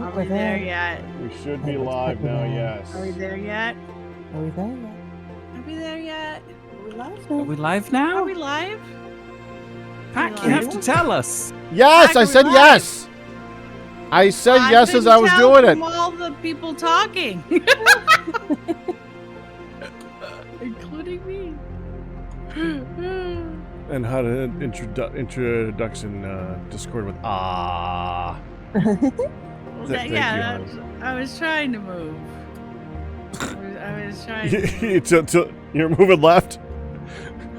Are we there yet? We should be live now, yes. Are we there yet? Are we there yet? Are we there yet? Are we live Are now? we live now? Are we live? Pack, you have to tell us. Yes, I Are we said live? yes. I said yes as I was couldn't doing tell it. from all the people talking, including me. And how to introduction Discord with ah. Okay, yeah, I was trying to move. I was trying. To, You're moving left.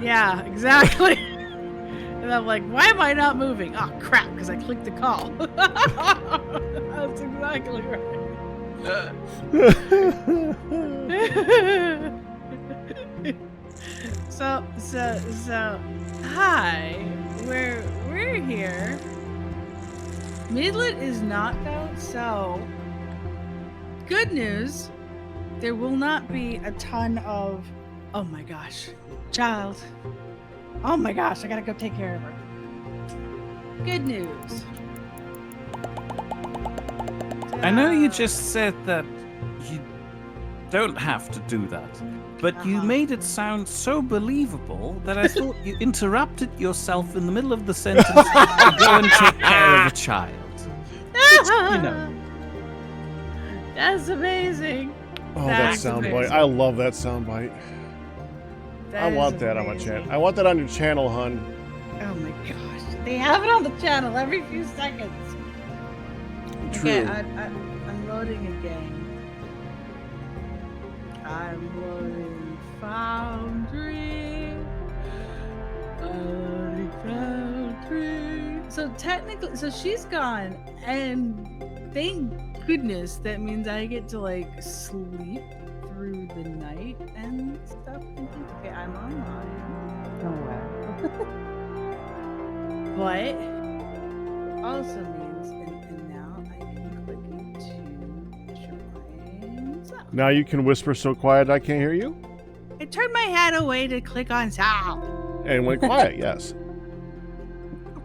Yeah, exactly. And I'm like, why am I not moving? Oh crap! Because I clicked the call. That's exactly right. So, hi. We're here. Midlet is knocked out, so good news. There will not be a ton of. Oh my gosh, child. Oh my gosh, I gotta go take care of her. Good news. I know you just said that you don't have to do that, but you made it sound so believable that I thought you interrupted yourself in the middle of the sentence to go and take care of a child. Which, you know. That's amazing. Oh, that soundbite! I love that soundbite. I want that on my channel. I want that on your channel, hun. Oh my gosh, they have it on the channel every few seconds. True. Okay, I'm loading again. I'm loading Foundry. Foundry. So technically, so she's gone, and thank goodness that means I get to like sleep through the night and stuff. Okay, I'm online. Oh wow. But also means, and now I can click into join. So Now you can whisper so quiet I can't hear you, I turned my head away to click on sound. and went quiet. Yes.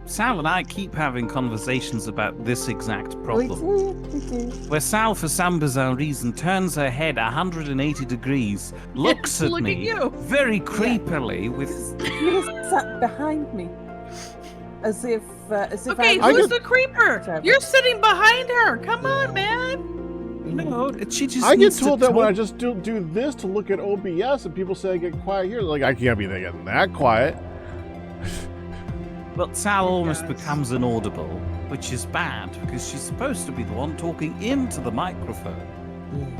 Sal and I keep having conversations about this exact We problem. do. Where Sal, for some bizarre reason, turns her head 180 degrees, looks at Look at me you. very creepily with... You sat behind me, as if Okay, I who's was- the creeper? Trevor. You're sitting behind her. Come on, man. No, she just I get needs to told that when I talk. just do this to look at OBS, and people say I get quiet here. Like I can't be getting that quiet. Well, Sal almost does. becomes inaudible, which is bad because she's supposed to be the one talking into the microphone.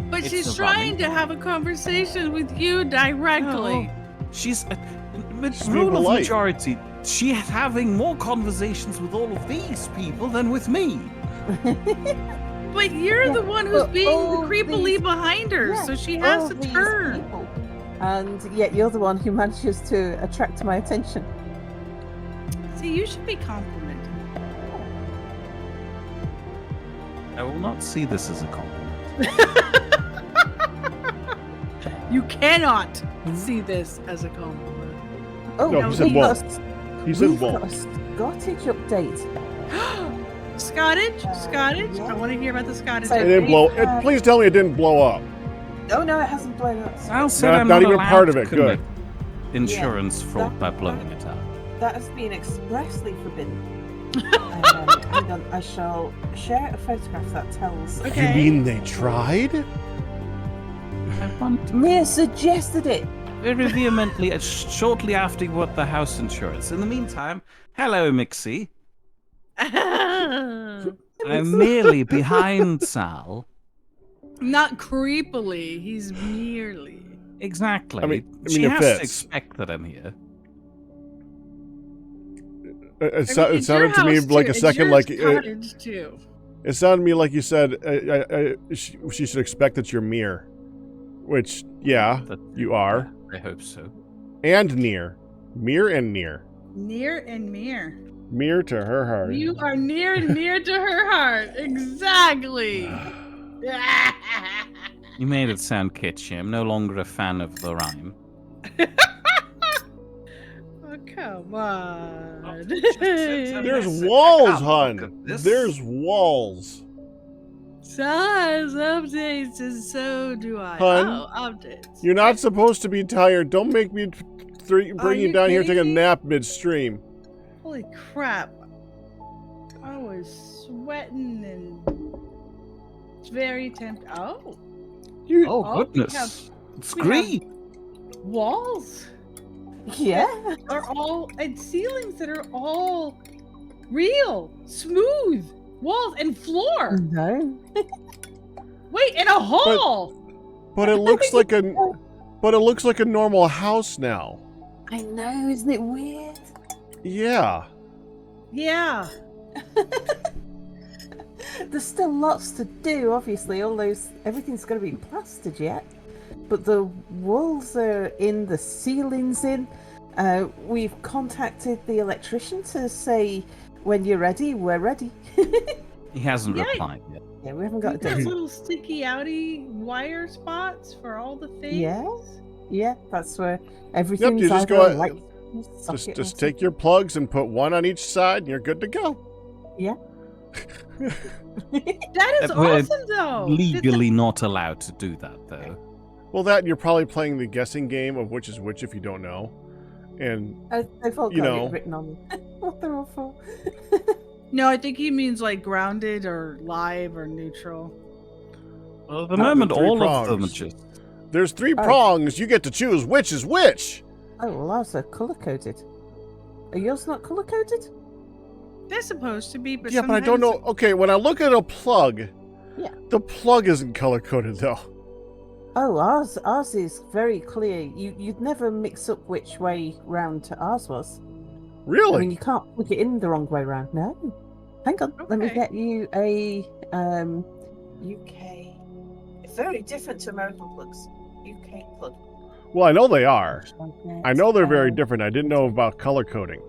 But It's she's a trying running- to have a conversation with you directly. She's a She's being rule of polite. majority. She's having more conversations with all of these people than with me. But you're the one who's but being all creepily these- behind her, Yeah, so she has all to these turn. people. And yet you're the one who manages to attract my attention. See, you should be complimented. I will not see this as a compliment. You cannot see this as a compliment. Oh, No, he said we've won't. got a- He said we've got won't. a Scottish update. Scottish? Yeah. I want to hear about the Scottish. So- It didn't blow. Please tell me it didn't blow up. Oh no, it hasn't blown up. Sal said Not- I'm not not even allowed part of to it, commit good. insurance fraud by that- blowing it up. That has been expressly forbidden. Hang on, I shall share a photograph that tells. Okay. You mean they tried? I want Mia suggested it. very vehemently shortly after you got the house insurance. In the meantime, hello, Mixie. I'm merely behind Sal. Not creepily, he's merely. Exactly. I mean, she it has fits. to expect that I'm here. It I mean, sounded it's your to me house, like too. a second, it's like your cottage too. it sounded to me like you said she should expect that you're Mir, which yeah, That- you are, I hope so. and near, Mir and near, Near and near. Mir to her heart. You are near and near to her heart. Exactly. You made it sound kitschy. I'm no longer a fan of the rhyme. Oh, come on. There's Listen, walls, I can't look hun. at this. There's walls. Size updates, and so do I. Hun, Oh, updates. You're not supposed to be tired. Don't make me bring you down here to take a kidding me? nap midstream. Holy crap. I was sweating and it's very tempting. Oh, You, Oh, we goodness. have- It's we green. walls Yeah. are all, and ceilings that are all real, smooth walls and floor. No. Wait, and a hall. but it looks like a normal house now. I know, isn't it weird? Yeah. Yeah. There's still lots to do, obviously. Everything's going to be plastered yet. But the walls are in, the ceiling's in. We've contacted the electrician to say, when you're ready, we're ready. He hasn't Yeah. replied yet. Yeah, we haven't got a You've got date. little sticky outy wire spots for all the things. Yeah. Yeah, that's where everything's you just either go- a light socket Just or take your plugs and put one on each side, and you're good to go. That is We're awesome, though. Legally not allowed to do that, though. Well, that and you're probably playing the guessing game of which is which if you don't know. And They've all You got know. it written on them. What they're all for. No, I think he means like grounded or live or neutral. Well, at the Not the moment, three all of them are prongs. just. there's 3 Oh. prongs. You get to choose which is which. Oh, well, ours are colour-coded. Are yours not colour-coded? They're supposed to be, but Yeah, but I don't sometimes- know. Okay, when I look at a plug, Yeah. the plug isn't color coded though. Oh, ours is very clear. You'd never mix up which way round ours was. Really? I mean, you can't plug it in the wrong way round. No. Hang on, let me Okay. get you a UK. It's very different to American plugs. UK plug. Well, I know they are. I know they're very Uh, different. I didn't know about color coding.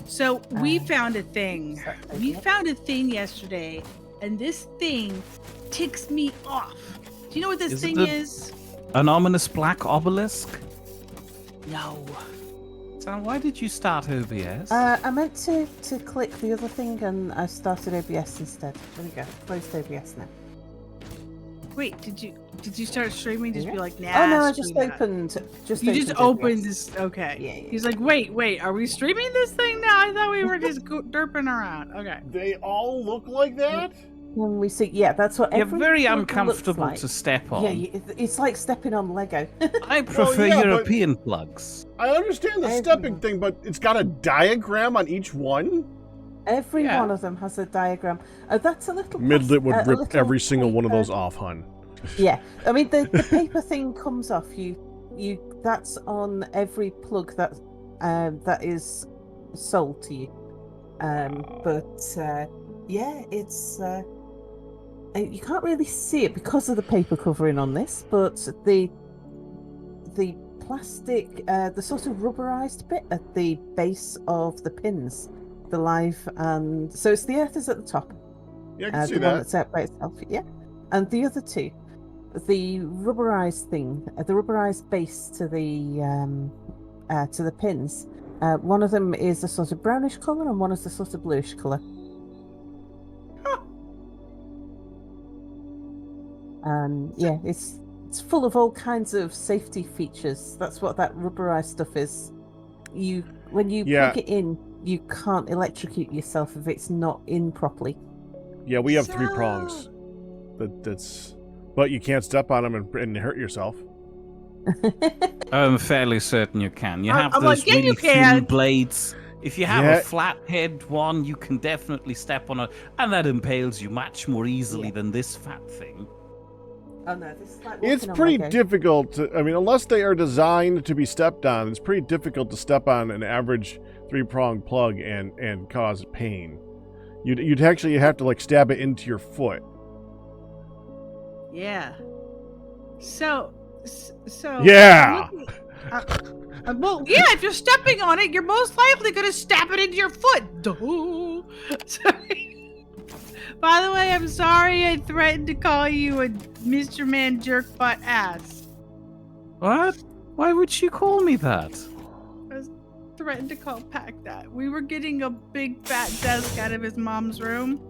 So we Uh, found a thing. We found a thing yesterday, and this thing ticks me off. Do you know what this Is it thing the- is? An ominous black obelisk? No. So why did you start OBS? I meant to click the other thing and I started OBS instead. There we go. Closed OBS now. Wait, did you start streaming? Just be Yeah. like, nah. Oh no, I screw just that. opened. You just opened OBS. this. Okay. Yeah. He's like, wait, are we streaming this thing now? I thought we were just derping around. Okay. They all look like that? When we see, yeah, that's what You're every very plug looks uncomfortable like. to step on. Yeah, it's like stepping on Lego. I prefer yeah, but- European plugs. I understand the Everyone. stepping thing, but it's got a diagram on each one? Every Yeah. one of them has a diagram. That's a little. Midlet would a rip little every single one of paper- those off, hun. Yeah, I mean the paper thing comes off. You that's on every plug that is sold to you. Yeah, it's you can't really see it because of the paper covering on this, but the plastic, the sort of rubberized bit at the base of the pins, the live, and so it's the earth is at the top. Yeah, I can see the one that. that's out by itself, yeah. And the other two, the rubberized thing, the rubberized base to the pins. One of them is a sort of brownish colour, and one is a sort of bluish colour. Yeah, it's full of all kinds of safety features. That's what that rubberized stuff is. When you Yeah. plug it in, you can't electrocute yourself if it's not in properly. Yeah, we have 3 So- prongs. That's, but you can't step on them and hurt yourself. I'm fairly certain you can. You I'm- have I'm those like, yeah, really you thin can. blades. If you have Yeah. a flat-head one, you can definitely step on it, and that impales you much more easily Yeah. than this fat thing. Oh no, this is like It's walking on pretty Lego. difficult to, I mean, unless they are designed to be stepped on, it's pretty difficult to step on an average 3-prong plug and cause pain. You'd actually have to like stab it into your foot. Yeah. So. Yeah! Well, yeah, if you're stepping on it, you're most likely going to stab it into your foot. Duh. Sorry. By the way, I'm sorry I threatened to call you a Mr. Man jerk butt ass. What? Why would you call me that? threatened to call Pac that. We were getting a big fat desk out of his mom's room.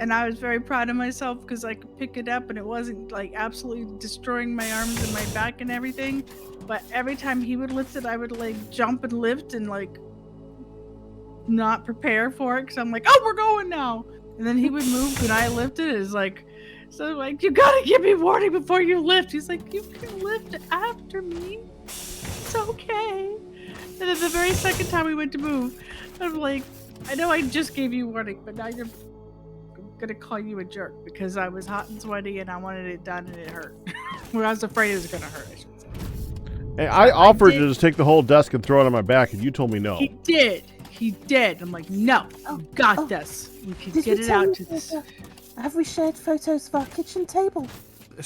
And I was very proud of myself because I could pick it up and it wasn't like absolutely destroying my arms and my back and everything. But every time he would lift it, I would like jump and lift and like not prepare for it because I'm like, oh, we're going now. And then he would move and I lifted it. It's like, so like, you gotta give me warning before you lift. He's like, you can lift after me. It's okay. And then the very second time we went to move, I'm like, I know I just gave you warning, but now you're gonna call you a jerk because I was hot and sweaty and I wanted it done and it hurt. Well, I was afraid it was gonna hurt, I should say. And I offered to just take the whole desk and throw it on my back, and you told me no. He did. I'm like, no, you got this. We can get it out to this. Have we shared photos of our kitchen table?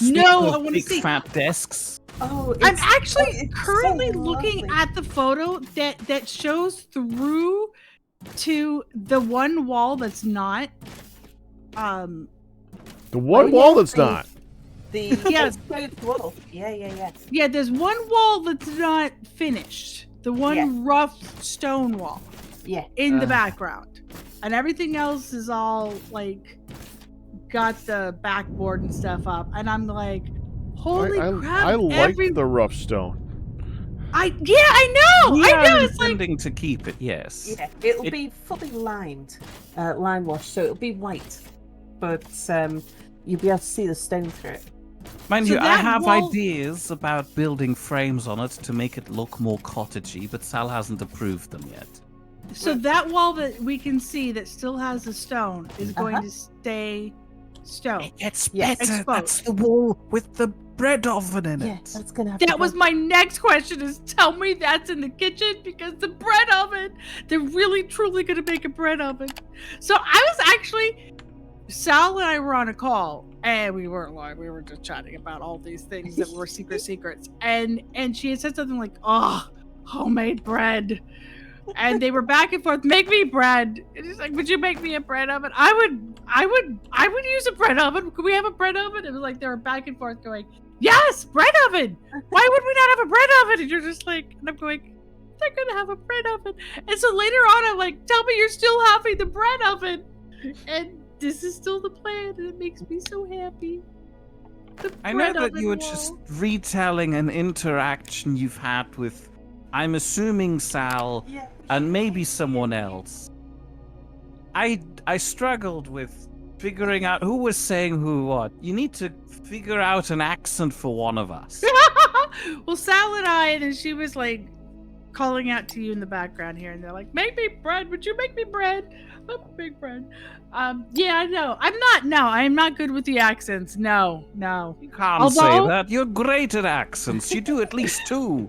No, I want to see. Fat desks. Oh, I'm actually it's currently so looking lovely. at the photo that shows through to the one wall that's not. The one wall that's not. The Yeah. exposed wall. Yeah. Yeah, there's one wall that's not finished. The one Yeah. rough stone wall Yeah. in the background, and everything else is all like got the backboard and stuff up. And I'm like, holy crap! I like the rough stone. I know. We I are know. It's like intending to keep it, yes. Yeah. It'll be fully lined, lime washed, so it'll be white, but you'll be able to see the stone through it. Mind So you, I that have wall- ideas about building frames on it to make it look more cottagey, but Sal hasn't approved them yet. so that wall that we can see that still has the stone is going Uh-huh. to stay stone. It gets Yes. better. Exposed. That's the wall with the bread oven in Yeah, it. that's gonna have. That to was go. my next question is tell me that's in the kitchen because the bread oven, they're really truly going to make a bread oven. So I was actually, Sal and I were on a call and we weren't lying. We were just chatting about all these things that were secrets. And she had said something like, oh, homemade bread. And they were back and forth, make me bread. And he's like, would you make me a bread oven? I would use a bread oven. Could we have a bread oven? It was like they were back and forth going, yes, bread oven. Why would we not have a bread oven? And you're just like, and I'm going, they're gonna have a bread oven. And so later on, I'm like, tell me you're still having the bread oven. And this is still the plan, and it makes me so happy. The I know bread that oven you were wall. just retelling an interaction you've had with, I'm assuming Sal, Yeah. and maybe someone else. I struggled with figuring out who was saying who what. You need to figure out an accent for one of us. Well, Sal and I, and then she was like calling out to you in the background here, and they're like, make me bread. Would you make me bread? I'm a big bread. Yeah, I know. I'm not good with the accents. No. You can't say Although- that. You're great at accents. You do at least two.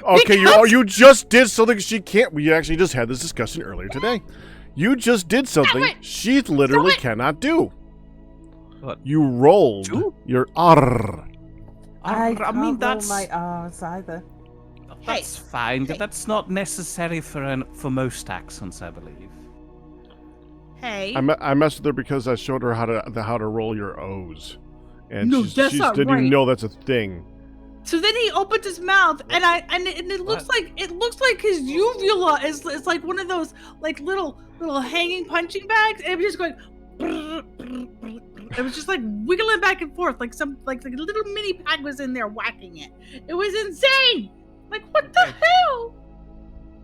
Okay, Because- you just did something she can't. We actually just had this discussion earlier today. You just did something it. she literally Stop it. cannot do. What? You rolled Do? your R. I I mean, can't that's roll my R's either. that's fine, but that's not necessary for most accents, I believe. Hey. I messed with her because I showed her how to roll your O's, and No, she that's not didn't even right. know that's a thing. So then he opens his mouth, and it looks like his uvula is like one of those like little hanging punching bags, and it was just going. It was just like wiggling back and forth, like a little mini pag was in there whacking it. It was insane. Like what the hell?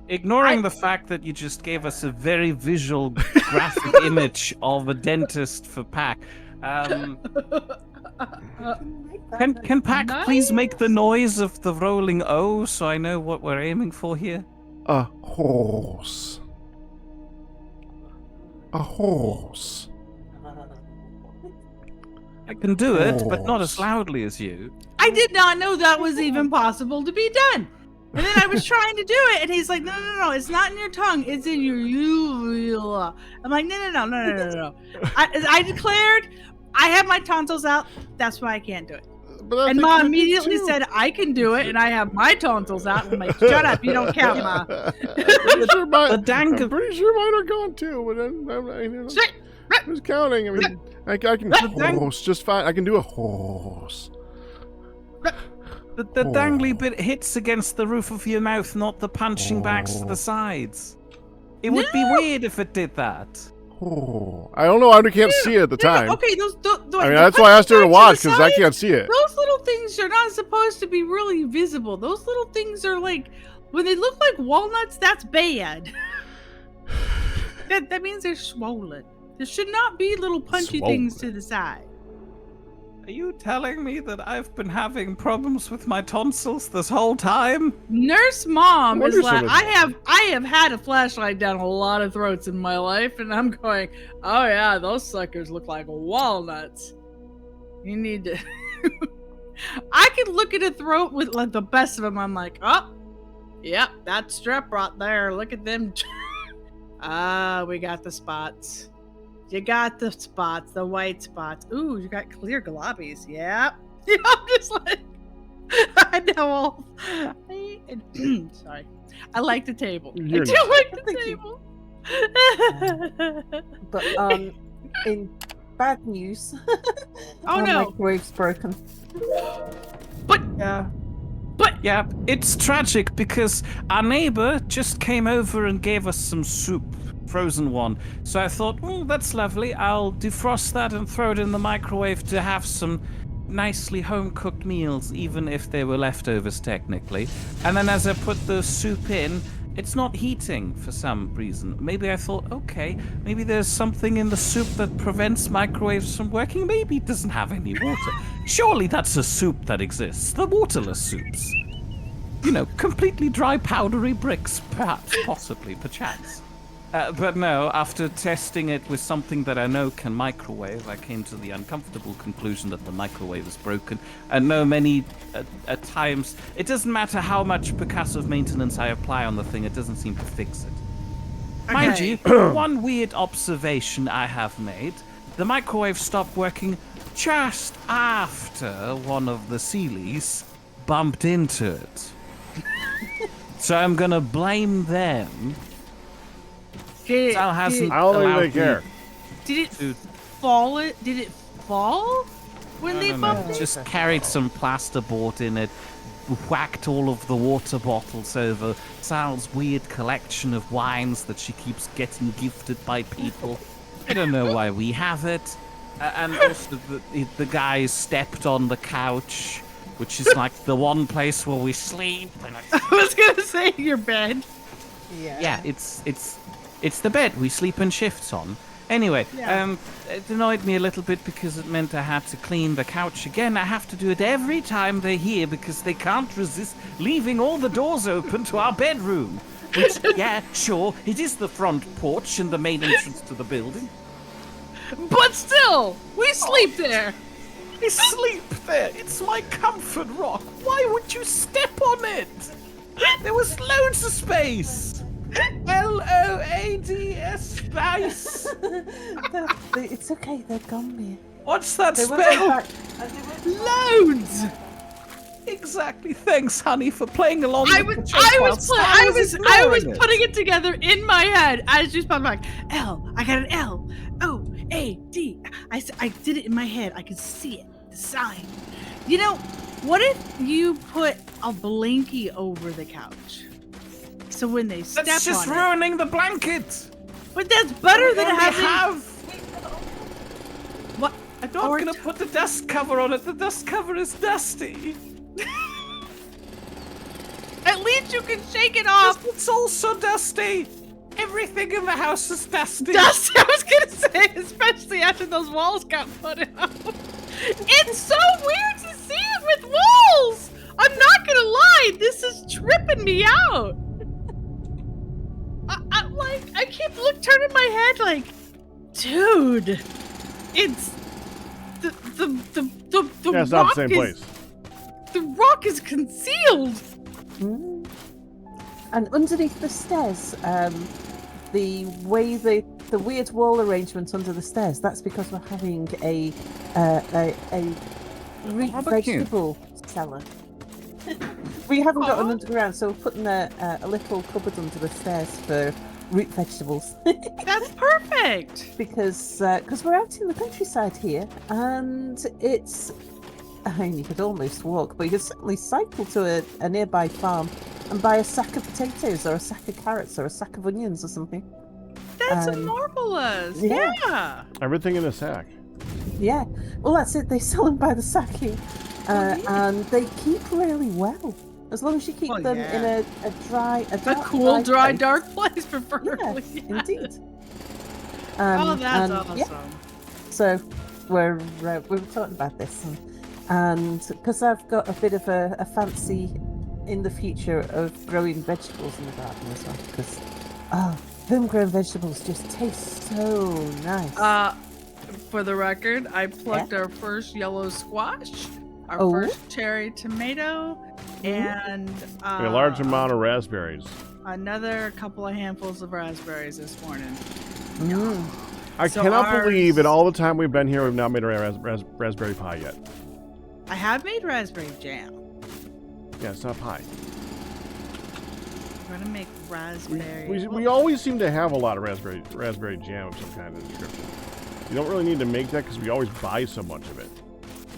Ignoring the fact that you just gave us a very visual graphic image of a dentist for Pac. Can Pac please make the noise of the rolling O so I know what we're aiming for here? A horse. A horse. I can do it, but not as loudly as you. I did not know that was even possible to be done. And then I was trying to do it, and he's like, no, it's not in your tongue, it's in your uvula. I'm like, no. I declared I have my tonsils out, that's why I can't do it. But I And think Ma you did immediately too. said, I can do it, and I have my tonsils out. I'm like, shut up, you don't count, Ma. I'm pretty sure mine are gone too, but Shit. I was counting. I mean, I can horse just fine. I can do a horse. The dangly bit hits against the roof of your mouth, not the punching bags to the sides. It would be weird if it did that. I don't know. I can't see it at the time. Okay, I mean, that's why I asked her to watch, because I can't see it. Those little things are not supposed to be really visible. Those little things are like, when they look like walnuts, that's bad. that means they're swollen. There should not be little punchy things to the side. Are you telling me that I've been having problems with my tonsils this whole time? Nurse Mom is like, Wonderful. I have had a flashlight down a lot of throats in my life, and I'm going, oh yeah, those suckers look like walnuts. You need to. I can look at a throat with like the best of them. I'm like, oh, yep, that's strep right there. Look at them. We got the spots. You got the spots, the white spots. Ooh, you got clear globbies. Yep. I'm just like, I know all. Sorry. I like the table. I do like the table. But in bad news, Oh no. microwave's broken. But Yeah, it's tragic because our neighbor just came over and gave us some soup, frozen one. So I thought, that's lovely. I'll defrost that and throw it in the microwave to have some nicely home-cooked meals, even if they were leftovers technically. And then as I put the soup in, it's not heating for some reason. Maybe I thought, okay, maybe there's something in the soup that prevents microwaves from working. Maybe it doesn't have any water. Surely that's a soup that exists. The waterless soups. You know, completely dry, powdery bricks, perhaps, possibly, perchance. But no, after testing it with something that I know can microwave, I came to the uncomfortable conclusion that the microwave is broken. And no, many at times, it doesn't matter how much percussive maintenance I apply on the thing, it doesn't seem to fix it. Mind you, one weird observation I have made, the microwave stopped working just after one of the Sealies bumped into it. So I'm gonna blame them. Sal hasn't I don't think allowed they care. Did it fall? Did it fall when they bumped it? Just carried some plasterboard in it, whacked all of the water bottles over Sal's weird collection of wines that she keeps getting gifted by people. I don't know why we have it. And also the guys stepped on the couch, which is like the one place where we sleep. And I was gonna say your bed. Yeah, it's the bed we sleep in shifts on. Anyway, it annoyed me a little bit because it meant I had to clean the couch again. I have to do it every time they're here because they can't resist leaving all the doors open to our bedroom. Which, yeah, sure, it is the front porch and the main entrance to the building. But still, we sleep there. We sleep there. It's my comfort rock. Why would you step on it? There was loads of space. LOADS space. It's okay, they're gone, Mia. What's that They won't spell? come back. Loads. Exactly. Thanks, honey, for playing along. I was putting it together in my head as you spoke. Like L. I got an L. O A D. I did it in my head. I could see it. The sign. You know, what if you put a blankie over the couch? So when they step That's just on ruining the blanket. But that's better than having. What? I'm not gonna put the dust cover on it. The dust cover is dusty. At least you can shake it off. It's also dusty. Everything in the house is dusty. Dusty. I was gonna say, especially after those walls got put up. It's so weird to see it with walls. I'm not gonna lie. This is tripping me out. I keep turning my head like, dude, it's the Yeah, it's rock not the same place. The rock is concealed. Mm. And underneath the stairs, the way the weird wall arrangement under the stairs, that's because we're having a root vegetable cellar. We haven't got an underground, so we're putting a little cupboard under the stairs for root vegetables. That's perfect. Because we're out in the countryside here, and it's I mean, you could almost walk, but you could certainly cycle to a nearby farm and buy a sack of potatoes or a sack of carrots or a sack of onions or something. That's marvelous. yeah. Yeah. Everything in a sack. Yeah. Well, that's it. They sell them by the sack here. And they keep really well. As long as you keep them in a dark, cool, dry, place. dark place, preferably. Yes, indeed. Oh, that's awesome. Yeah. So we were talking about this, and because I've got a bit of a fancy in the future of growing vegetables in the garden as well, because homegrown vegetables just taste so nice. For the record, I plucked our first yellow squash, our first cherry tomato, and A large amount of raspberries. another couple of handfuls of raspberries this morning. I So cannot believe in ours- all the time we've been here, we've not made a raspberry pie yet. I have made raspberry jam. Yeah, it's not pie. We're gonna make raspberry. We always seem to have a lot of raspberry jam of some kind of description. You don't really need to make that because we always buy so much of it.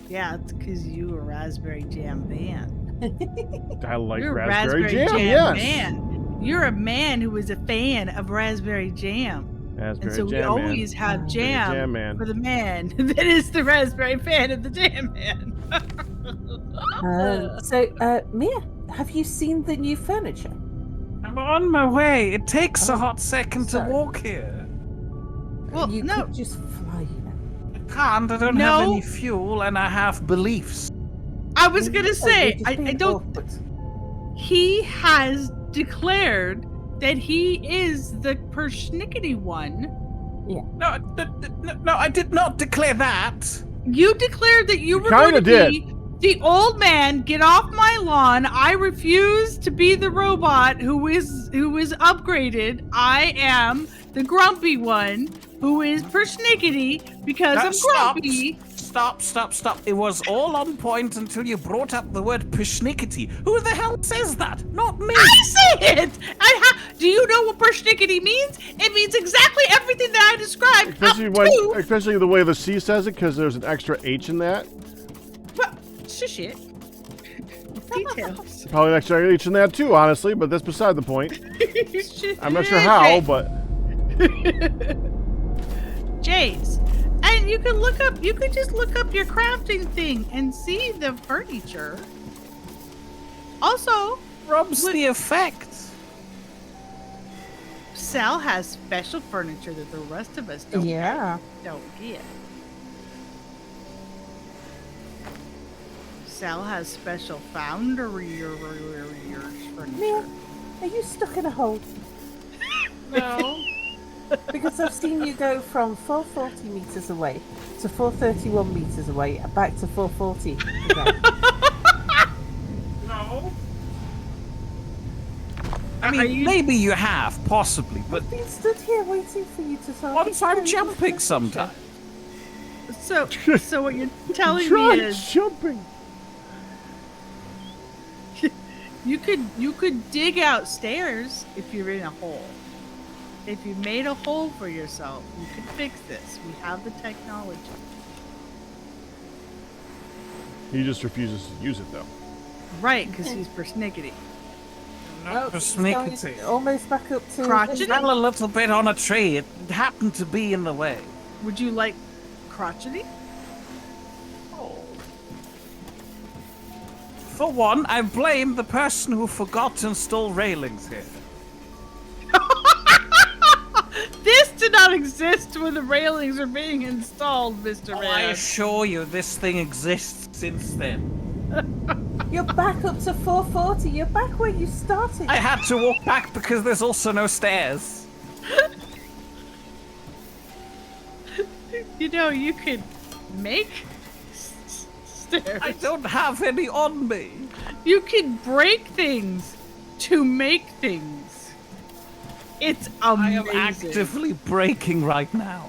Yeah, it's because you a raspberry jam fan. I like You're a raspberry jam, yes. man. You're a man who is a fan of raspberry jam. Raspberry And so we jam, always have jam, jam man. for the man that is the raspberry fan of the jam man. So, Mia, have you seen the new furniture? I'm on my way. It takes a hot second to sorry. walk here. Well, You no, could just fly here. I can't. I don't have any fuel, and I have beliefs. I was gonna You're say, just I being don't. awkward. He has declared that he is the persnickety one. No, I did not declare that. You declared that you were kinda going to be the old man. Get off my lawn! I refuse to be the robot who is upgraded. I am the grumpy one who is persnickety because I'm grumpy. Stop. It was all on point until you brought up the word persnickety. Who the hell says that? Not me. I say it. Do you know what persnickety means? It means exactly everything that I described. Especially the way the C says it, because there's an extra H in that. Well, shush it. Details. Probably an extra H in that too, honestly, but that's beside the point. I'm not sure how, Hey. but Jays. And you could just look up your crafting thing and see the furniture. Also, Rob's the effect. Sal has special furniture that the rest of us don't get. Sal has special Foundry furniture. Mia, are you stuck in a hole? No. Because I've seen you go from 440 meters away to 431 meters away and back to 440 again. No. I mean, maybe you have, possibly, but I've been stood here waiting for you to talk. what if I'm jumping sometime? So what you're telling try me is jumping. you could dig out stairs if you're in a hole. If you made a hole for yourself, you could fix this. We have the technology. He just refuses to use it though. Right, because he's persnickety. Not it's persnickety. going almost back up to Crotchety? Fell a little bit on a tree. It happened to be in the way. Would you like crotchety? For one, I blame the person who forgot to install railings here. This did not exist when the railings were being installed, Mr. I Man. assure you, this thing exists since then. You're back up to 440. You're back where you started. I had to walk back because there's also no stairs. You know, you could make stairs. I don't have any on me. You could break things to make things. It's I amazing. am actively breaking right now.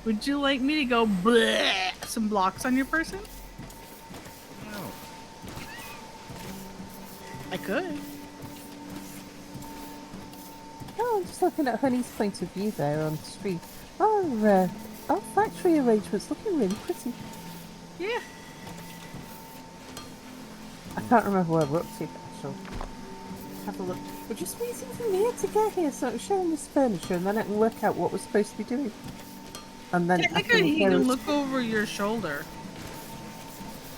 Would you like me to go bleh, some blocks on your person? No. I could. Oh, I'm just looking at Honey's point of view there on the street. our factory arrangement's looking really pretty. Yeah. I can't remember where we're up to, actually. Have a look. We're just waiting for Mia to get here so I can show him this furniture and then I can work out what we're supposed to be doing. And then Technically, he can look over your shoulder.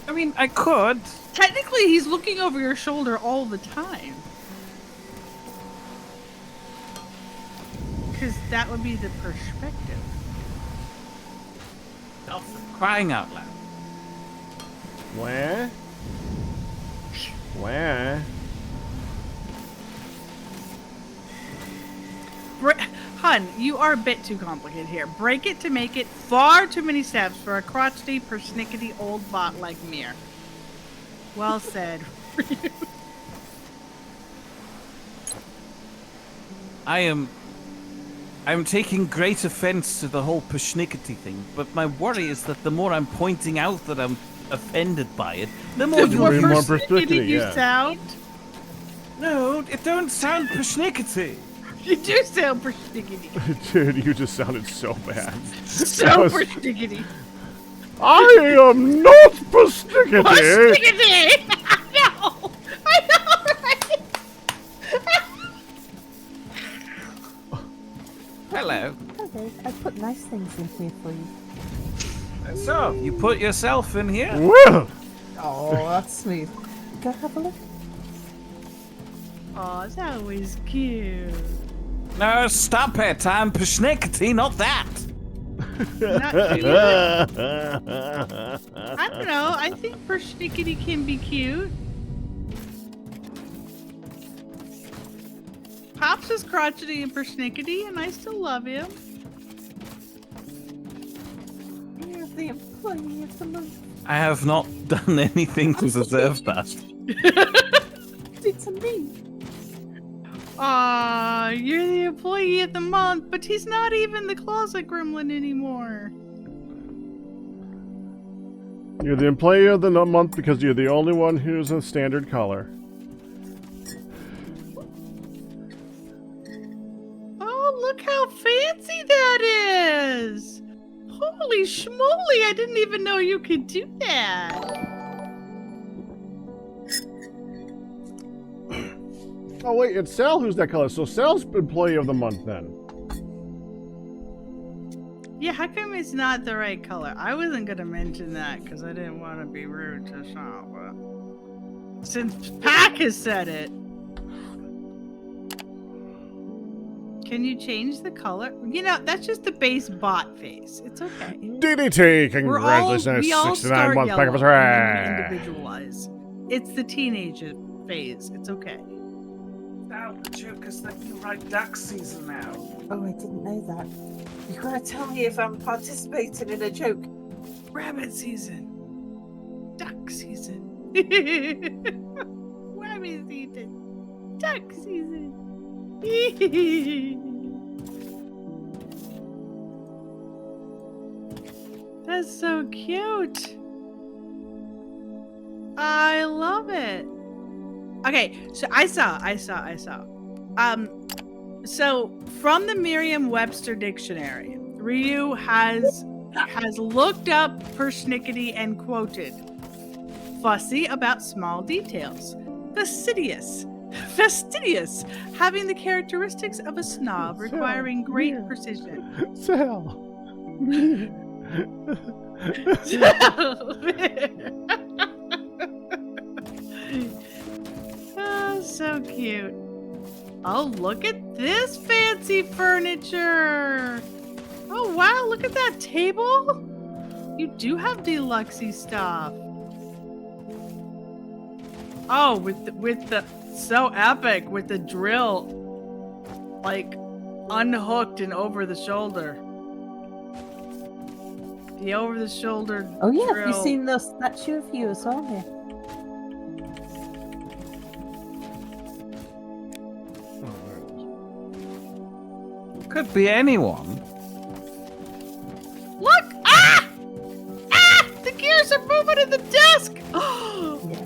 I mean, I could. Technically, he's looking over your shoulder all the time. Because that would be the perspective. Oh, for crying out loud. Where? Where? Hun, you are a bit too complicated here. Break it to make it far too many steps for a crotchety, persnickety old bot like Mir. Well said. I'm taking great offense to the whole persnickety thing, but my worry is that the more I'm pointing out that I'm offended by it, the more The more be more persnickety persnickety, you yeah. sound. No, it don't sound persnickety. You do sound persnickety. Dude, you just sounded so bad. So was- persnickety. I am not persnickety! Persnickety! No! I know, right? Hello. Okay, I put nice things in here for you. So, you put yourself in here? Well, Oh, that's smooth. Go have a look. Oh, that was cute. No, stop it. I'm persnickety, not that. Not cute. I don't know. I think persnickety can be cute. Pops is crotchety and persnickety, and I still love him. You're the employee of the month. I have not done anything to deserve that. Did to me. Aw, you're the employee of the month, but he's not even the closet gremlin anymore. you're the employee of the month because you're the only one who's a standard color. Oh, look how fancy that is! Holy schmoly, I didn't even know you could do that. Oh wait, it's Sal who's that color. So Sal's employee of the month then. Yeah, how come it's not the right color? I wasn't gonna mention that because I didn't want to be rude to Sal, but since Pack has said it, can you change the color? You know, that's just the base bot face. It's okay. DDT, congratulations, We all 69 start month pack of yellow and then red. we individualize. It's the teenager phase. It's okay. Now the joke is that you write duck season now. Oh, I didn't know that. You gotta tell me if I'm participating in a joke. Rabbit season. Duck season. Rabbit season. Duck season. That's so cute. I love it. Okay, so I saw. So from the Merriam-Webster dictionary, Ryu has looked up persnickety and quoted, fussy about small details, fastidious, having the characteristics of a snob, requiring great precision. Sal. Oh, so cute. Oh, look at this fancy furniture. Oh, wow, look at that table. You do have deluxe-y stuff. Oh, with the so epic with the drill like unhooked and over the shoulder. The over the shoulder Oh yeah, drill. have you seen the statue of you as well here? Could be anyone. Look! Ah! Ah! The gears are moving in the desk! Yeah.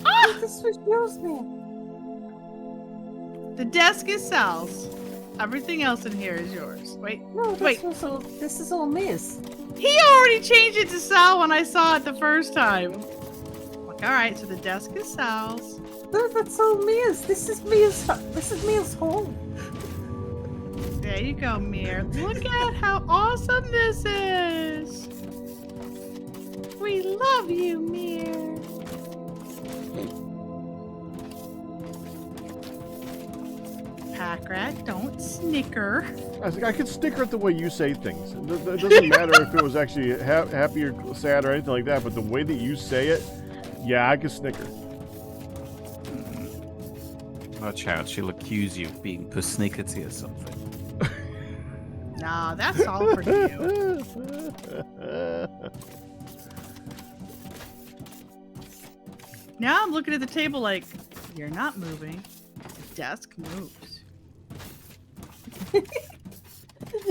Ah! This was yours, man. The desk is Sal's. Everything else in here is yours. Wait. No, Wait. this is all Mia's. He already changed it to Sal when I saw it the first time. Like, all right, so the desk is Sal's. No, that's all Mia's. This is Mia's home. There you go, Mir. Look at how awesome this is. We love you, Mir. Pack rat, don't snicker. I could snicker at the way you say things. It doesn't matter if it was actually happy or sad or anything like that, but the way that you say it, yeah, I could snicker. Watch out, she'll accuse you of being persnickety or something. Nah, that's all for you. Now I'm looking at the table like, you're not moving. The desk moves.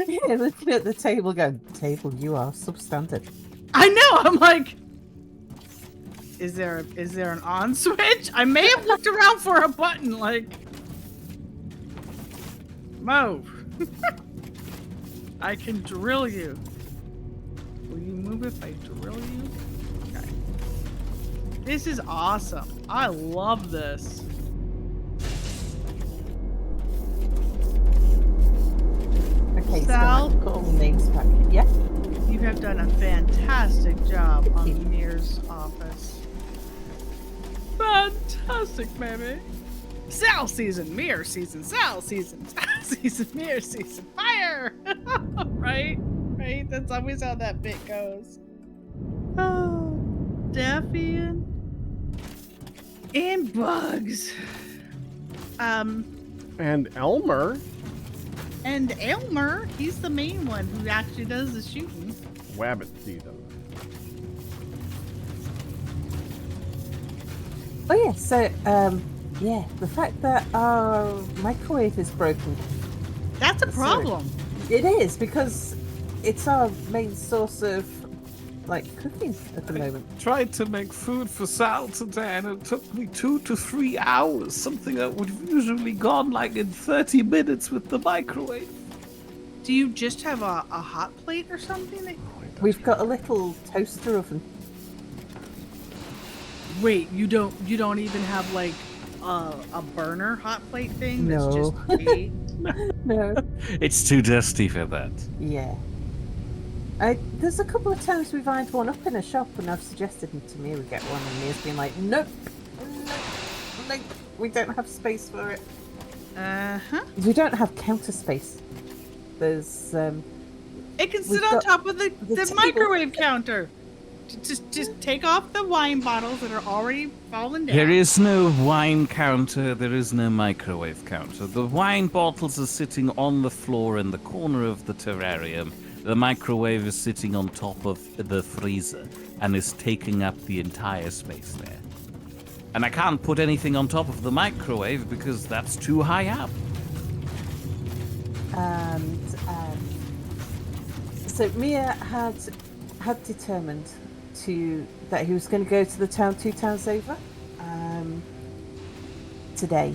Yeah, looking at the table, going, table, you are substandard. I know. I'm like, is there an on switch? I may have looked around for a button. Like, move. I can drill you. Will you move if I drill you? Okay. This is awesome. I love this. Okay, Sal? so I've got all the names back. Yeah? You have done a fantastic job on Mir's office. Fantastic, baby. Sal season, Mir season, Sal season, Sal season, Mir season, fire! Right? Right? That's always how that bit goes. Oh, Defian. And Bugs. And Elmer. And Elmer, he's the main one who actually does the shooting. Wabbit season. Oh yeah, so yeah, the fact that our microwave is broken. That's a problem. It is, because it's our main source of like cooking at the moment. Tried to make food for Sal today and it took me 2 to 3 hours, something that would have usually gone like in 30 minutes with the microwave. Do you just have a hot plate or something? That... We've got a little toaster oven. Wait, you don't even have like a burner hot plate thing? No. That's just a... No. It's too dusty for that. Yeah. There's a couple of times we've eyed one up in a shop and I've suggested to Mia we get one and Mia's been like, nope, nope, we don't have space for it. Uh-huh. We don't have counter space. There's It can sit we've on got top of the table. microwave counter. Just take off the wine bottles that are already fallen down. There is no wine counter, there is no microwave counter. The wine bottles are sitting on the floor in the corner of the terrarium. The microwave is sitting on top of the freezer and is taking up the entire space there. And I can't put anything on top of the microwave because that's too high up. and so Mia had determined that he was going to go to the town 2 towns over today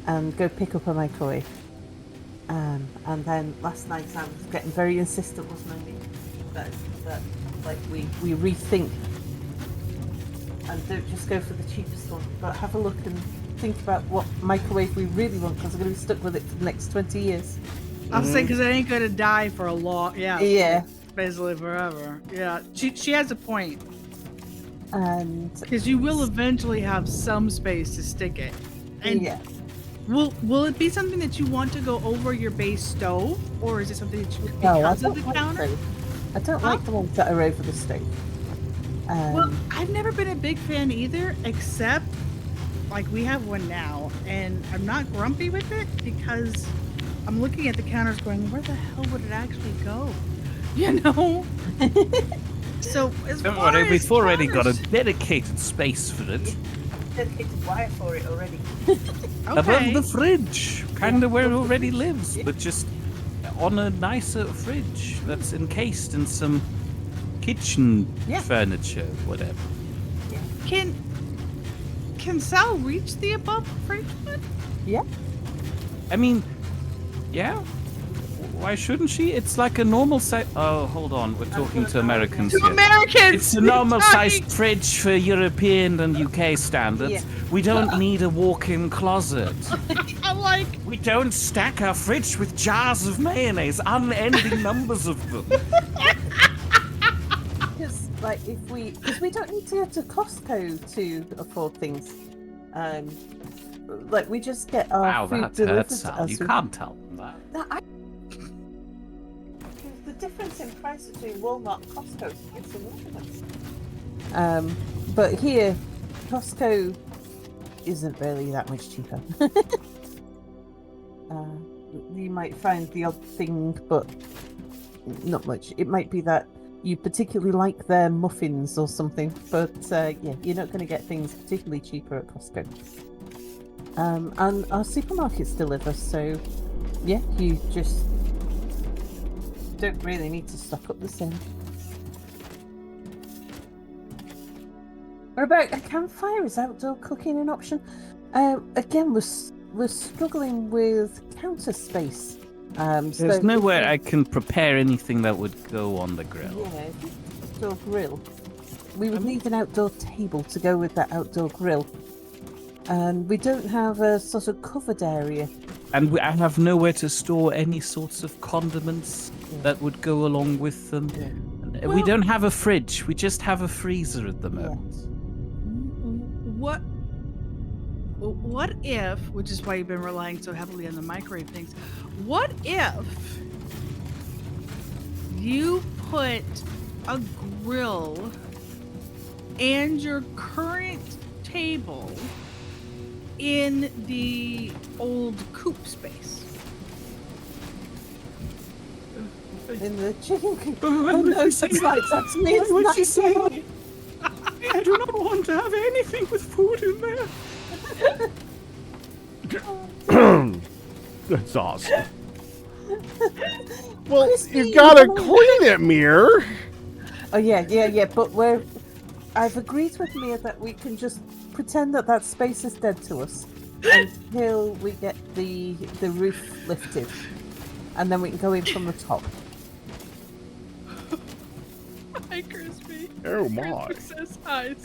and go pick up a microwave. And then last night I was getting very insistent, wasn't I? That like we rethink and don't just go for the cheapest one, but have a look and think about what microwave we really want, because we're going to be stuck with it for the next 20 years. I'll say because it ain't gonna die for a long, Yeah. basically forever. Yeah, she has a point. And Because you will eventually have some space to stick it. And yeah. will it be something that you want to go over your base stove, or is it something that you No, I because of don't the like counter? those. I don't like the ones that are over the stove. Well, I've never been a big fan either, except like we have one now, and I'm not grumpy with it because I'm looking at the counters going, where the hell would it actually go? You know? So as Don't far worry, as we've already got a counters- dedicated space for it. dedicated wire for it already. Above Okay. the fridge, kind of where it already lives, but just on a nicer fridge that's encased in some kitchen Yeah. furniture, whatever. Can Sal reach the above fridge one? Yeah. I mean, Yeah? Why shouldn't she? It's like a normal size. Oh, hold on. We're talking to Americans To here. Americans! It's a normal sized fridge for European and UK standards. Yeah. We don't need a walk-in closet. I'm like, We don't stack our fridge with jars of mayonnaise, unending numbers of them. Because, like, because we don't need to go to Costco to afford things. Like, we just get our Wow, food that delivered hurts, Sal. as You we- can't tell them that. No, the difference in price between Walmart and Costco is enormous. But here, Costco isn't really that much cheaper. You might find the odd thing, but not much. It might be that you particularly like their muffins or something, but yeah, you're not going to get things particularly cheaper at Costco. And our supermarkets deliver, so yeah, you just don't really need to stock up the same. What about a campfire? Is outdoor cooking an option? Again, we're struggling with counter space. There's nowhere I can prepare anything that would go on the grill. Yeah, outdoor grill. We would need an outdoor table to go with that outdoor grill. And we don't have a sort of covered area. And I have nowhere to store any sorts of condiments that would go along with them. Yeah. We don't have a fridge. We just have a freezer at the moment. what if, which is why you've been relying so heavily on the microwave things, what if you put a grill and your current table in the old coop space? In the chicken coop. Oh no, it's like that's me. It's not saying. I do not want to have anything with food in there. That's awesome. Well, you've got to clean it, Mir. Oh yeah. But I've agreed with Mia that we can just pretend that space is dead to us until we get the roof lifted, and then we can go in from the top. Hi, Crispy. Oh my. Crispy says hi.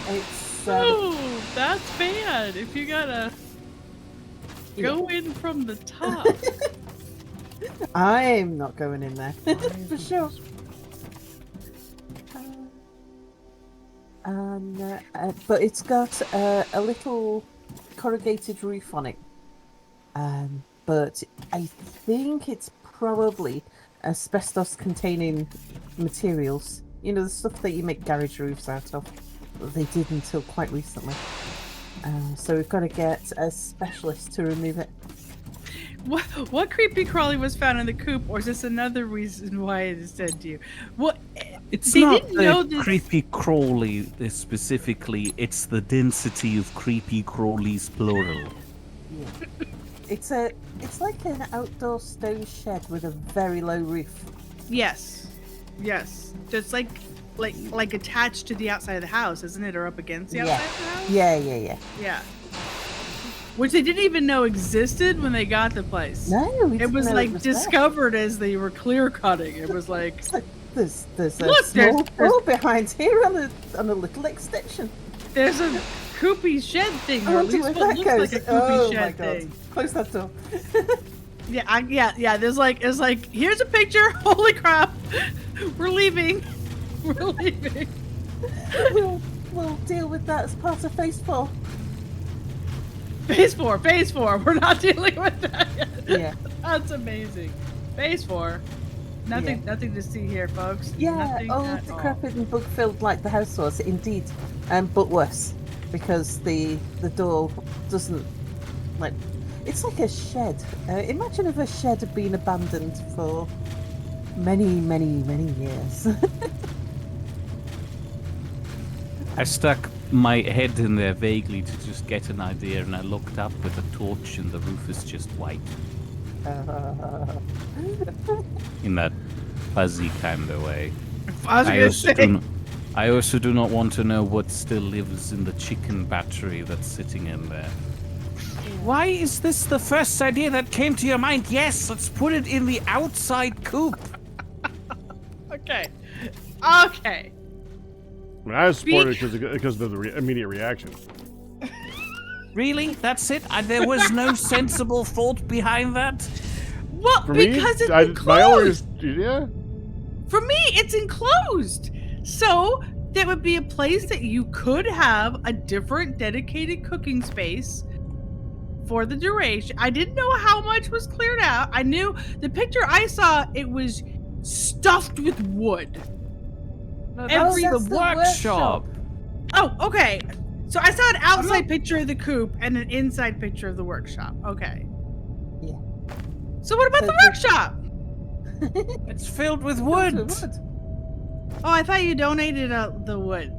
It's Oh, that's bad. If you gotta go in from the top. I'm not going in there for sure. But it's got a little corrugated roof on it. But I think it's probably asbestos-containing materials. You know, the stuff that you make garage roofs out of. They did until quite recently. So we've got to get a specialist to remove it. What creepy crawly was found in the coop, or is this another reason why it is dead to you? What? It's They not didn't know the this- creepy crawly specifically, it's the density of creepy crawlies plural. Yeah. It's like an outdoor stone shed with a very low roof. Yes. Just like attached to the outside of the house, isn't it, or up against the outside of the house? Yeah. Yeah. Which they didn't even know existed when they got the place. No, we It didn't was know like there. discovered as they were clear cutting. It was like, It's like there's a Look, small there's- door behind here on a little extension. there's a coopy shed thing, I or at wonder least where what that looks goes. like a coopy Oh my shed god! thing. Close that door. Yeah. There's it's here's a picture. Holy crap, we're leaving. We're leaving. We'll deal with that as part of phase 4. Phase 4. We're not dealing with that yet. Yeah. That's amazing. Phase 4. Nothing to see here, folks. Yeah, Nothing old, at all. decrepit and bug-filled like the house was, indeed. But worse, because the door doesn't, like... It's like a shed. Imagine if a shed had been abandoned for many, many, many years. I stuck my head in there vaguely to just get an idea, and I looked up with a torch, and the roof is just white. In that fuzzy kind of way. I was gonna say. I also do not want to know what still lives in the chicken battery that's sitting in there. Why is this the first idea that came to your mind? Yes, let's put it in the outside coop. Okay. I mean, I support it because of the immediate reaction. Really? That's it? There was no sensible thought behind that? Well, For me, because it's my enclosed. yeah. For me, it's enclosed. So there would be a place that you could have a different dedicated cooking space for the duration. I didn't know how much was cleared out. I knew the picture I saw, it was stuffed with wood. No, Every- that's that's the the workshop. Oh, okay. So I saw an outside picture of the coop and an inside picture of the workshop. Okay. Yeah. So what about So the the- workshop? It's filled with wood. Oh, I thought you donated the wood.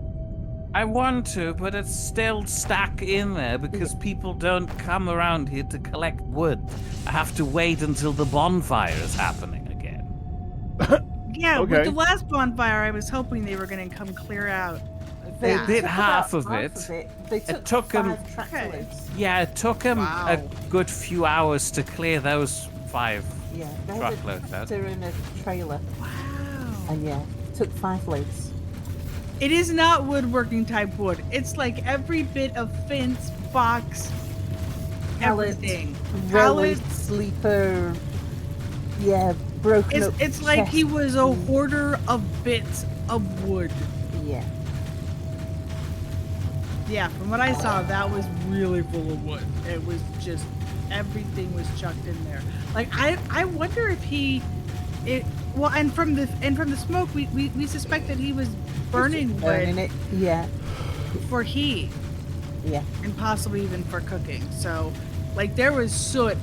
I want to, but it's still stuck in there because people don't come around here to collect wood. I have to wait until the bonfire is happening again. Yeah, Okay. with the last bonfire, I was hoping they were going to come clear out. They that. did took half about of it. They It took took 'em- 5 tractor Okay. loads. Yeah, it took him Wow. a good few hours to clear those 5 Yeah, they had truckloads a out. tractor and a trailer, Wow. and yeah, took 5 loads. It is not woodworking type wood. It's like every bit of fence, box, Pallet, everything. Rolling Pallet. sleeper, yeah, broken up. It's like he chest. was a hoarder of bits of wood. Yeah, Yeah, from what I saw, that was really full of wood. It was just everything was chucked in there. Like I wonder if well, and from the smoke, we suspect that he was burning wood burning it. Yeah, for heat yeah. and possibly even for cooking. So, like, there was soot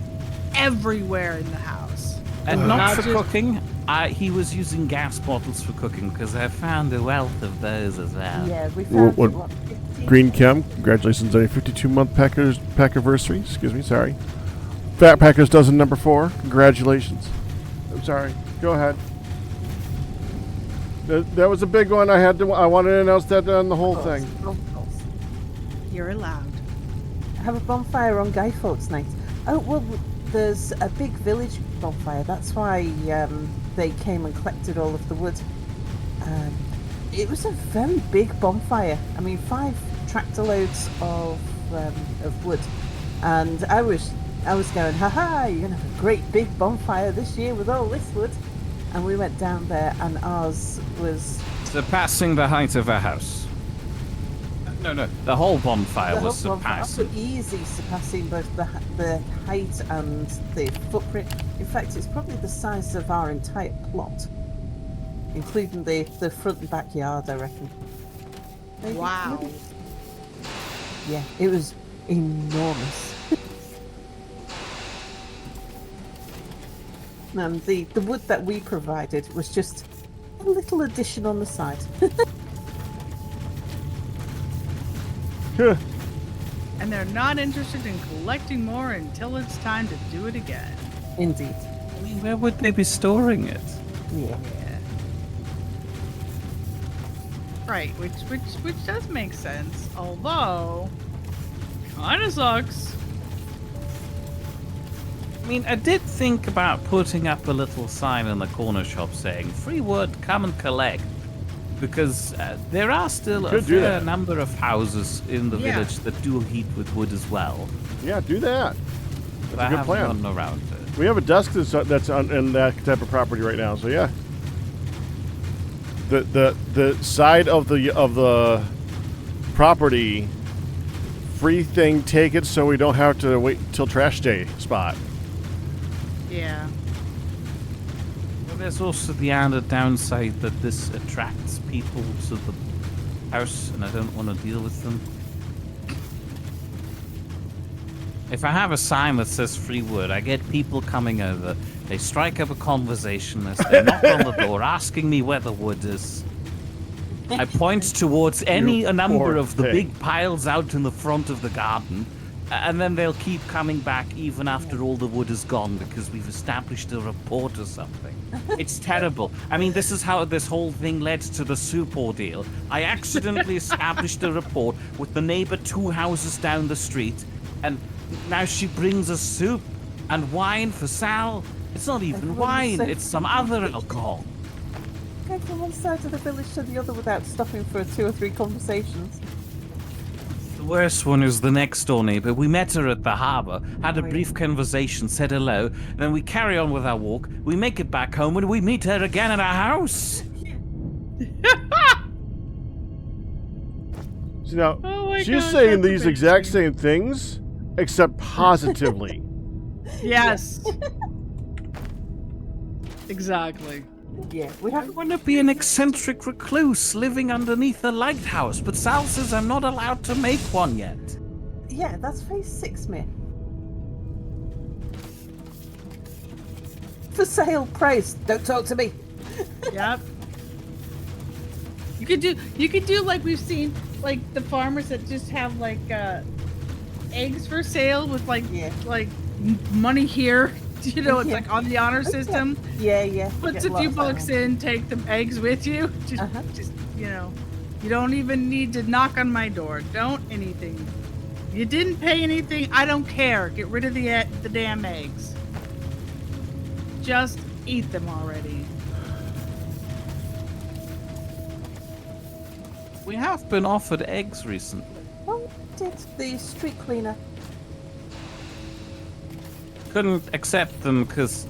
everywhere in the house. And not Not for just- cooking. He was using gas bottles for cooking because I found a wealth of those as well. Yeah, we Well, found what- 15 Green Chem, congratulations on your 52-month pack-anniversary. Excuse me, sorry. Fat Packers dozen number 4, congratulations. I'm sorry. Go ahead. That was a big one. I wanted to announce that on the whole thing. You're allowed. Have a bonfire on Guy Fawkes Night. Oh well, there's a big village bonfire. That's why they came and collected all of the wood. It was a very big bonfire. I mean, 5 tractor loads of wood, and I was going, haha, you're gonna have a great big bonfire this year with all this wood. And we went down there, and ours was Surpassing the height of a house. No, the whole bonfire was whole bonfire, surpassing. easy surpassing both the height and the footprint. In fact, it's probably the size of our entire plot, including the front and backyard, I reckon. Maybe. Wow. Yeah, it was enormous. And the wood that we provided was just a little addition on the side. And they're not interested in collecting more until it's time to do it again. Indeed. I mean, where would they be storing it? Yeah. Yeah. Right, which does make sense, although kinda sucks. I mean, I did think about putting up a little sign in the corner shop saying, free wood, come and collect. Because there are still a could do fair that. number of houses in the Yeah. village that do heat with wood as well. Yeah, do that. But That's I a good haven't plan. gotten around to it. We have a desk that's on in that type of property right now, so yeah. The side of the property, free thing, take it so we don't have to wait till trash day spot. Yeah. Well, there's also the added downside that this attracts people to the house, and I don't want to deal with them. If I have a sign that says free wood, I get people coming over. They strike up a conversation as they knock on the door, asking me where the wood is. I point towards a number poor of the thing. big piles out in the front of the garden, and then they'll keep coming back even after all the wood is gone because we've established a report or something. It's terrible. I mean, this is how this whole thing led to the soup ordeal. I accidentally established a report with the neighbor 2 houses down the street, and now she brings us soup and wine for Sal. It's not even Everyone wine, said- it's some other alcohol. Go from one side of the village to the other without stopping for 2 or 3 conversations. The worst one is the next door neighbor. We met her at the harbor, had a Oh, yeah. brief conversation, said hello, then we carry on with our walk. We make it back home and we meet her again at our house. So now, Oh my she's gosh, saying that's these exact amazing. same things, except positively. Yes. Exactly. Yeah, we I have. want to be an eccentric recluse living underneath a lighthouse, but Sal says I'm not allowed to make one yet. Yeah, that's phase 6, mate. For sale price. Don't talk to me. Yep. You could do like we've seen, like the farmers that just have like eggs for sale with like Yeah. money here. You know, it's Yeah. like on the honor system. Yeah. Puts Get a few lots out of bucks them. in, take the eggs with you. Uh-huh. Just you know, you don't even need to knock on my door. Don't anything. You didn't pay anything. I don't care. Get rid of the damn eggs. Just eat them already. We have been offered eggs recently. What did the street cleaner? Couldn't accept them because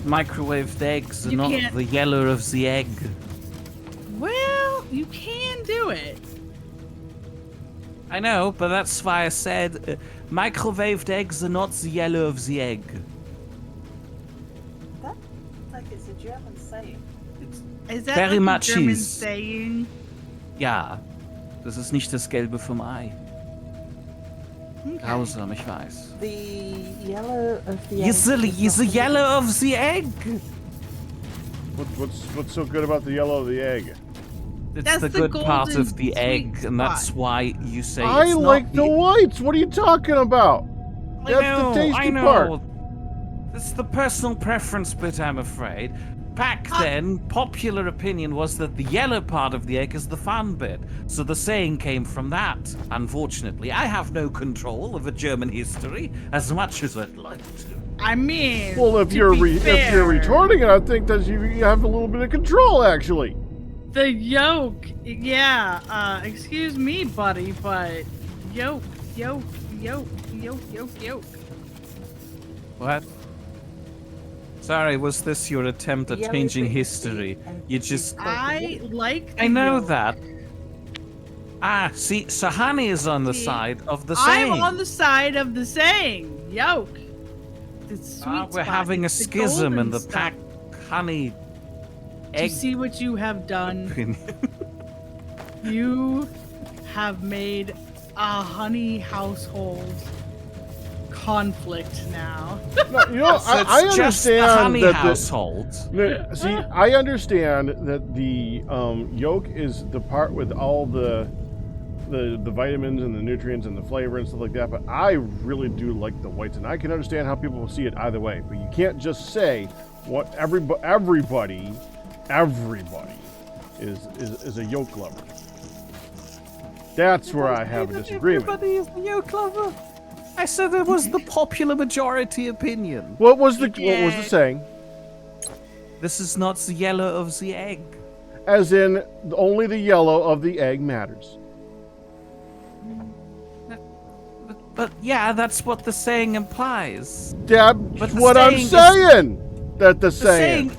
microwaved eggs are You not can't- the yellow of the egg. Well, you can do it. I know, but that's why I said microwaved eggs are not the yellow of the egg. That like it's a German saying. Is that Very like much a German is. saying? Ja, das ist nicht das Gelbe vom Ei. Okay. Grausam, ich weiß. The yellow of the Is the yellow of the egg. What's so good about the yellow of the egg? It's That's the the good part golden of the egg, sweet and that's spot. why you say I it's like not the whites. What are you talking about? I That's know, the tasty I know. part. It's the personal preference bit, I'm afraid. Back then, popular opinion was that the yellow part of the egg is the fun bit. So the saying came from that. Unfortunately, I have no control over German history as much as I'd like to. I mean, Well, if to you're be if you're fair, retorting it, I think that you have a little bit of control, actually. the yolk, yeah. Excuse me, buddy, but yolk. What? Sorry, was this your attempt at Yellow changing bit history? is the egg You is just... called the I yellow. like. The I know yolk. that. Ah, see, so honey is on the See, side of the saying. I'm on the side of the saying. Yolk. The sweet We're spot, having a it's the schism in golden the stuff. pack honey Do you egg see what you have done? opinion. You have made a honey household conflict now. No, you know, So I it's just the understand honey that household. See, I understand that the yolk is the part with all the vitamins and the nutrients and the flavor and stuff like that. But I really do like the whites, and I can understand how people will see it either way. But you can't just say what everybody is a yolk lover. That's where I have a disagreement. Everybody is the yolk lover. I said it was the popular majority opinion. What was the Yeah. saying? This is not the yellow of the egg. As in, only the yellow of the egg matters. But yeah, that's what the saying implies. That's But the what I'm saying is- saying. That the The saying.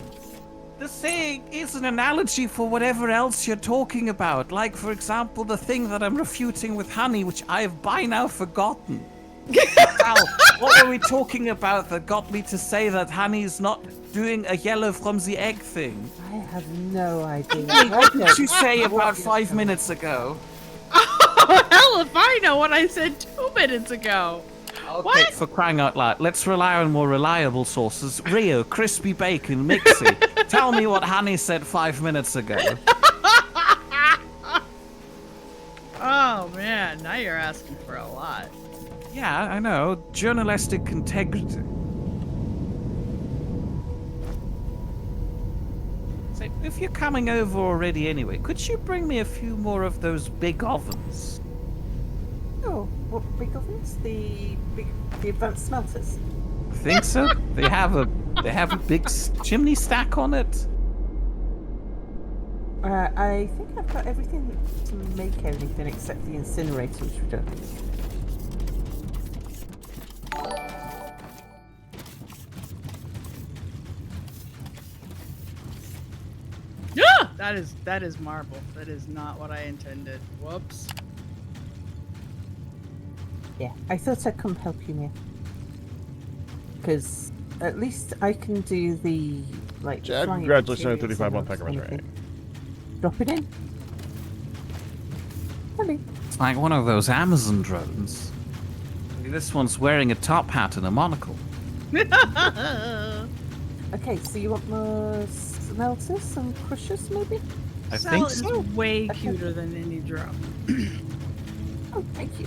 saying is an analogy for whatever else you're talking about. Like, for example, the thing that I'm refuting with honey, which I have by now forgotten. Al, what were we talking about that got me to say that honey's not doing a yellow from the egg thing? I have no idea. What did you say about 5 minutes ago? Oh, hell if I know what I said 2 minutes ago. Okay, What? for crying out loud, let's rely on more reliable sources. Rio, crispy bacon, Mixie. Tell me what honey said 5 minutes ago. Oh man, now you're asking for a lot. Yeah, I know. Journalistic integrity. So, if you're coming over already anyway, could you bring me a few more of those big ovens? Oh, what big ovens? The advanced smelters. I think so. They have a big chimney stack on it. I think I've got everything to make anything except the incinerator, which we don't use. Yeah, that is marble. That is not what I intended. Whoops. Yeah, I thought I'd come help you, Mia. Because at least I can do the, like, Chad, flying congratulations on your materials 35 and month that Packers kind of rating. thing. Drop it in. Honey. It's like one of those Amazon drones. This one's wearing a top hat and a monocle. Okay, so you want more smelters and crushers, maybe? I Sal think is so. way cuter than any drone. Oh, thank you.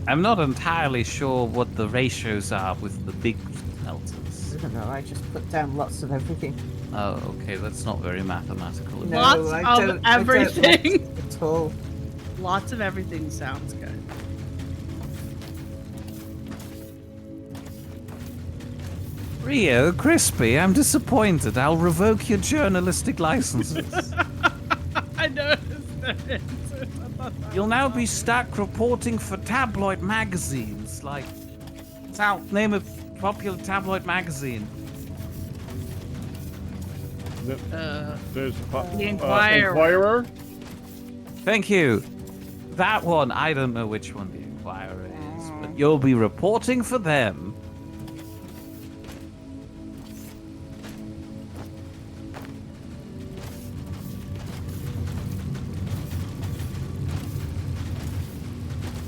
I'm not entirely sure what the ratios are with the big smelters. I don't know, I just put down lots of everything. Oh, okay, that's not very mathematical. No, Lots I of don't- I don't everything. want at all. Lots of everything sounds good. Rio, Crispy, I'm disappointed. I'll revoke your journalistic licenses. I noticed that. You'll now be stuck reporting for tabloid magazines. Like, Sal, name a popular tabloid magazine. There's The Inquirer. Inquirer. Thank you. That one, I don't know which one the Inquirer is, but you'll be reporting for them.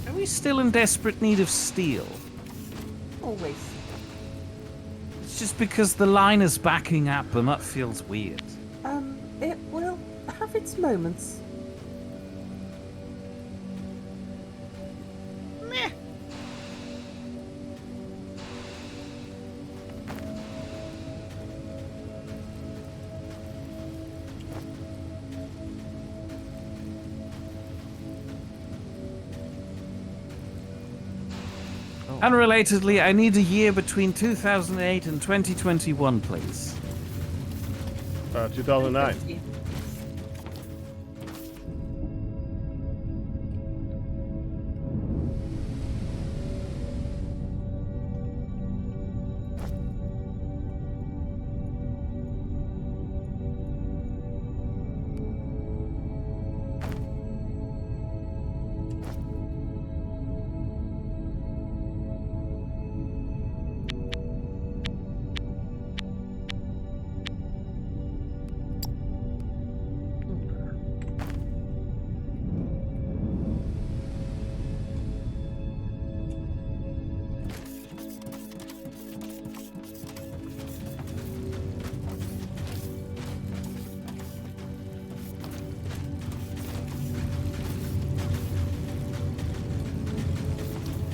Are we still in desperate need of steel? Always. It's just because the line is backing up and that feels weird. It will have its moments. Meh. Unrelatedly, I need a year between 2008 and 2021, please. 2009. Yeah.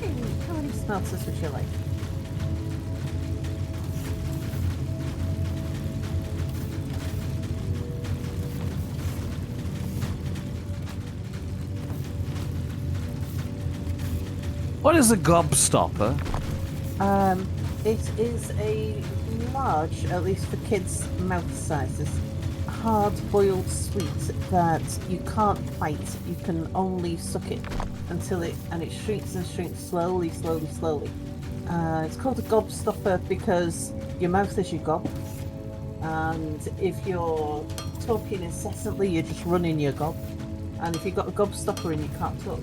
Hey, how many smelters would you like? What is a gobstopper? It is a large, at least for kids' mouth sizes, hard-boiled sweet that you can't bite. You can only suck it until it shrinks and shrinks slowly. It's called a gobstopper because your mouth is your gob, and if you're talking incessantly, you're just running your gob. And if you've got a gobstopper in, you can't talk.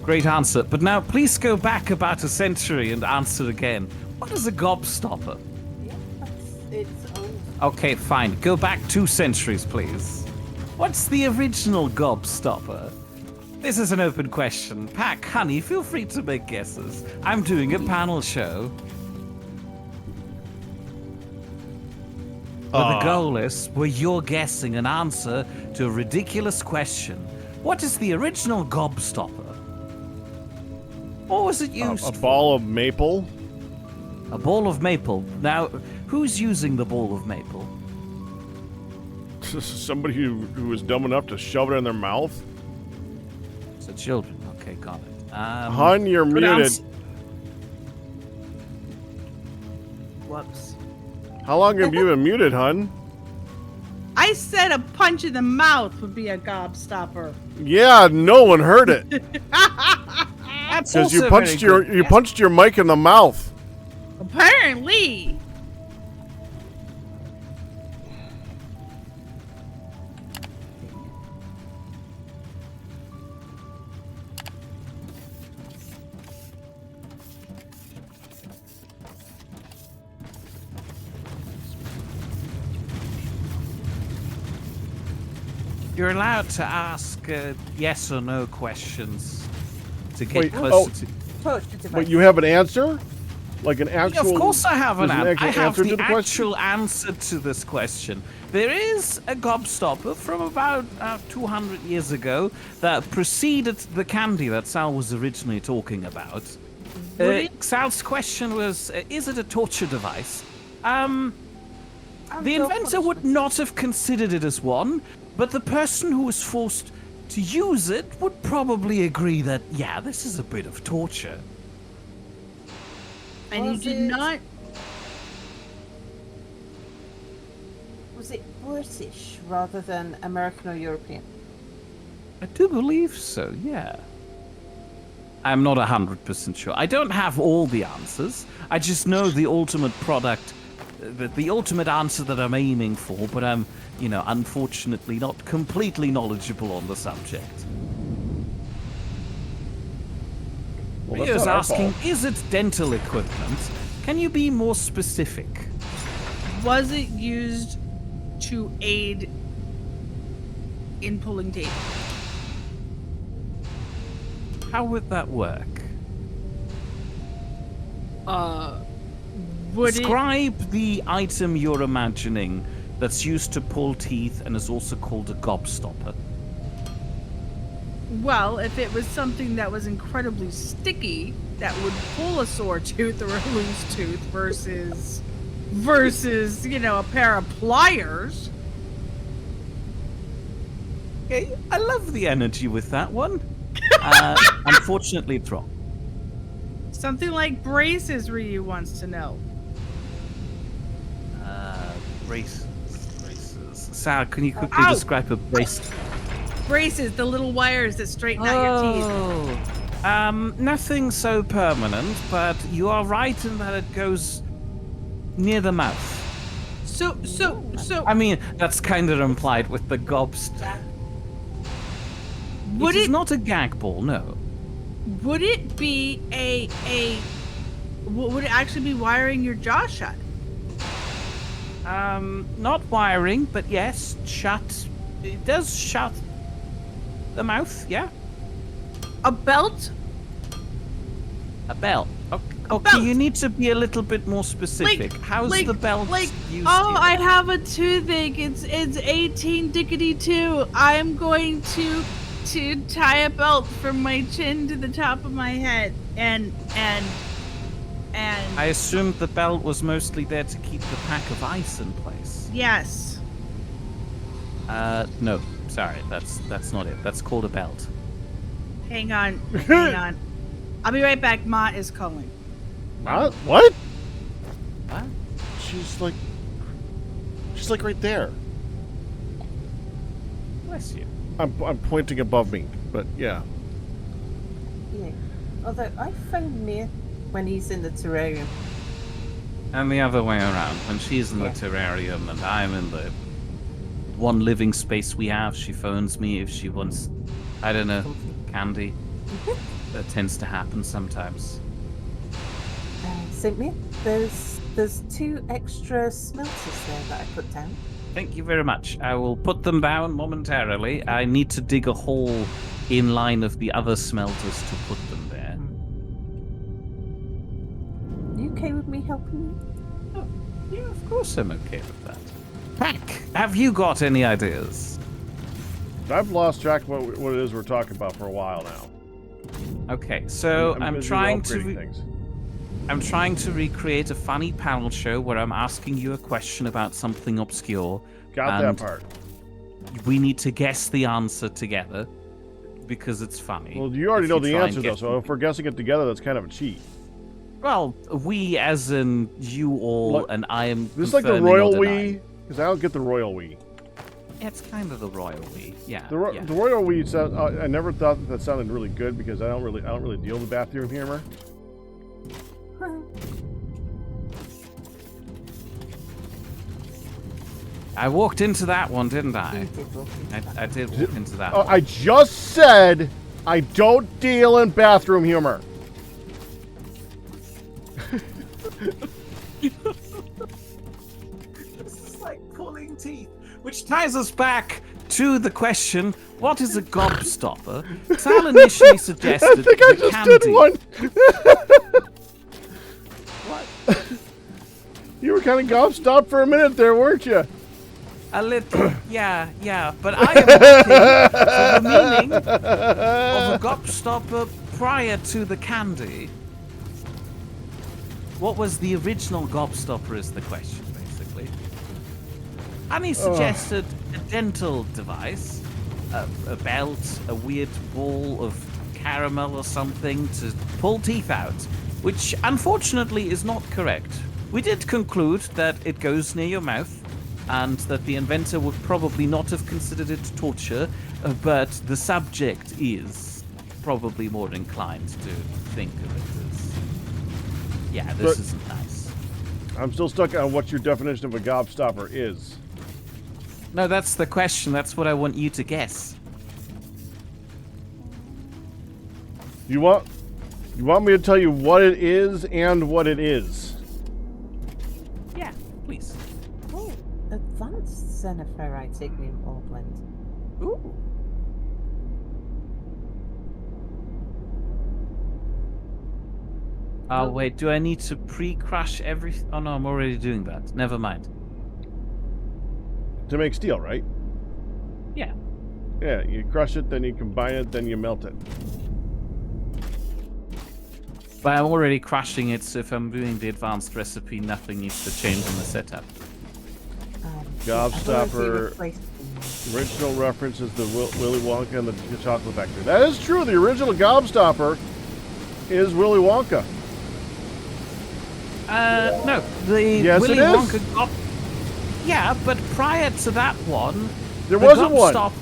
Great answer. But now please go back about a century and answer again. What is a gobstopper? Yeah, it's old. Okay, fine. Go back 2 centuries, please. What's the original gobstopper? This is an open question. Pack, honey, feel free to make guesses. I'm doing a panel show. But the goal is where you're guessing an answer to a ridiculous question. What is the original gobstopper? What was it used A for? ball of maple. A ball of maple. Now, who's using the ball of maple? Somebody who was dumb enough to shove it in their mouth. So children. Okay, got it. Hun, you're muted. Whoops. How long have you been muted, Hun? I said a punch in the mouth would be a gobstopper. Yeah, no one heard it. That's Because you also punched very good. you punched your mic in the mouth. Apparently. You're allowed to ask yes or no questions to get Wait, closer to. Touch the device. But you have an answer? Like an actual... Of course I have an there's answer. I have answer to the the question? actual answer to this question. There is a gobstopper from about 200 years ago that preceded the candy that Sal was originally talking about. Sal's question was, is it a torture device? The inventor would not have considered it as one, but the person who was forced to use it would probably agree that, yeah, this is a bit of torture. And you did not. Was it British rather than American or European? I do believe so, yeah. I'm not 100% sure. I don't have all the answers. I just know the ultimate product, the ultimate answer that I'm aiming for, but I'm, unfortunately not completely knowledgeable on the subject. Well, He that's was not our asking, fault. is it dental equipment? Can you be more specific? Was it used to aid in pulling tape? How would that work? Would it? Describe the item you're imagining that's used to pull teeth and is also called a gobstopper. Well, if it was something that was incredibly sticky, that would pull a sore tooth or a loose tooth versus, a pair of pliers. Okay, I love the energy with that one. Unfortunately, it's wrong. Something like braces, Ryu wants to know. Braces. Sarah, can you quickly Ow! describe a brace? Braces, the little wires that straighten out your teeth. Nothing so permanent, but you are right in that it goes near the mouth. So, I mean, that's kind of implied with the gobstopper. would It is it not a gag ball, no. would it be would it actually be wiring your jaw shut? Not wiring, but yes, shut. It does shut the mouth, yeah. A belt? A belt. Okay, belt. you need to be a little bit more specific. How's the belt used oh, here? I have a toothache. It's 18 dickety 2. I'm going to tie a belt from my chin to the top of my head and I assumed the belt was mostly there to keep the pack of ice in place. yes. No, sorry, that's not it. That's called a belt. Hang on. Hang on. I'll be right back. Ma is calling. What? What? She's like right there. Bless you. I'm pointing above me, but yeah. Yeah. Although I phone Mia when he's in the terrarium. And the other way around. When she's in the Yeah. terrarium and I'm in the one living space we have, she phones me if she wants, I don't know, candy. That tends to happen sometimes. St. Mia, there's 2 extra smelters there that I put down. Thank you very much. I will put them down momentarily. I need to dig a hole in line of the other smelters to put them there. You okay with me helping you? Oh, yeah, of course I'm okay with that. Pack, have you got any ideas? I've lost track of what it is we're talking about for a while now. Okay, so I'm busy trying upgrading to things. I'm trying to recreate a funny panel show where I'm asking you a question about something obscure. Got and that part. We need to guess the answer together. because it's funny. Well, you already if know you the try and answer, though, get so if we're guessing it together, that's kind of a cheat. Well, we as in you all, What? and I am This is like the confirming or royal denying. we? Because I don't get the royal we. It's kind of the royal we, yeah. The yeah. royal we sound, I never thought that sounded really good because I don't really deal with bathroom humor. I walked into that one, didn't I? You did look at I did walk into that Oh, one. I just said I don't deal in bathroom humor. This is like pulling teeth. Which ties us back to the question, what is a gobstopper? Sal initially suggested I think I the just candy. did one. What? You were kind of gobstopped for a minute there, weren't you? A little, yeah. But I am looking for the meaning of a gobstopper prior to the candy. What was the original gobstopper is the question, basically. And he suggested a dental device, a belt, a weird ball of caramel or something to pull teeth out, which unfortunately is not correct. We did conclude that it goes near your mouth, and that the inventor would probably not have considered it torture, but the subject is probably more inclined to think of it as, yeah, this isn't nice. I'm still stuck on what your definition of a gobstopper is. No, that's the question. That's what I want you to guess. You want me to tell you what it is and what it is? Yeah, please. Oh, advanced xenoferrite ignium ore blend. Ooh. Oh, wait, do I need to pre-crush everything? Oh, no, I'm already doing that. Never mind. To make steel, right? Yeah. Yeah, you crush it, then you combine it, then you melt it. But I'm already crushing it, so if I'm doing the advanced recipe, nothing needs to change in the setup. Gobstopper. Original reference is the Willy Wonka and the Chocolate Factory. That is true. The original Gobstopper is Willy Wonka. No, the Yes, Willy it is. Wonka got... Yeah, but prior to that one, There the wasn't one. Gobstop-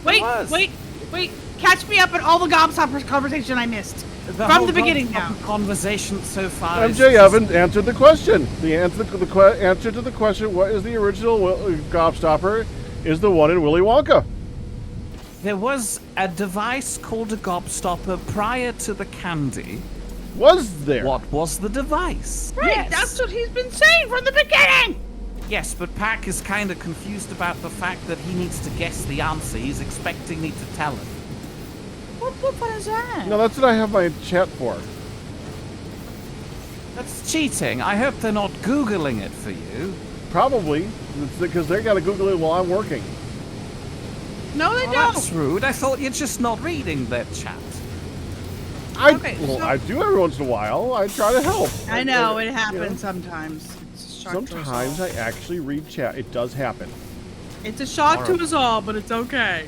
Wait, was. wait. Catch me up on all the gobstoppers conversation I missed. From whole the beginning now. Conversation so far is MJ just- Evans answered the question. The answer to the question, what is the original Gobstopper, is the one in Willy Wonka. There was a device called a Gobstopper prior to the candy. Was there? What was the device? Right, Yes. that's what he's been saying from the beginning. Yes, but Pac is kind of confused about the fact that he needs to guess the answer. He's expecting me to tell him. What is that? No, that's what I have my chat for. That's cheating. I hope they're not Googling it for you. Probably. It's because they got to Google it while I'm working. No, they Well, don't. that's rude. I thought you're just not reading their chat. Okay, Well, so- I do every once in a while. I try to help. I know, it you happens sometimes. It's a shock to us Sometimes all. I actually read chat. It does happen. It's a shock to us all, but it's okay.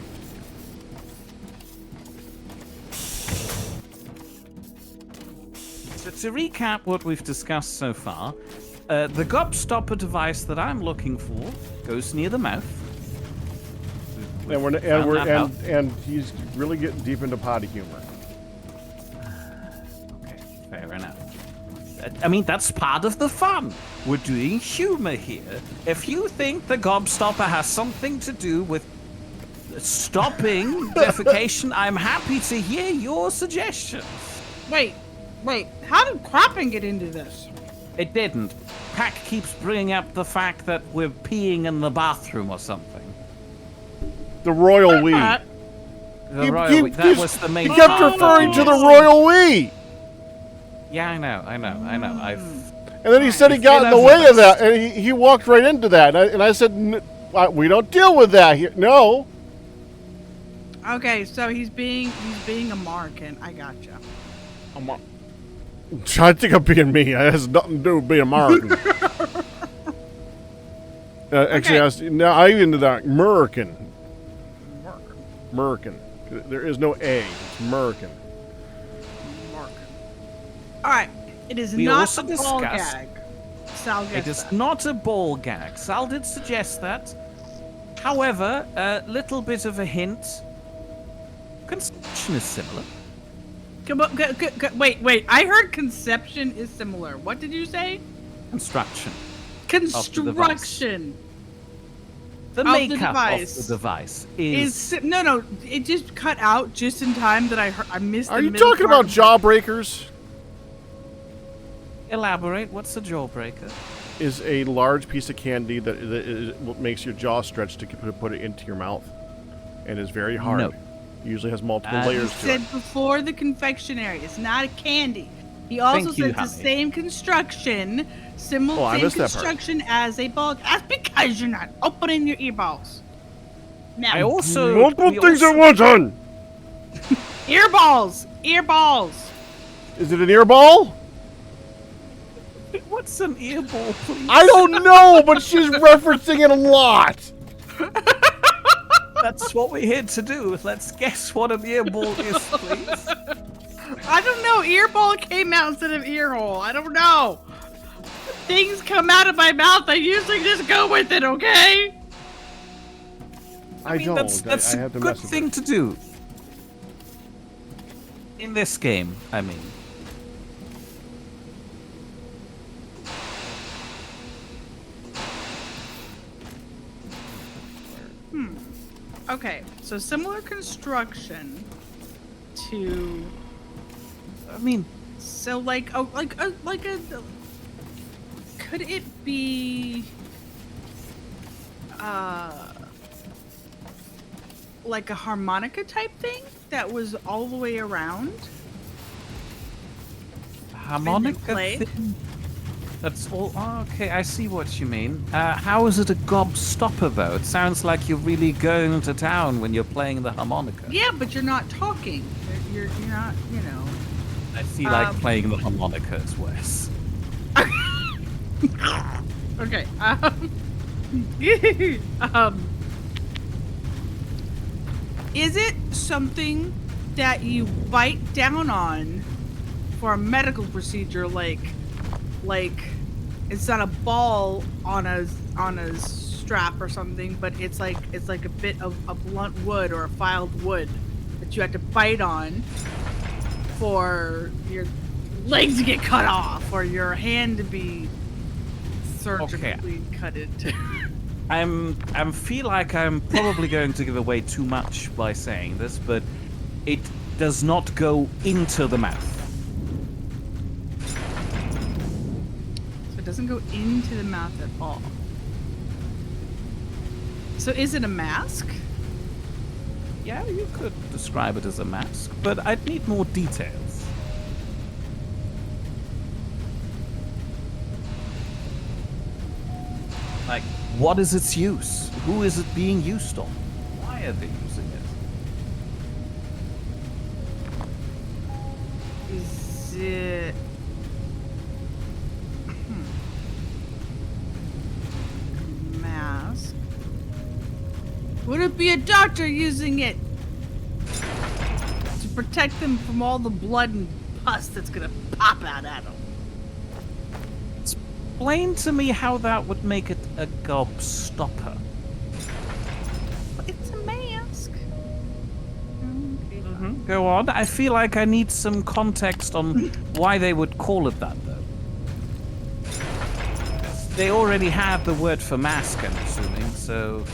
So to recap what we've discussed so far, the Gobstopper device that I'm looking for goes near the mouth. And he's really getting deep into potty humor. Okay, fair enough. I mean, that's part of the fun. We're doing humor here. If you think the Gobstopper has something to do with stopping defecation, I'm happy to hear your suggestions. Wait. How did Cropping get into this? It didn't. Pac keeps bringing up the fact that we're peeing in the bathroom or something. The royal we. Uh, The royal we- that was the main He kept part of referring to the message. royal we. Yeah, I know. I've... And then he said he got in the way of that, and he walked right into that. And I said, we don't deal with that here. No. Okay, so he's being a Markin. I gotcha. I think I'm being me. It has nothing to do with being American. Actually, Okay. I even did that. American. There is no A. It's Merkin. All right. It is We not also a ball discussed- gag. Sal It gets is that. not a ball gag. Sal did suggest that. However, a little bit of a hint. Conception is similar. Come on, wait. I heard conception is similar. What did you say? Construction. Construction The Of the makeup device of the device is... is no. It just cut out just in time that I missed. Are the you middle talking part about of jawbreakers? Elaborate. What's a jawbreaker? Is a large piece of candy that makes your jaw stretch to put it into your mouth, and is very hard. No. Usually has multiple He layers to it. said before the confectionery. It's not a candy. He also Thank you, said the honey. same construction, similar Oh, I same missed that part. construction as a ball. That's because you're not opening your earballs. Now, I also... Multiple we things also- at once, hun! earballs. Is it an ear ball? What's an earball, please? I don't know, but she's referencing it a lot. That's what we're here to do. Let's guess what an earball is, please. I don't know. Earball came out instead of earhole. I don't know. Things come out of my mouth. I usually just go with it. Okay. I mean, don't. That's I a have to good mess with thing it. to do. In this game, I mean. Okay. So similar construction to. I mean, So like a. Could it be? Like a harmonica type thing that was all the way around. harmonica play? thing. That's all. Oh, okay, I see what you mean. How is it a gobstopper though? It sounds like you're really going to town when you're playing the harmonica. Yeah, but you're not talking. You're not. You know. I feel like playing the harmonica is worse. Okay. Is it something that you bite down on for a medical procedure, like it's not a ball on a strap or something, but it's like a bit of a blunt wood or a filed wood that you have to bite on for your leg to get cut off or your hand to be surgically cut into. I feel like I'm probably going to give away too much by saying this, but it does not go into the mouth. So it doesn't go into the mouth at all. So is it a mask? Yeah, you could describe it as a mask, but I'd need more details. Like, what is its use? Who is it being used on? Why are they using it? Is it... mask? Would it be a doctor using it to protect them from all the blood and pus that's gonna pop out at them? Explain to me how that would make it a gobstopper. It's a mask. Okay. Go on. I feel like I need some context on why they would call it that, though. They already have the word for mask, I'm assuming, so...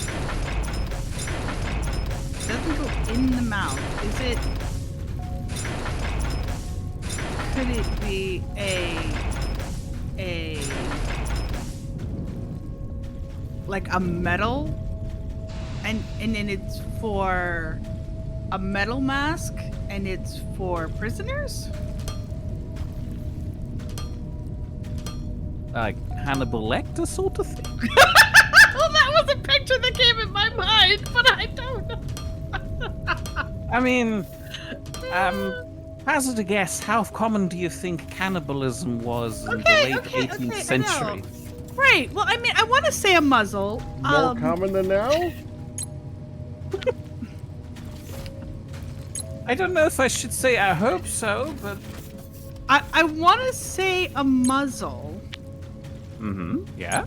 It doesn't go in the mouth. Is it... Could it be like a metal? And then it's for a metal mask and it's for prisoners? Like Hannibal Lecter sort of thing? Well, that was a picture that came in my mind, but I don't know. I mean, hazard a guess, how common do you think cannibalism was in the late 18th century? Right. Well, I mean, I want to say a muzzle. More common than now? I don't know if I should say I hope so, but... I want to say a muzzle. Yeah?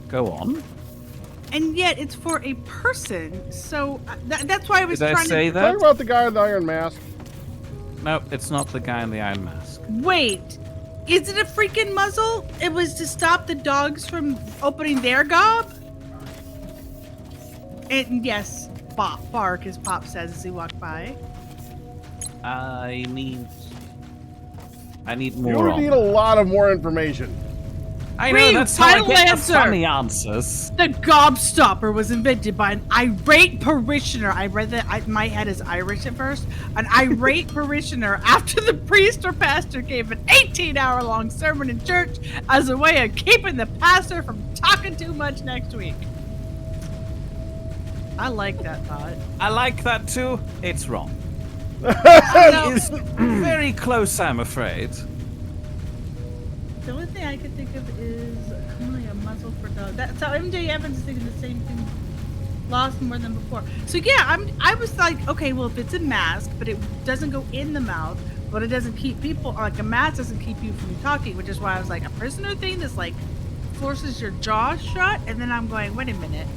Go on. And yet it's for a person, so that's why I was Did I trying say to... that? Talk about the guy in the iron mask. No, it's not the guy in the iron mask. Wait, is it a freaking muzzle? It was to stop the dogs from opening their gob? And yes, bark, as Pop says as he walked by. I need more You on need that. a lot of more information. I know, Read that's how I final get the answer. funny answers. The gobstopper was invented by an irate parishioner. I read that my head is Irish at first. An irate parishioner after the priest or pastor gave an 18-hour-long sermon in church as a way of keeping the pastor from talking too much next week. I like that thought. I like that too. It's wrong. No, It's very close, I'm afraid. the only thing I can think of is commonly a muzzle for dogs. That's how MJ Evans is thinking the same thing. Lost more than before. So yeah, I was like, okay, well if it's a mask, but it doesn't go in the mouth, but it doesn't keep people like a mask doesn't keep you from talking, which is why I was like a prisoner thing that's like forces your jaw shut, and then I'm going, wait a minute.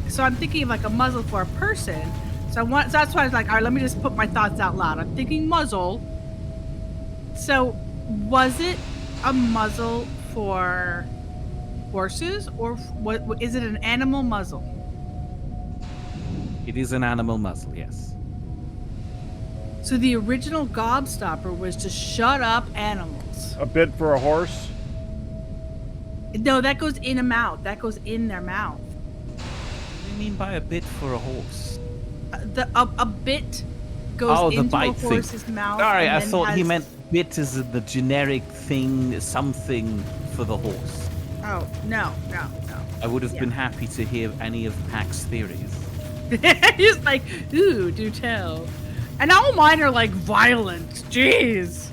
So I'm thinking of like a muzzle for a person. So that's why I was like, all right, let me just put my thoughts out loud. I'm thinking muzzle. So was it a muzzle for horses, or what? Is it an animal muzzle? It is an animal muzzle, yes. So the original gobstopper was to shut up animals. A bit for a horse. No, that goes in a mouth. That goes in their mouth. What do you mean by a bit for a horse? A bit goes Oh, the into a bite thing. horse's mouth. Sorry, and I then thought he has- meant bit as in the generic thing, something for the horse. Oh, no. I would have Yeah. been happy to hear any of Pack's theories. He's like, ooh, do tell. And all mine are like violent. Jeez.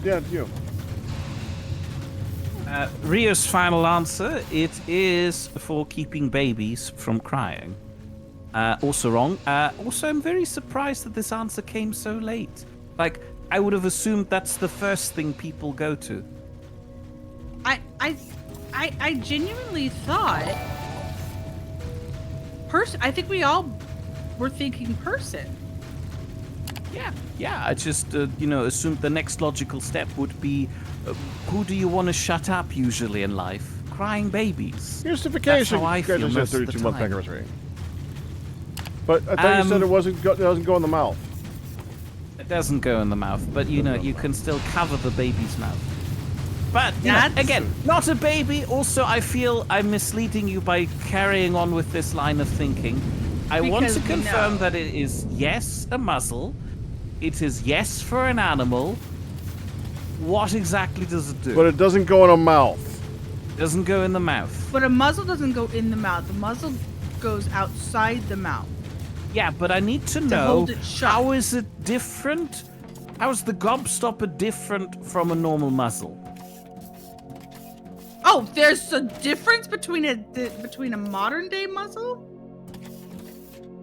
Yeah, it's you. Rio's final answer, it is for keeping babies from crying. Also wrong. Also, I'm very surprised that this answer came so late. Like, I would have assumed that's the first thing people go to. I genuinely thought I think we all were thinking person. Yeah, I just, assumed the next logical step would be, who do you want to shut up usually in life? Crying babies. Justification. That's how I feel most of the 32-month time. anniversary. But I thought you said it doesn't go in the mouth. It doesn't go in the mouth, but you can still cover the baby's mouth. But again, not a baby. Also, I feel I'm misleading you by carrying on with this line of thinking. I want to Because we confirm know. that it is yes, a muzzle. It is yes for an animal. What exactly does it do? But it doesn't go in a mouth. It doesn't go in the mouth. But a muzzle doesn't go in the mouth. The muzzle goes outside the mouth. Yeah, but I need to know hold it shut. how is it different? How is the gobstopper different from a normal muzzle? Oh, there's a difference between a modern day muzzle?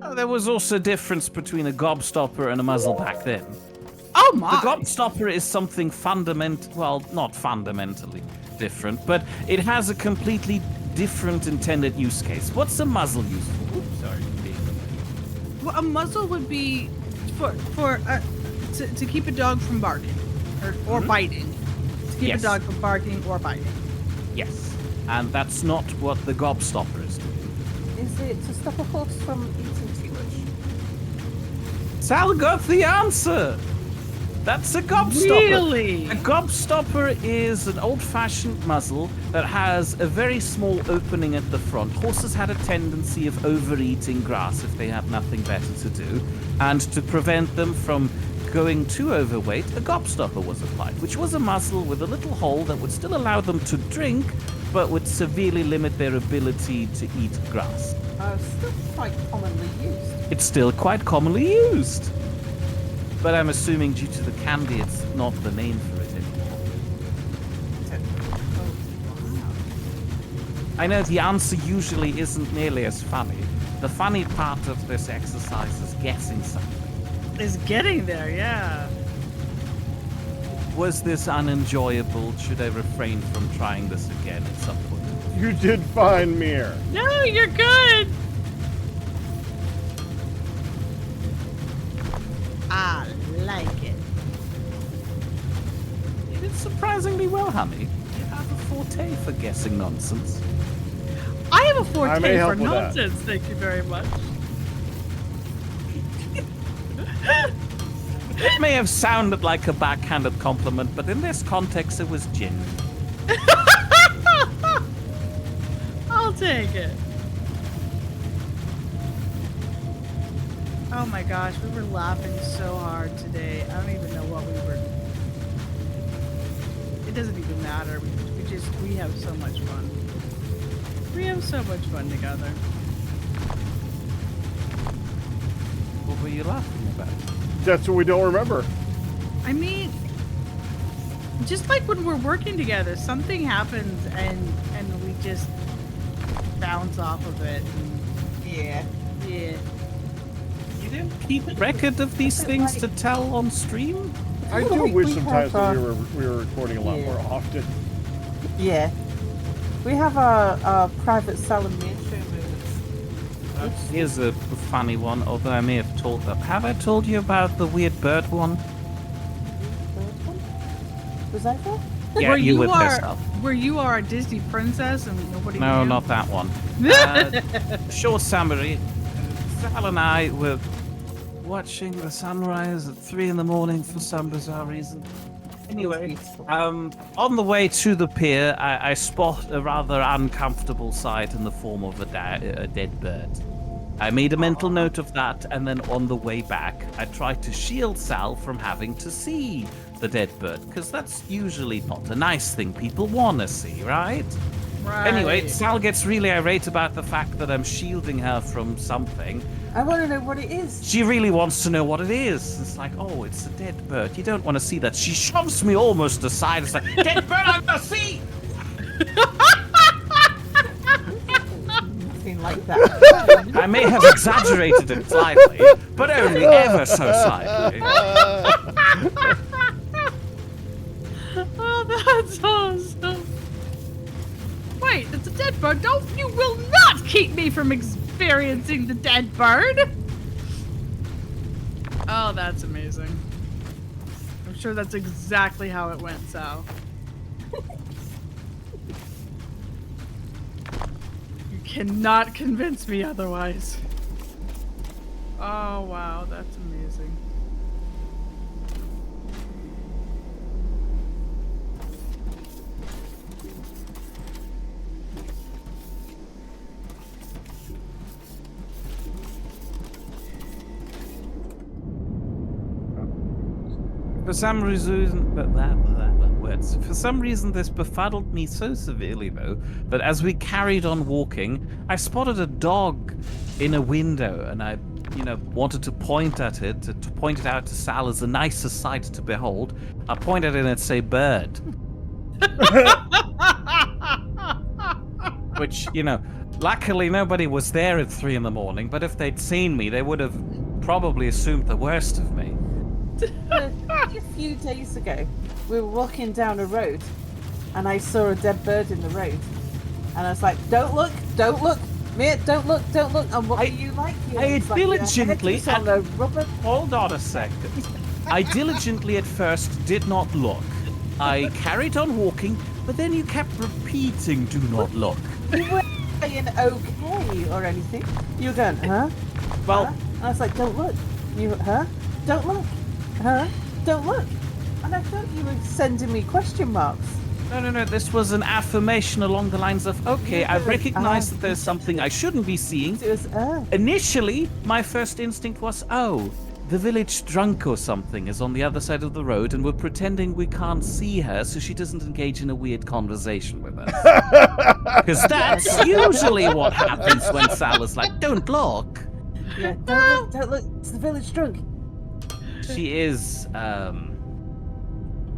Oh, there was also a difference between a gobstopper and a muzzle back then. Oh The my. gobstopper is something not fundamentally different, but it has a completely different intended use case. What's a muzzle used for? Oops, sorry. Well, a muzzle would be to keep a dog from barking or biting. To keep Yes. a dog from barking or biting. Yes, and that's not what the gobstopper is doing. Is it to stop a horse from eating too much? Sal got the answer! That's a gobstopper! Really? A gobstopper is an old-fashioned muzzle that has a very small opening at the front. Horses had a tendency of overeating grass if they had nothing better to do, and to prevent them from going too overweight, a gobstopper was applied, which was a muzzle with a little hole that would still allow them to drink, but would severely limit their ability to eat grass. Still quite commonly used. It's still quite commonly used. But I'm assuming due to the candy, it's not the name for it anymore. I know the answer usually isn't nearly as funny. The funny part of this exercise is guessing something. Is getting there, yeah. Was this unenjoyable? Should I refrain from trying this again at some point? You did fine, Mir. No, you're good. I like it. You did surprisingly well, honey. You have a forte for guessing nonsense. I have a I may forte help for with that. nonsense. Thank you very much. It may have sounded like a backhanded compliment, but in this context, it was genuine. I'll take it. Oh my gosh, we were laughing so hard today. I don't even know what we were. It doesn't even matter. We have so much fun. We have so much fun together. What were you laughing about? That's what we don't remember. I mean, just like when we're working together, something happens and we just bounce off of it. Yeah. Yeah. You didn't keep record of these things to tell on stream? I feel do like wish we sometimes have, that we were recording a lot yeah. more often. Yeah. We have our private Sal and Mir show moments. Here's a funny one, although I may have told them. Have I told you about the weird bird one? Was I there? Yeah, where you were are, pissed off. where you are a Disney princess and nobody No, knew. not that one. Short summary. Sal and I were watching the sunrise at 3 in the morning for some bizarre reason. Anyway, on the way to the pier, I spot a rather uncomfortable sight in the form of a dead bird. I made a mental note of that, and then on the way back, I tried to shield Sal from having to see the dead bird, because that's usually not a nice thing people want to see, right? Right. Anyway, Sal gets really irate about the fact that I'm shielding her from something. I want to know what it is. She really wants to know what it is. It's like, oh, it's a dead bird. You don't want to see that. She shoves me almost aside. It's like, dead bird, I'm gonna see! Nothing like that. I may have exaggerated it slightly, but only ever so slightly. Oh, that's awesome. Wait, it's a dead bird. You will not keep me from experiencing the dead bird. Oh, that's amazing. I'm sure that's exactly how it went, Sal. You cannot convince me otherwise. Oh, wow, that's amazing. For some reason, this befuddled me so severely, though, that as we carried on walking, I spotted a dog in a window, and I, wanted to point at it, to point it out to Sal as a nicer sight to behold. I pointed at it and say, bird. Which, luckily nobody was there at 3 in the morning, but if they'd seen me, they would have probably assumed the worst of me. A few days ago, we were walking down a road, and I saw a dead bird in the road, and I was like, "Don't look, Mir, don't look." And what were you like? I It's like your head diligently was on a rubber. Hold on a second. I diligently at first did not look. I carried on walking, but then you kept repeating, "Do not look." You weren't saying okay or anything. You were going, huh? Well, Huh? And I was like, "Don't look." You, huh? Don't look. Huh? Don't look. And I thought you were sending me question marks. no. This was an affirmation along the lines of, okay, Yeah, I've recognized that there's something I shouldn't be seeing. It was, Initially, my first instinct was, oh, the village drunk or something is on the other side of the road and we're pretending we can't see her so she doesn't engage in a weird conversation with us. Because that's usually what happens when Sal is like, don't look. Yeah, don't look. It's the village drunk. She is,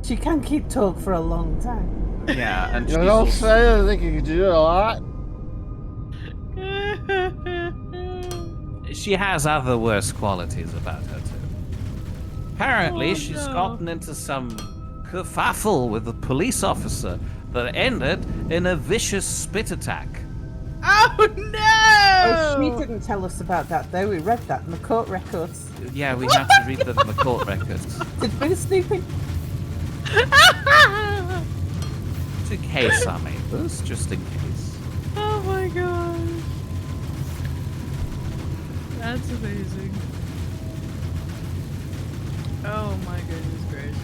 She can keep talk for a long time. yeah, and she's Don't also- say I think you can do it a lot. She has other worse qualities about her too. Apparently, she's gotten into some kerfuffle with a police officer that ended in a vicious spit attack. Oh no! Oh, she didn't tell us about that though. We read that in the court records. Yeah, we had to read that in the court records. Did a bit of snooping. To case our neighbors, just in case. Oh my god. That's amazing. Oh my goodness gracious.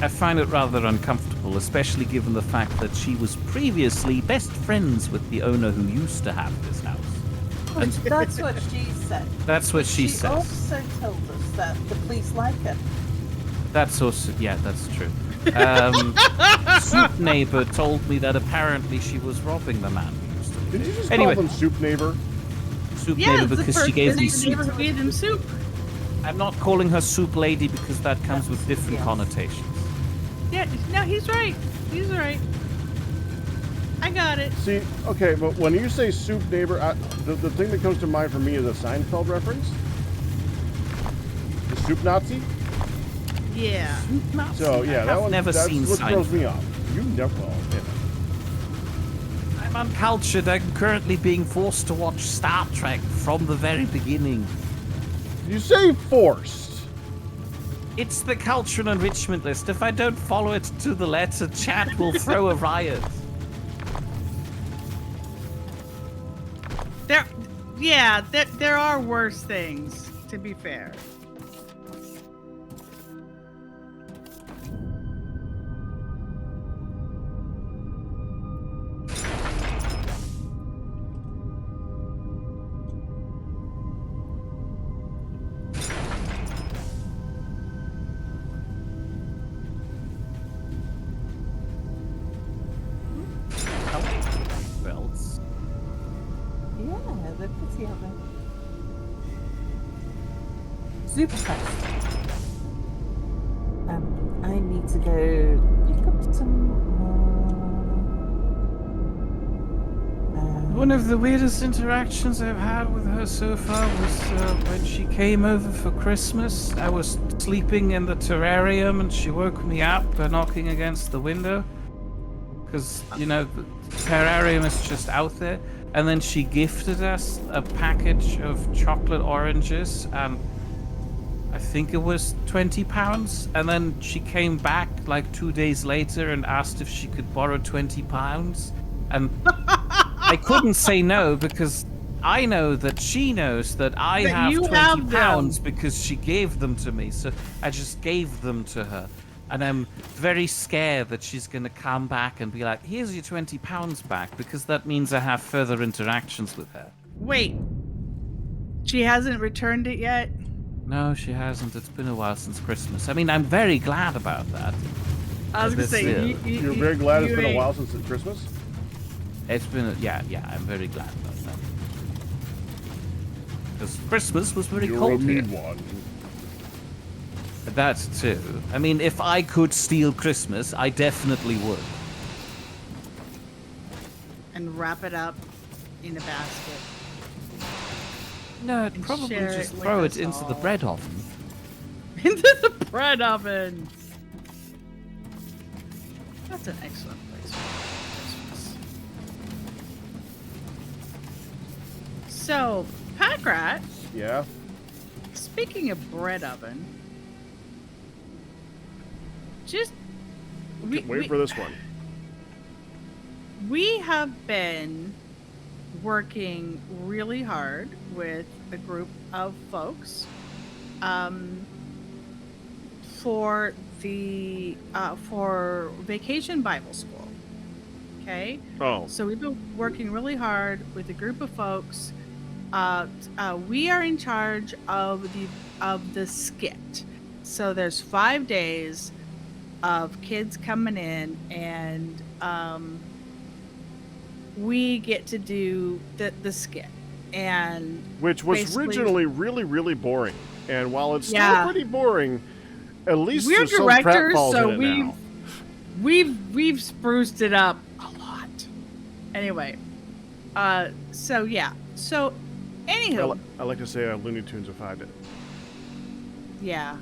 I find it rather uncomfortable, especially given the fact that she was previously best friends with the owner who used to have this house. Which, that's what she said. That's what she says. She also told us that the police like her. That's also, yeah, that's true. Soup Neighbor told me that apparently she was robbing the man who used to live. Did you just Anyway, call them Soup Neighbor? Soup Yeah, Neighbor because she gave me soup. Who gave him soup. I'm not calling her Soup Lady because that comes with different yes. connotations. Yeah, no, he's right. He's right. I got it. See, okay, but when you say Soup Neighbor, the thing that comes to mind for me is a Seinfeld reference. The Soup Nazi? Yeah. So, yeah, I've never seen what throws Seinfeld. me off. You never, well, yeah. I'm uncultured. I'm currently being forced to watch Star Trek from the very beginning. You say forced. It's the cultural enrichment list. If I don't follow it to the letter, chat will throw a riot. There are worse things, to be fair. Belts. Yeah, they're pretty, aren't they? Super fast. I need to go pick up some more. One of the weirdest interactions I've had with her so far was when she came over for Christmas. I was sleeping in the terrarium and she woke me up by knocking against the window. Because, you know, the terrarium is just out there. And then she gifted us a package of chocolate oranges and I think it was £20. And then she came back like 2 days later and asked if she could borrow £20. And I couldn't say no because I know that she knows that I That have you £20 have them. because she gave them to me. So I just gave them to her. And I'm very scared that she's going to come back and be like, here's your £20 back, because that means I have further interactions with her. Wait. She hasn't returned it yet? No, she hasn't. It's been a while since Christmas. I mean, I'm very glad about that. I was going to This say, is- You're very glad it's you been a ain't- while since it's Christmas? It's been, yeah, I'm very glad about that. Because Christmas was very You're a cold here. mean one. That too. I mean, if I could steal Christmas, I definitely would. And wrap it up in a basket. No, I'd And probably share just it with throw it us into the all. bread oven. Into the bread oven. That's an excellent place for Christmas. So, Packrat, Yeah? speaking of bread oven, just Can't wait for this one. We have been working really hard with a group of folks for the for Vacation Bible School. Okay, Oh. so we've been working really hard with a group of folks. We are in charge of the skit. So there's 5 days of kids coming in, and we get to do the skit. And Which was basically- originally really, really boring. And while it's Yeah. still pretty boring, at least we're there's some directors, pratfalls so in it now. we've spruced it up a lot. Anyway, so yeah, so Anywho, I like to say Looney Tunes defied it. yeah.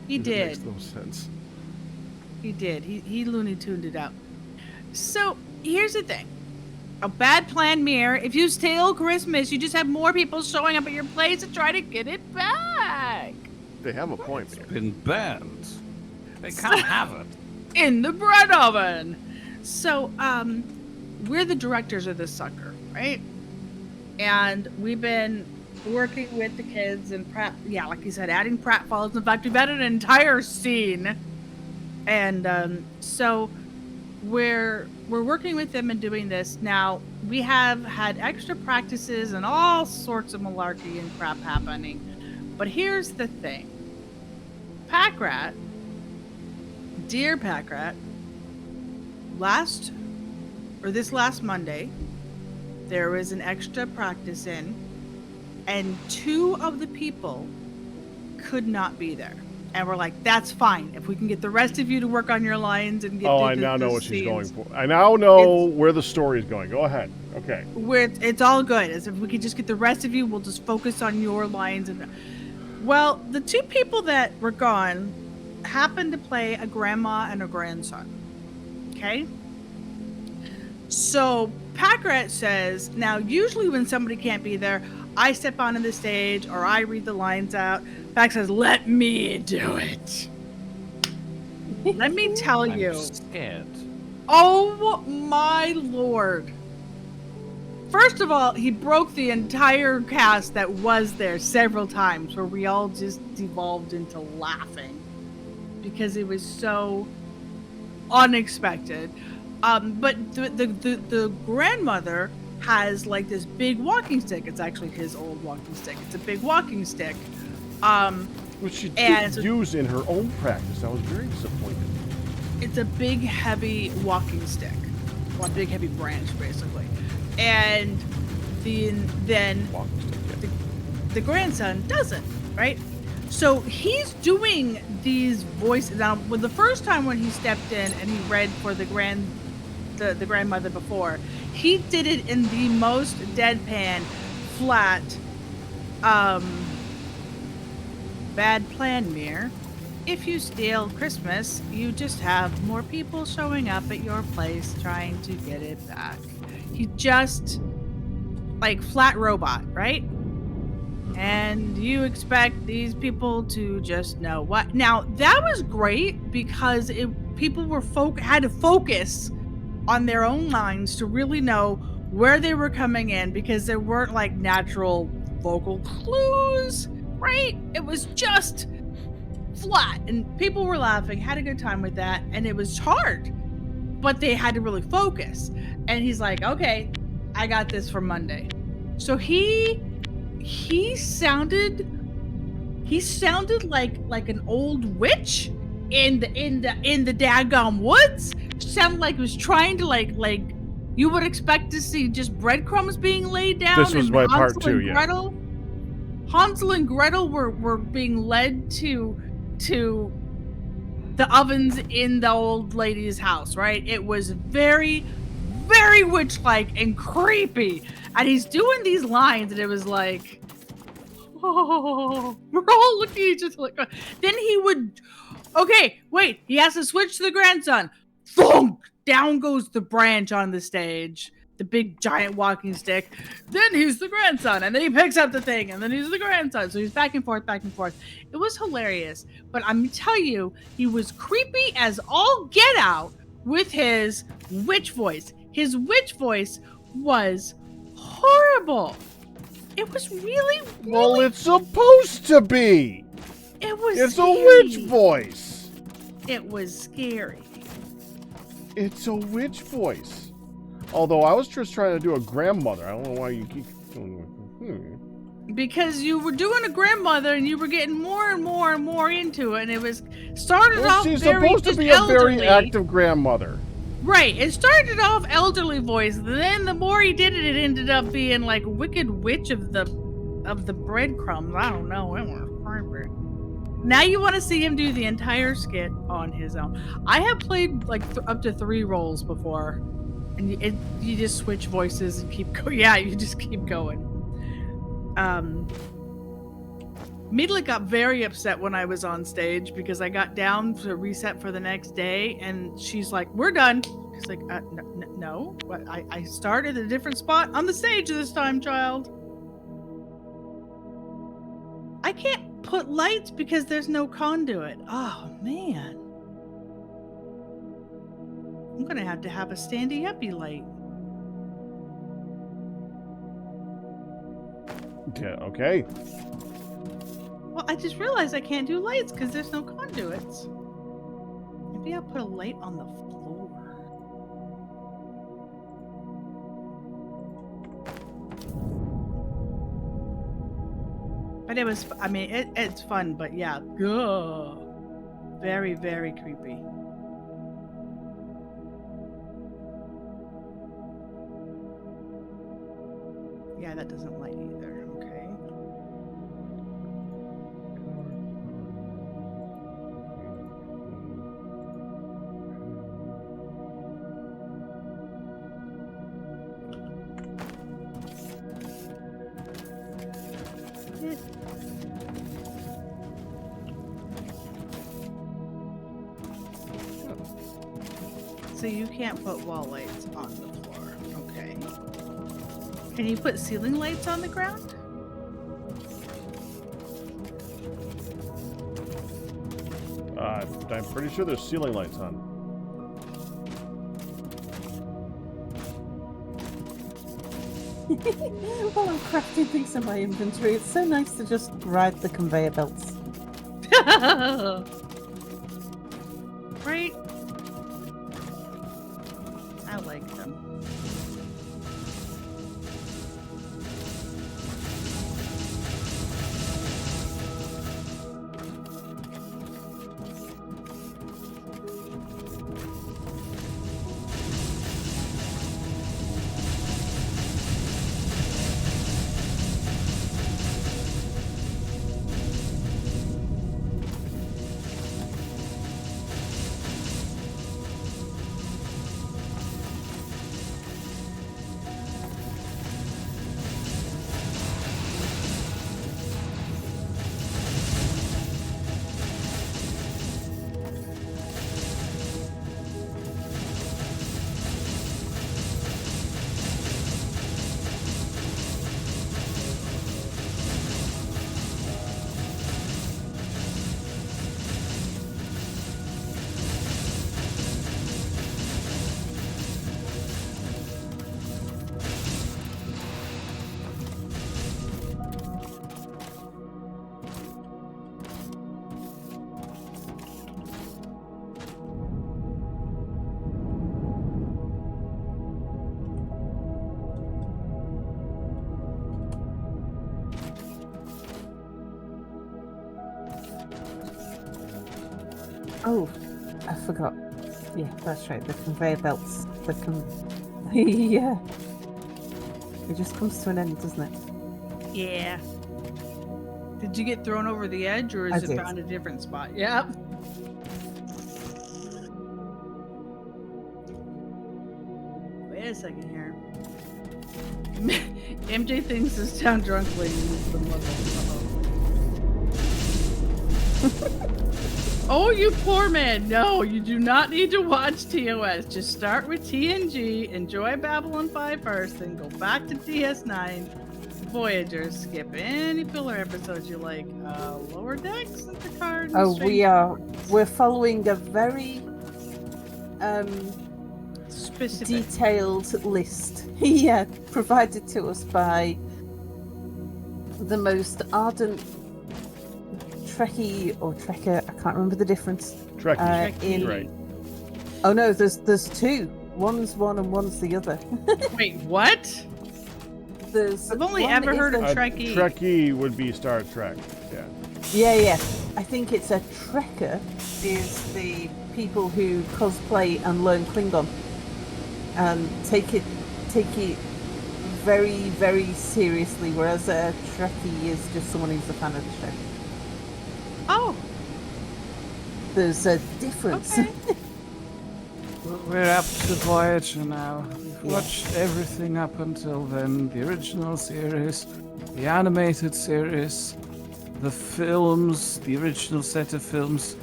He It did. makes no sense. He did. He Looney Tuned it up. So here's the thing. A bad plan, Mir. If you steal Christmas, you just have more people showing up at your place to try to get it back. They have a point, It's man. been burned. They can't have it. In the bread oven. So, we're the directors of this sucker, right? And we've been working with the kids and like you said, adding pratfalls. In fact, we've added an entire scene. And so we're working with them and doing this. Now, we have had extra practices and all sorts of malarkey and crap happening. But here's the thing. Packrat, dear Packrat, this last Monday, there was an extra practice in, and 2 of the people could not be there. And we're like, that's fine. If we can get the rest of you to work on your lines and get I now know what she's going for. I now know where the story is going. Go ahead. Okay. It's all good. As if we could just get the rest of you, we'll just focus on your lines. Well, the 2 people that were gone happened to play a grandma and a grandson. Okay? So Packrat says, now usually when somebody can't be there, I step onto the stage or I read the lines out. Pack says, let me do it. Let me tell you. I'm scared. Oh my lord. First of all, he broke the entire cast that was there several times where we all just devolved into laughing because it was so unexpected. But the grandmother has like this big walking stick. It's actually his old walking stick. It's a big walking stick. Which she did use in her own practice. I was very disappointed. It's a big, heavy walking stick. Well, a big, heavy branch, basically. And then Walking stick, yeah. the grandson doesn't, right? So he's doing these voices. Now, the first time when he stepped in and he read for the grandmother before, he did it in the most deadpan, flat, bad plan, Mir. If you steal Christmas, you just have more people showing up at your place trying to get it back. He just, like, flat robot, right? And you expect these people to just know what. Now, that was great because people were had to focus on their own lines to really know where they were coming in because there weren't, like, natural vocal clues, right? It was just flat, and people were laughing, had a good time with that, and it was hard, but they had to really focus. And he's like, okay, I got this for Monday. So he sounded like an old witch in the daggum woods. Sounded like he was trying to like you would expect to see just breadcrumbs being laid down. This was my part 2, yeah. Hansel and Gretel were being led to the ovens in the old lady's house, right? It was very, very witch-like and creepy. And he's doing these lines, and it was like, oh, we're all looking at each other like, then he would, okay, wait, he has to switch to the grandson. Thunk! Down goes the branch on the stage. The big giant walking stick. Then he's the grandson, and then he picks up the thing, and then he's the grandson. So he's back and forth, back and forth. It was hilarious, but I'm telling you, he was creepy as all get out with his witch voice. His witch voice was horrible. It was really, really. Well, it's supposed to be. It was. It's scary. a witch voice. It was scary. It's a witch voice. Although I was just trying to do a grandmother. I don't know why you keep doing Because you were doing a grandmother and you were getting more and more and more into it, and it was started off she's very supposed to be elderly. a very active grandmother. Right. It started off elderly voice. Then the more he did it, it ended up being like Wicked Witch of the breadcrumbs. I don't know. It was creepy. Now you want to see him do the entire skit on his own. I have played like up to 3 roles before. And you just switch voices and keep going. Yeah, you just keep going. Midlet got very upset when I was on stage because I got down to reset for the next day, and she's like, "We're done." She's like, "No, what? I started at a different spot on the stage this time, child. I can't put lights because there's no conduit. Oh man, I'm gonna have to have a standy uppy light." Yeah, okay. Well, I just realized I can't do lights because there's no conduits. Maybe I'll put a light on the floor. But it was, I mean, it's fun, but yeah. Ugh. Very, very creepy. Yeah, that doesn't light either. Okay. So you can't put wall lights on the floor. Okay. Can you put ceiling lights on the ground? I'm pretty sure there's ceiling lights on. While I'm crafting things in my inventory, it's so nice to just ride the conveyor belts. Right? I like them. Oh, I forgot. Yeah, that's right. The conveyor belts. Yeah. It just comes to an end, doesn't it? Yeah. Did you get thrown over the edge, or I is it did. found a different spot? Yep. Wait a second here. MJ thinks this town drunk lady is the mother. Oh, you poor man. No, you do not need to watch TOS. Just start with TNG, enjoy Babylon 5 first, then go back to DS9, Voyager, skip any filler episodes you like. Lower Decks and Picard. Oh, we're following a very specific. detailed list. Yeah, provided to us by the most ardent Trekkie or Trekker, I can't remember the difference. Trekkie, right. Oh no, there's two. One's one and one's the other. Wait, what? I've only ever heard of Trekkie. Trekkie would be Star Trek, yeah. Yeah. I think it's a Trekker is the people who cosplay and learn Klingon and take it very, very seriously, whereas a Trekkie is just someone who's a fan of the show. Oh, There's a difference. okay. We're up to Voyager now. We've watched everything up until then. The original series, the animated series, the films, the original set of films,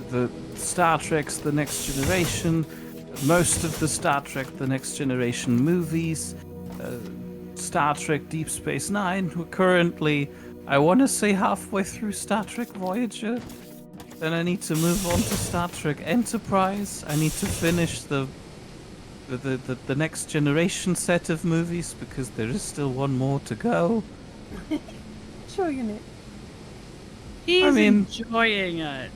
the Star Trek's The Next Generation, most of the Star Trek The Next Generation movies, Star Trek Deep Space Nine. We're currently, I want to say, halfway through Star Trek Voyager. Then I need to move on to Star Trek Enterprise. I need to finish the Next Generation set of movies because there is still one more to go. Sure, you know. He's enjoying it.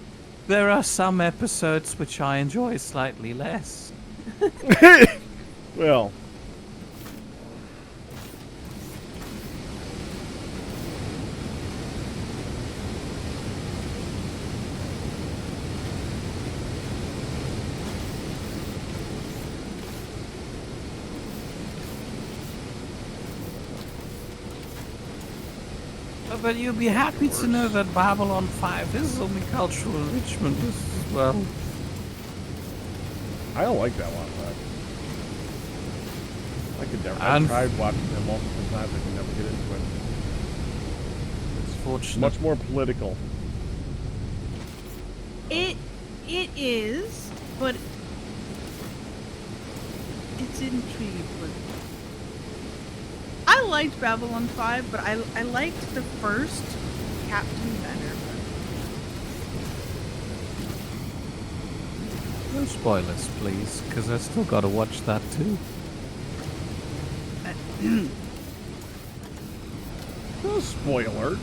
There are some episodes which I enjoy slightly less. Well. But you'll be happy to know that Babylon 5 is only cultural enrichment as well. I don't like that one. I could never. I tried watching it multiple times. I could never get into it. It's fortunate. Much more political. It is, but it's intriguing. I liked Babylon 5, but I liked the first Captain better. No spoilers, please, because I still got to watch that too. No spoiler.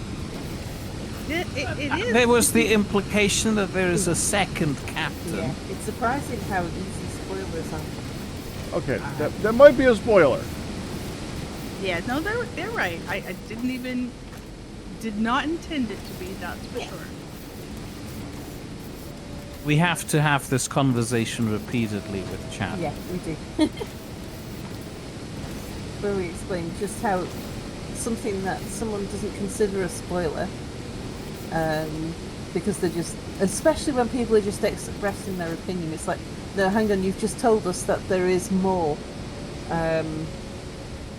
It is. There was the implication that there is a second captain. Yeah, it's surprising how easy spoilers are. Okay, that might be a spoiler. Yeah, no, they're right. I did not intend it to be, that's for sure. We have to have this conversation repeatedly with chat. Yeah, we do. Where we explain just how something that someone doesn't consider a spoiler, because they're just, especially when people are just expressing their opinion, it's like, no, hang on, you've just told us that there is more.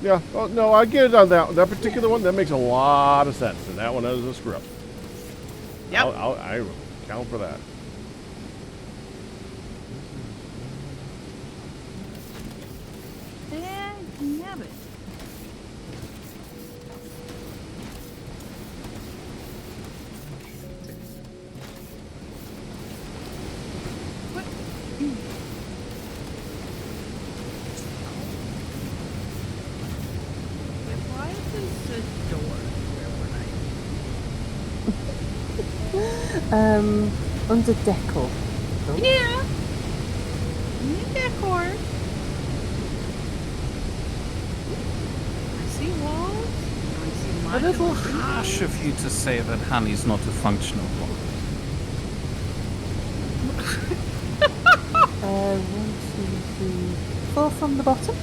Yeah, well, no, I get it on that particular one. That makes a lot of sense, and that one is a screw up. Yep. I will count for that. Nabbit. What? Why is this a door? Where would I? Under decor. Oh. Yeah. Decor. I see walls. I see A little modular harsh of you to say that honey's not a functional one. 1, 2, 3, 4 from the bottom.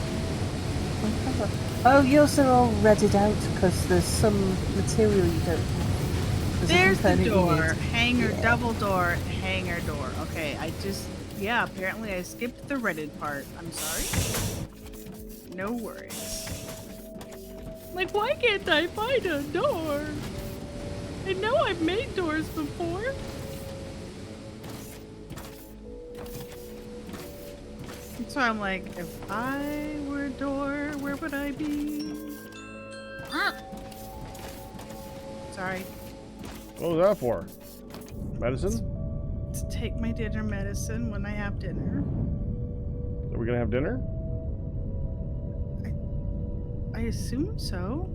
Oh, yours are all redded out because there's some material you don't have. There's the door. Hanger, double door, hanger door. Okay, yeah, apparently I skipped the Reddit part. I'm sorry. No worries. Like, why can't I find a door? I know I've made doors before. So I'm like, if I were a door, where would I be? Sorry. What was that for? Medicine? To take my dinner medicine when I have dinner. Are we gonna have dinner? I assume so.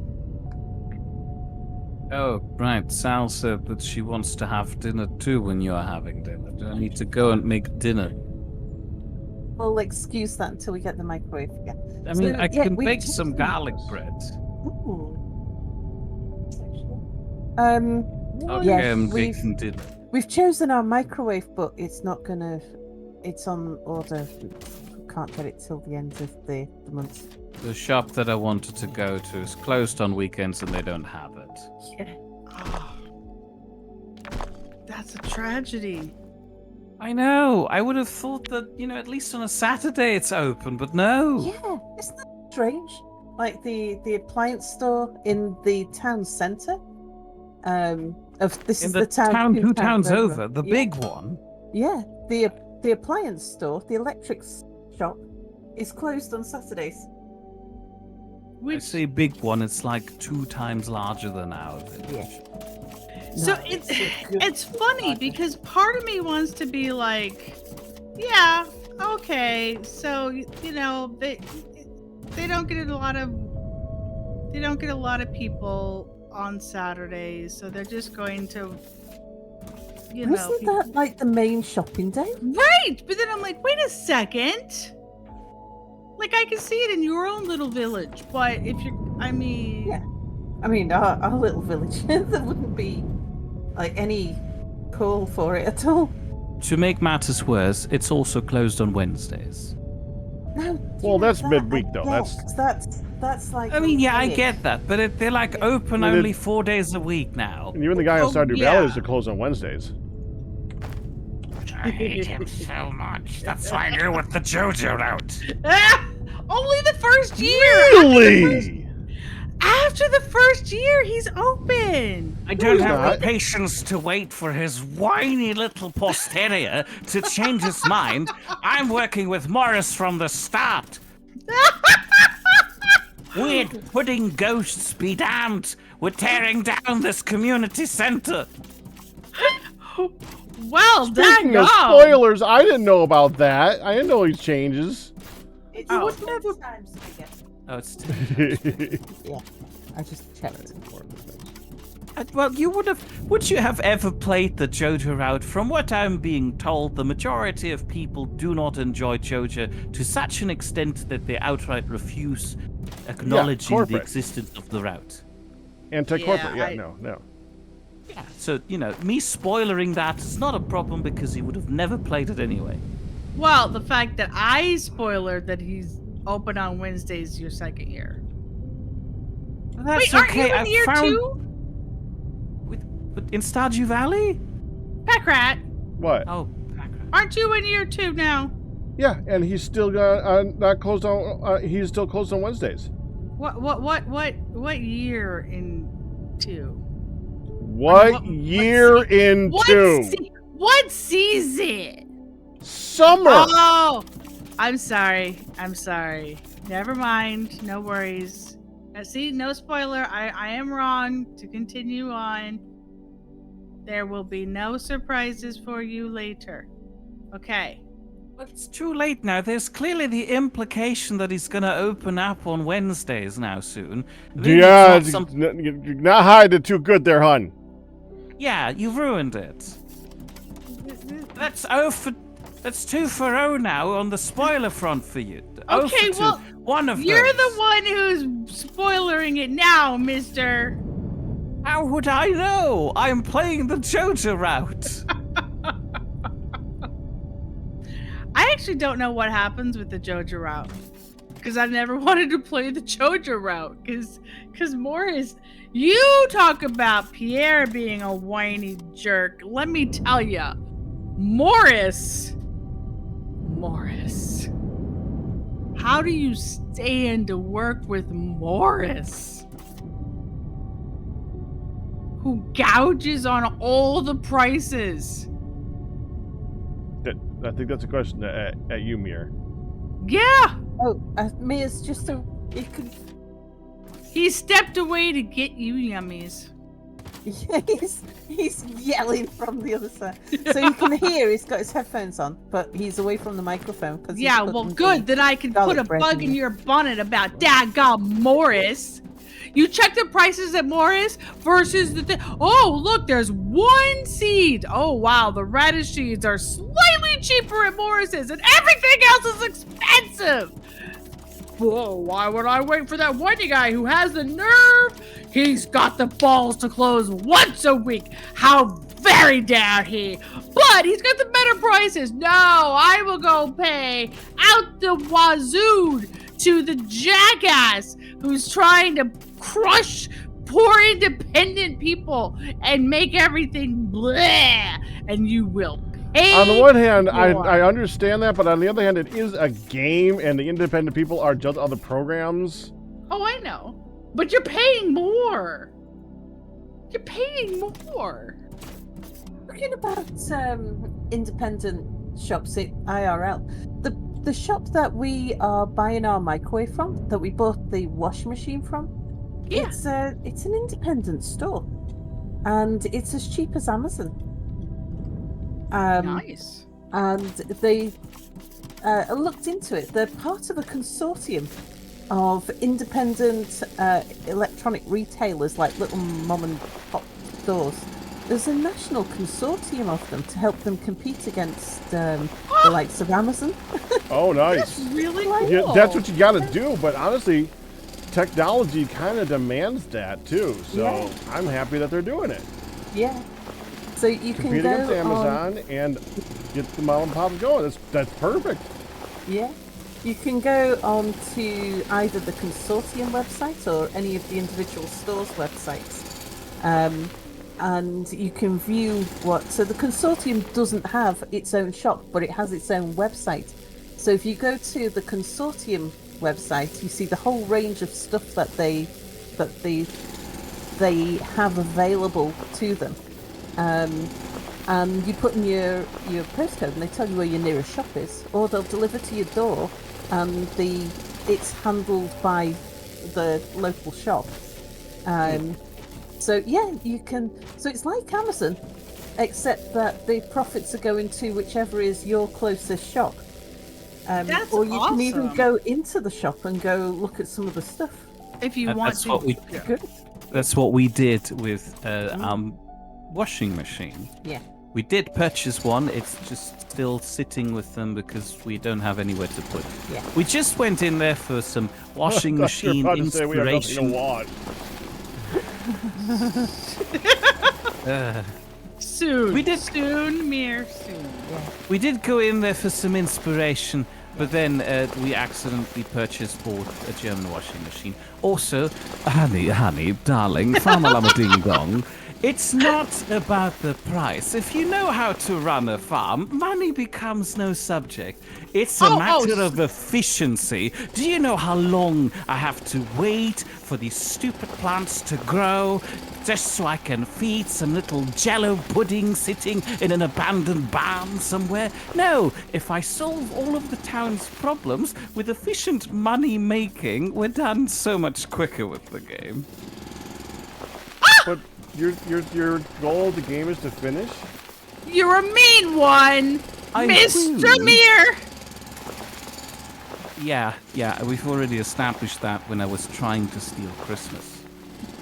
Oh, right. Sal said that she wants to have dinner too when you're having dinner. Do I need to go and make dinner? We'll excuse that until we get the microwave. Yeah. I mean, So, I yeah, can we've bake chosen- some garlic bread. Ooh. Okay, yeah, I'm baking dinner. we've chosen our microwave, but it's not gonna. It's on order. We can't get it till the end of the month. The shop that I wanted to go to is closed on weekends and they don't have it. Yeah. Oh, that's a tragedy. I know. I would have thought that, at least on a Saturday it's open, but no. Yeah, isn't that strange? Like the appliance store in the town centre. This In is the town 2 towns over, the Yeah. big one. Yeah, the appliance store, the electrics shop, is closed on Saturdays. I Which, say big one, it's like 2 times larger than our village. Yeah. so No, it's a good it's funny idea. because part of me wants to be like, yeah, okay, so they don't get a lot of people on Saturdays, so they're just going to Isn't that like the main shopping day? right. But then I'm like, wait a second. Like I can see it in your own little village, but if you're, I mean, Yeah. I mean, our little village, there wouldn't be like any call for it at all. To make matters worse, it's also closed on Wednesdays. No. Well, that's that, midweek, I though. guess. That's like. I mean, yeah, I archaic. get that, but they're like open Well, only 4 days a week now. And you and the guy on Oh, Stardew yeah. Valley is to close on Wednesdays. I hate him so much. That's why I go with the JoJo route. only the first year. Really? After the first year, he's open. I don't he's have not. the patience to wait for his whiny little posterior to change his mind. I'm working with Morris from the start. Weird pudding ghosts be damned. We're tearing down this community center. Well, Speaking dang of spoilers, I didn't know about that. I didn't know these changes. It's Oh. would never times again. Oh, it's Yeah, I just checked. well. Would you have ever played the JoJo route? From what I'm being told, the majority of people do not enjoy JoJo to such an extent that they outright refuse acknowledging the corporate. existence of the route. Anti-corporate, Yeah, no. Yeah. So me spoilering that is not a problem because he would have never played it anyway. Well, the fact that I spoilered that he's open on Wednesdays your second year. That's Wait, aren't okay. you in year two? But in Stardew Valley? Packrat, What? Oh, background. aren't you in year 2 now? Yeah, and he's still not closed on. He's still closed on Wednesdays. What year in 2? What year in two? What season? Summer. Oh, I'm sorry. Never mind. No worries. See, no spoiler. I am wrong. To continue on, there will be no surprises for you later. Okay. But it's too late now. There's clearly the implication that he's going to open up on Wednesdays now soon. Maybe Yeah, it's not some- you're not hiding too good there, hun. Yeah, you ruined it. That's 2 for 0 now on the spoiler front for you. 0 Okay, for 2. well, One of You're those. the one who's spoilering it now, mister. How would I know? I'm playing the JoJo route. I actually don't know what happens with the JoJo route. Because I've never wanted to play the JoJo route. Because Morris, you talk about Pierre being a whiny jerk. Let me tell ya, Morris. How do you stand to work with Morris? Who gouges on all the prices. I think that's a question at you, Mir. Yeah, Oh, Mia's just a. It could. he stepped away to get you, yummies. Yeah, he's yelling from the other side, so you can hear. He's got his headphones on, but he's away from the microphone because. Yeah, well, good that I can put a garlic bread bug in in your bonnet about daggone Morris. You check the prices at Morris versus the oh, look, there's one seed. Oh, wow, the radish seeds are slightly cheaper at Morris's and everything else is expensive. Whoa, why would I wait for that one guy who has the nerve? He's got the balls to close once a week. How very dare he? But he's got the better prices. No, I will go pay out the wazoo to the jackass who's trying to crush poor independent people and make everything bleh. And you will On the one hand, I more. understand that, but on the other hand, it is a game, and the independent people are just other programs. Oh, I know. But you're paying more. You're paying more. Talking about independent shops in IRL, the shop that we are buying our microwave from, that we bought the washing machine from, Yeah. it's an independent store, and it's as cheap as Amazon. Nice. And they looked into it. They're part of a consortium of independent electronic retailers, like little mom and pop stores. There's a national consortium of them to help them compete against the likes of Amazon. Oh, nice. That's really cool. Yeah, that's what you got to do, but honestly, technology kind of demands that too. So Yeah. I'm happy that they're doing it. Yeah. So you can Compete go against Amazon and get the mom and pops going. That's perfect. Yeah. You can go on to either the consortium website or any of the individual stores' websites. And you can view so the consortium doesn't have its own shop, but it has its own website. So if you go to the consortium website, you see the whole range of stuff that they have available to them. And you put in your postcode and they tell you where your nearest shop is, or they'll deliver to your door and it's handled by the local shop. So yeah, you can. So it's like Amazon, except that the profits are going to whichever is your closest shop. That's or you can even awesome. go into the shop and go look at some of the stuff. If you And want that's to. what we- Good. That's what we did with washing machine. Yeah. We did purchase one. It's just still sitting with them because we don't have anywhere to put it. Yeah. We just went in there for some washing I thought you were machine about to say we have nothing to inspiration. watch. Soon. We did- Soon, mere soon. We did go in there for some inspiration, but then we accidentally bought a German washing machine. Also, honey, darling, farmalama ding dong. It's not about the price. If you know how to run a farm, money becomes no subject. It's a matter of efficiency. Do you know how long I have to wait for these stupid plants to grow just so I can feed some little jello pudding sitting in an abandoned barn somewhere? No, if I solve all of the town's problems with efficient money making, we're done so much quicker with the game. But your goal of the game is to finish. You're a mean one, I'm Mr. cool. Mir. Yeah, we've already established that when I was trying to steal Christmas.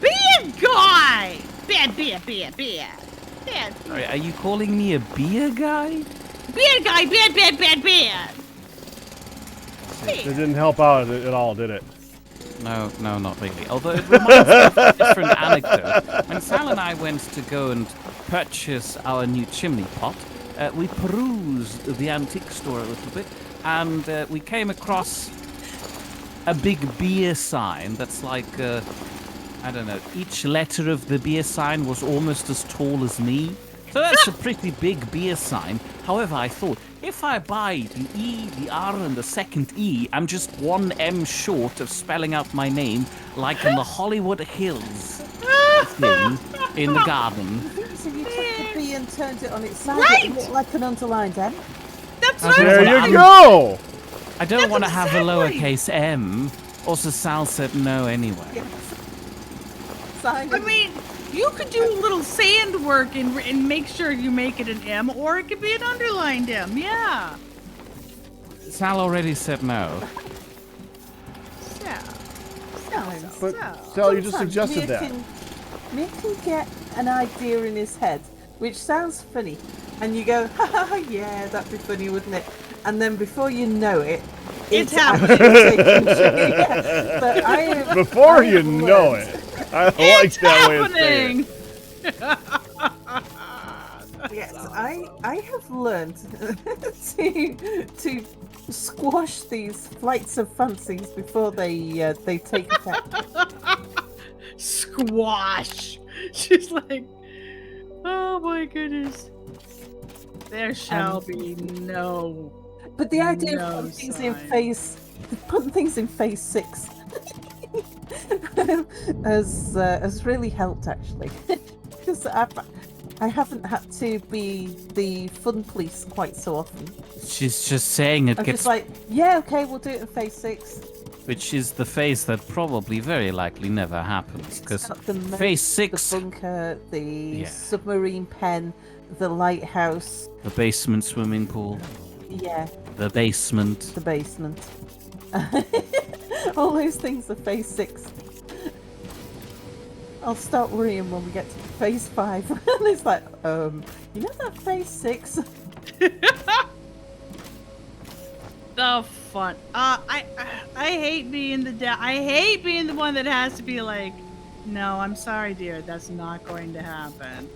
Bad guy. Bad. Bad. Sorry, are you calling me a beer guy? Bad guy. Bad. It didn't help out at all, did it? No, not really. Although it reminds me of a different anecdote. When Sal and I went to go and purchase our new chimney pot, we perused the antique store a little bit, and we came across a big beer sign that's like, I don't know, each letter of the beer sign was almost as tall as me. So that's a pretty big beer sign. However, I thought, if I buy the E, the R, and the second E, I'm just one M short of spelling out my name like in the Hollywood Hills thing in the garden. So you took the B and turned it on its side. Right. It looked like an underlined M. That's I what don't I'm There wanna- you go. I don't That's want to have a exactly- lowercase m. Also, Sal said no anyway. Sign. I mean, you could do a little sand work and make sure you make it an M, or it could be an underlined M. Yeah. Sal already said no. But Sal, you just Sometimes suggested that. Mia can get an idea in his head, which sounds funny, and you go, ha ha ha, yeah, that'd be funny, wouldn't it? And then before you know it, It's actually taking shape. Yeah. But Before I you have know learned- it. I like It's that way of saying happening. it. Yes, I have learned to squash these flights of fancies before they take effect. Squash. She's like, oh my goodness. There shall be no. But the idea No of putting things in phase 6 has really helped actually, because I haven't had to be the fun police quite so often. She's just saying it I'm gets, just like, yeah, okay, we'll do it in phase 6. which is the phase that probably very likely never happens, because phase 6, the bunker, the Yeah. submarine pen, the lighthouse, the basement swimming pool, yeah, the basement. the basement. All those things are phase 6. I'll start worrying when we get to phase 5. And it's like, you know that phase 6? The fun. I hate being I hate being the one that has to be like, no, I'm sorry, dear, that's not going to happen.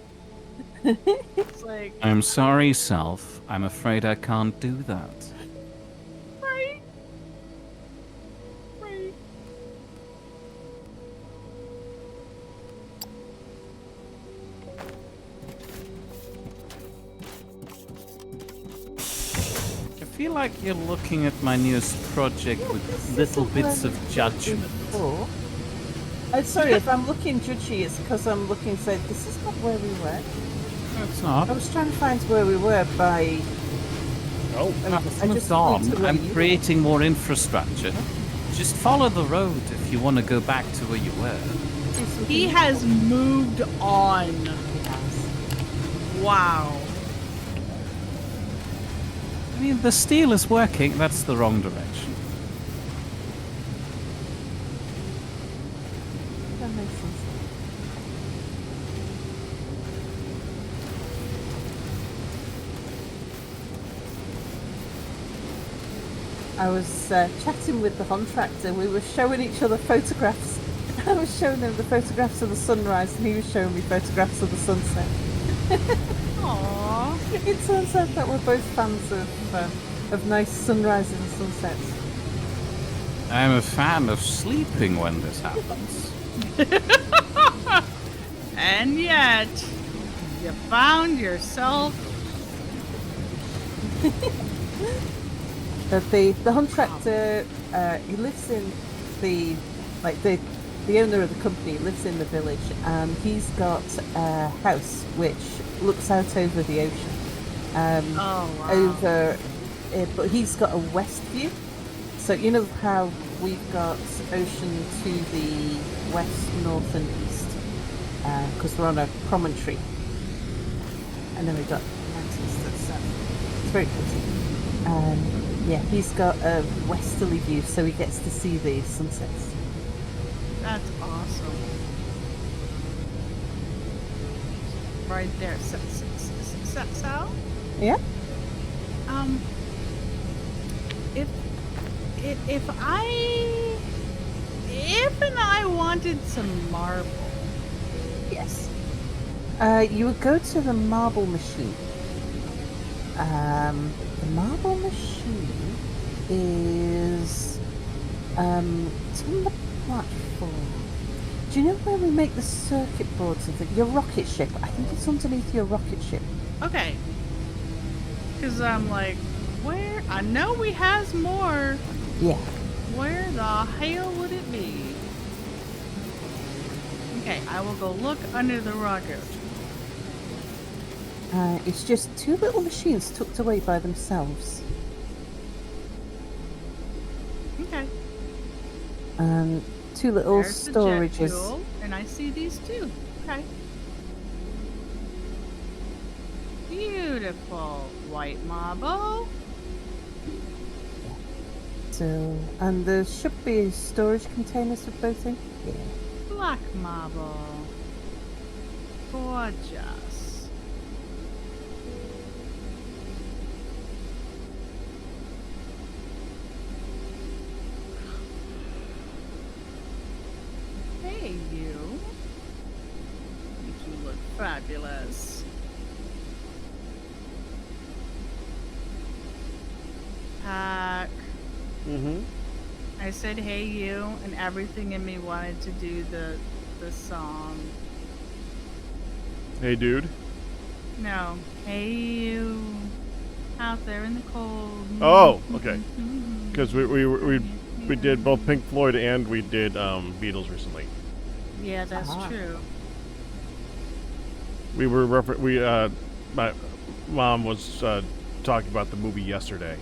It's like, I'm sorry, self. I'm afraid I can't do that. right, right. I feel like you're looking at my newest project with little bits of judgment. Sorry, if I'm looking judgy, it's because I'm looking to say, this is not where we were. No, it's not. I was trying to find where we were by... Oh, I just pointed where I'm you were. creating more infrastructure. Just follow the road if you want to go back to where you were. He has moved on. Wow. I mean, the steel is working. That's the wrong direction. That makes sense. I was chatting with the contractor. We were showing each other photographs. I was showing him the photographs of the sunrise, and he was showing me photographs of the sunset. Aww. It turns out that we're both fans of nice sunrises and sunsets. I'm a fan of sleeping when this happens. And yet, you found yourself. But the contractor, he lives in the owner of the company lives in the village, and he's got a house which looks out over the ocean. Oh, wow. But he's got a west view. So you know how we've got ocean to the west, north, and east, because we're on a promontory, and then we've got mountains to the south. It's very pretty. Yeah, he's got a westerly view, so he gets to see the sunsets. That's awesome. Right there. So? Yeah. If I wanted some marble. Yes. You would go to the marble machine. The marble machine is it's on the platform. Do you know where we make the circuit boards of your rocket ship? I think it's underneath your rocket ship. Okay. Because I'm like, where? I know we has more. Yeah. Where the hell would it be? Okay, I will go look under the rocket. It's just two little machines tucked away by themselves. Okay. Two little There's the jet storages. fuel, and I see these too. Okay. Beautiful white marble. So, and there should be storage containers for both in. Yeah. Black marble. Gorgeous. Hey, you. You look fabulous. Pack. Mm-hmm. I said, hey, you, and everything in me wanted to do the song. Hey, dude. No. Hey, you. Out there in the cold. Oh, okay. Because we did both Pink Floyd and we did Beatles recently. Yeah, that's Uh-huh. true. We were my mom was talking about the movie yesterday.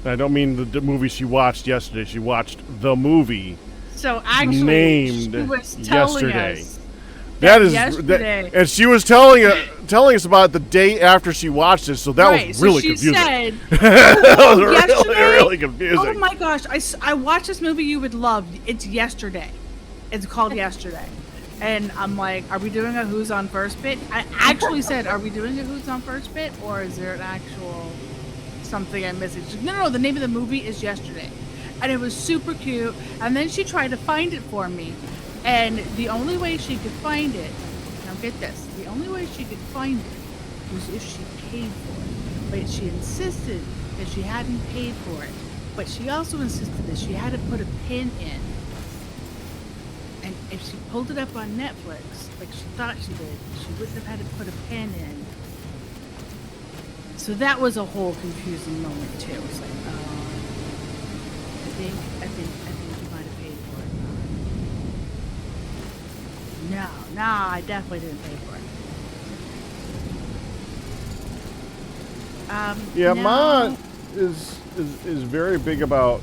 And I don't mean the movie she watched yesterday. She watched the movie So actually, named she was telling yesterday. us That is yesterday. and she was telling us about it the day after she watched it. So that right, was really so she confusing. said, That was yesterday? really confusing. "Oh my gosh, I watched this movie you would love. It's yesterday. It's called Yesterday." And I'm like, "Are we doing a Who's on First bit?" I actually said, "Are we doing a Who's on First bit, or is there an actual something I'm missing?" She's like, no, the name of the movie is Yesterday, and it was super cute. And then she tried to find it for me, and the only way she could find it, now get this, the only way she could find it was if she paid for it. But she insisted that she hadn't paid for it. But she also insisted that she had to put a pin in. And if she pulled it up on Netflix, like she thought she did, she wouldn't have had to put a pin in. So that was a whole confusing moment too. It's like, I think you might have paid for it. No, I definitely didn't pay for it. Yeah, no. Ma is very big about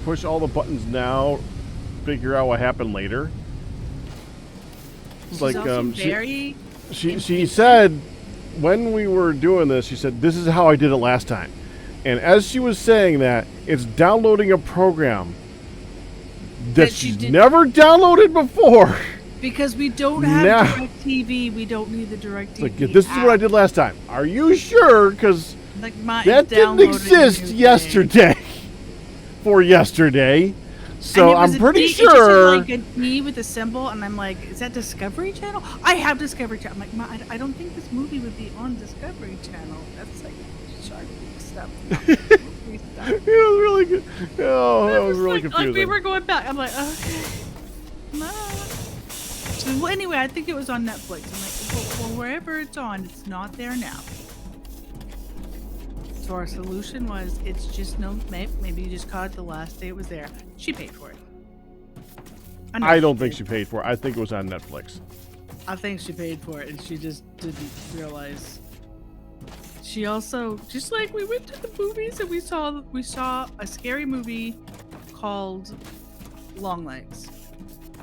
push all the buttons now, figure out what happened later. She's Like also very she said when we were doing this, she said this is how I did it last time. And as she was saying that, it's downloading a program that she's never downloaded before. Because we don't have Now- DirecTV, we don't need the DirecTV. Like, this is what I did last time. Are you sure? Because Like my that didn't exist yesterday. For yesterday. So I'm pretty It sure. just said, like a D with a symbol, and I'm like, is that Discovery Channel? I have Discovery Channel. I'm like, Ma, I don't think this movie would be on Discovery Channel. That's like Shark Week stuff. not movie stuff. It was really good. Oh, that was really Like confusing. we were going back. I'm like, okay. No. So, well, anyway, I think it was on Netflix. I'm like, well, wherever it's on, it's not there now. So our solution was, it's just maybe you just caught it the last day it was there. She paid for it. know I don't she think did. she paid for it. I think it was on Netflix. I think she paid for it and she just didn't realize. She also, just like we went to the movies and we saw a scary movie called Long Legs.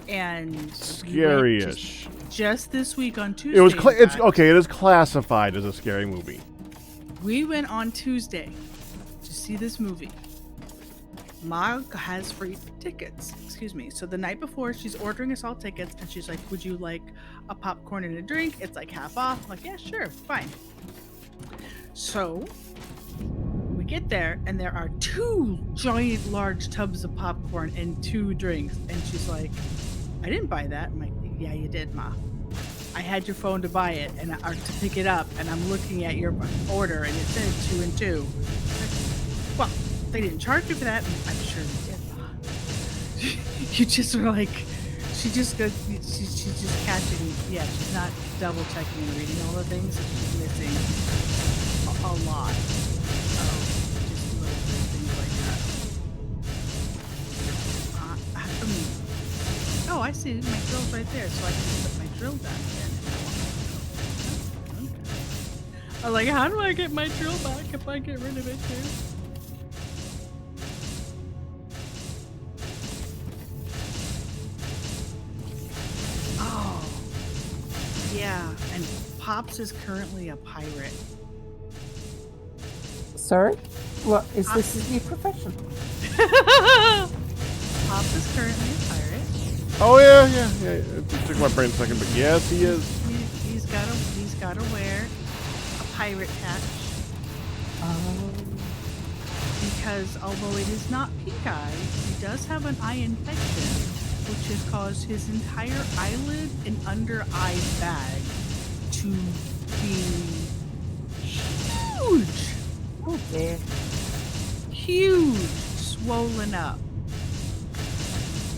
And we went Scary-ish. just this week on Tuesday. It was. in It's fact. okay. It is classified as a scary movie. We went on Tuesday to see this movie. Ma has free tickets. Excuse me. So the night before, she's ordering us all tickets, and she's like, "Would you like a popcorn and a drink? It's like half off." I'm like, "Yeah, sure, fine." So we get there, and there are 2 giant, large tubs of popcorn and 2 drinks, and she's like, "I didn't buy that." I'm like, "Yeah, you did, Ma. I had your phone to buy it or to pick it up, and I'm looking at your order, and it said 2 and 2. Well, they didn't charge you for that. I'm sure they did. Ma. You just were like, she just goes, she's just catching. Yeah, she's not double checking and reading all the things. She's missing a lot of just little things like that. Oh, I see. My drill's right there, so I can put my drill down again. Okay. I'm like, how do I get my drill back if I get rid of it too? Oh, yeah. And Pops is currently a pirate. Sorry? What is this his new profession? Pops is currently a pirate. Oh yeah. It took my brain a second, but yes, he is. He's gotta wear a pirate patch because although it is not pink eye, he does have an eye infection, which has caused his entire eyelid and under eye bag to be huge. Oh dear. Huge, swollen up.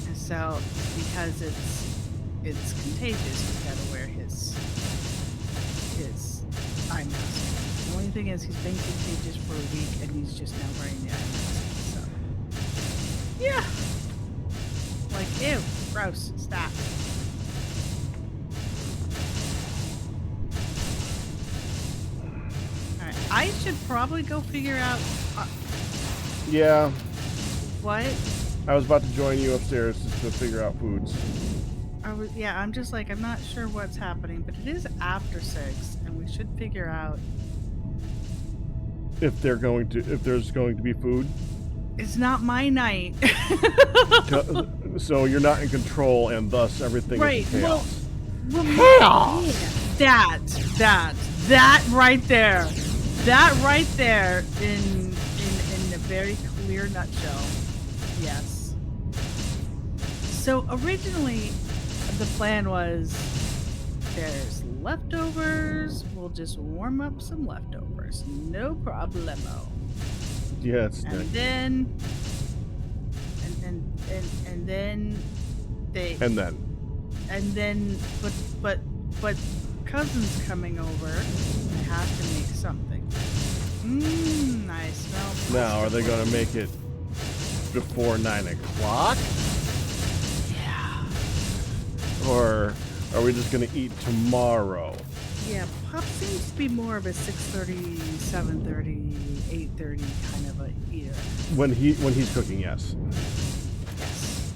And so, because it's contagious, he's got to wear his his eye mask. The only thing is he's been contagious for a week and he's just now wearing the eye mask. So, yeah. Like, ew, gross, stop. Alright, I should probably go figure out Yeah, what. I was about to join you upstairs just to figure out foods. Yeah, I'm just like, I'm not sure what's happening, but it is after 6, and we should figure out. If there's going to be food. It's not my night. So you're not in control, and thus everything Right, is chaos. well, that right there, in a very clear nutshell. Yes. So originally, the plan was there's leftovers. We'll just warm up some leftovers. No problemo. Yeah, it's And nice. then, and then they. And then, but cousins coming over, I have to make something. I smell. Now, are they going to make it before 9 o'clock? Yeah. Or are we just going to eat tomorrow? Yeah, Pop seems to be more of a 6:30, 7:30, 8:30 kind of a eater. When he's cooking, yes. Yes.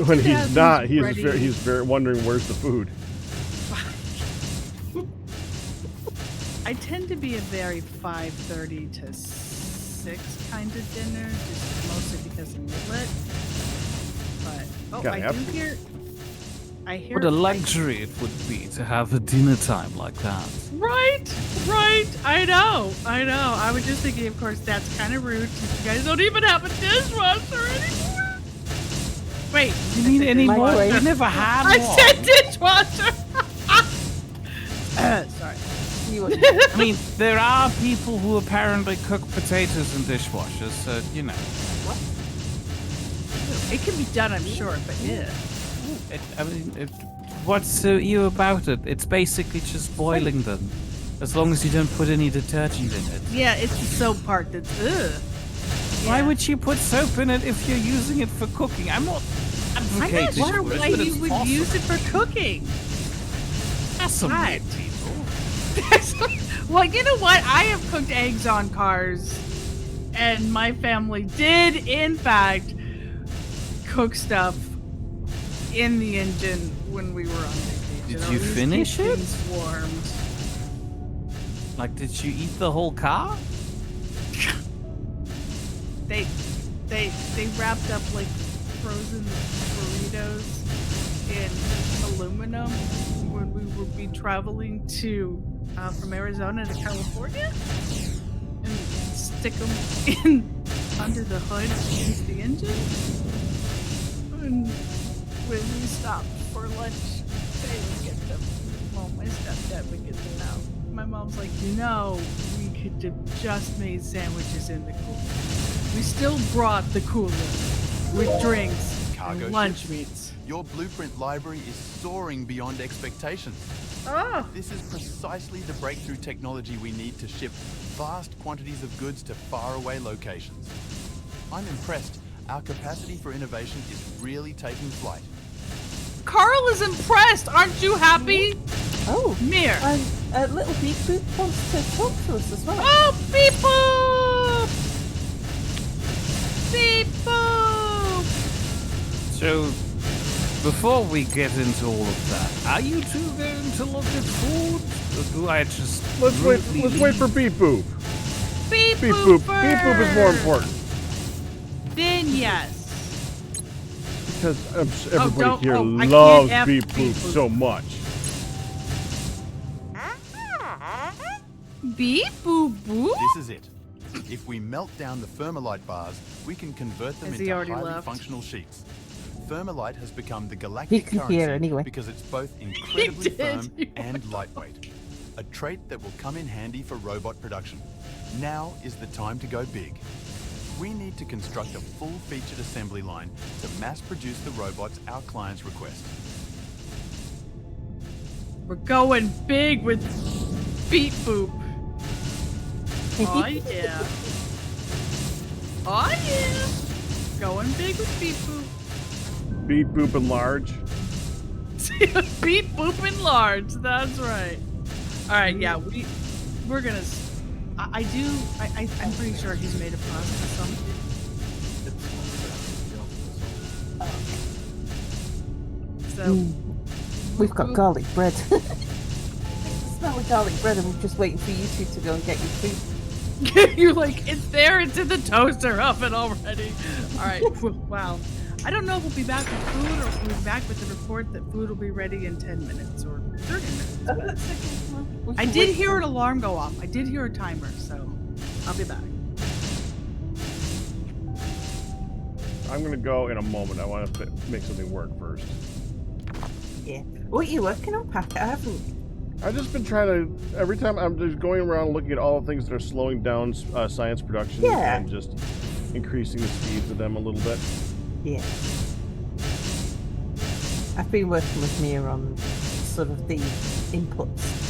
When he's not, he's very wondering where's the food. I tend to be a very 5:30 to 6 kind of dinner, just mostly because of Midlet. But I hear. What a luxury it would be to have a dinner time like that. Right. I know. I was just thinking, of course, that's kind of rude since you guys don't even have a dishwasher anymore. Wait, You mean anymore? Microwave. You never had I one. said dishwasher. Sorry. I mean, there are people who apparently cook potatoes in dishwashers, so, you know. It can be done, I'm sure, but yeah. What's so you about it? It's basically just boiling them. As long as you don't put any detergent in it. Yeah, it's the soap part that's Why would you put soap in it if you're using it for cooking? I'm not I'm not advocating sure for it, why but you it's would possible. use it for cooking. That's some Right. weird people. Well, you know what? I have cooked eggs on cars, and my family did, in fact, cook stuff in the engine when we were on vacation. Did or you at least finish keep it? things warmed. Like, did you eat the whole car? They wrapped up like frozen burritos in aluminum when we would be traveling to from Arizona to California, and stick them in under the hood against the engine. And when we stopped for lunch, they would get them. Well, my stepdad would get them out. My mom's like, we could have just made sandwiches in the cooler. We still brought the cooler with drinks Cargo and lunch ships. meats. Your blueprint library is soaring beyond expectations. Oh, This is precisely the breakthrough technology we need to ship vast quantities of goods to faraway locations. I'm impressed. Our capacity for innovation is really taking flight. Carl is impressed. Aren't you happy? Oh, Mir. and Little Beep Boop wants to talk to us as well. Oh, beep boop! Beep boop! So, before we get into all of that, are you two going to look at food? Or do I just Let's wait for Beep Boop. Beep Beep boop! Boop. Beep Boop is more important. Then yes. Because Oh, everybody don't- here oh, I can't loves F Beep Beep Boop Boop. so much. Beep boop boop? This is it. If we melt down the thermalite bars, we can convert them Has he into already highly left? functional sheets. Thermalite has become the galactic can currency hear anyway. because it's both incredibly did. firm and lightweight. A trait that will come in handy for robot production. Now is the time to go big. We need to construct a full-featured assembly line to mass produce the robots our clients request. We're going big with beep boop. Oh yeah. Oh yeah. Going big with beep boop. Beep, boop, and large. Beep boop and large. That's right. All right. Yeah. We're gonna. I'm pretty sure he's made of pasta or something. So We've got garlic bread. Smell the garlic bread, and we're just waiting for you two to go and get your food. you're like, it's there. It's in the toaster oven already. All right. Wow. I don't know if we'll be back with food or if we'll be back with the report that food will be ready in 10 minutes or 30 minutes. Oh, that's okay. We I can did wait hear for- an alarm go off. I did hear a timer, so I'll be back. I'm gonna go in a moment. I want to make something work first. Yeah. What are you working on, Pack? I haven't. I've just been trying to. Every time I'm just going around looking at all the things that are slowing down science production Yeah. and just increasing the speeds of them a little bit. Yeah. I've been working with Mia on sort of the inputs.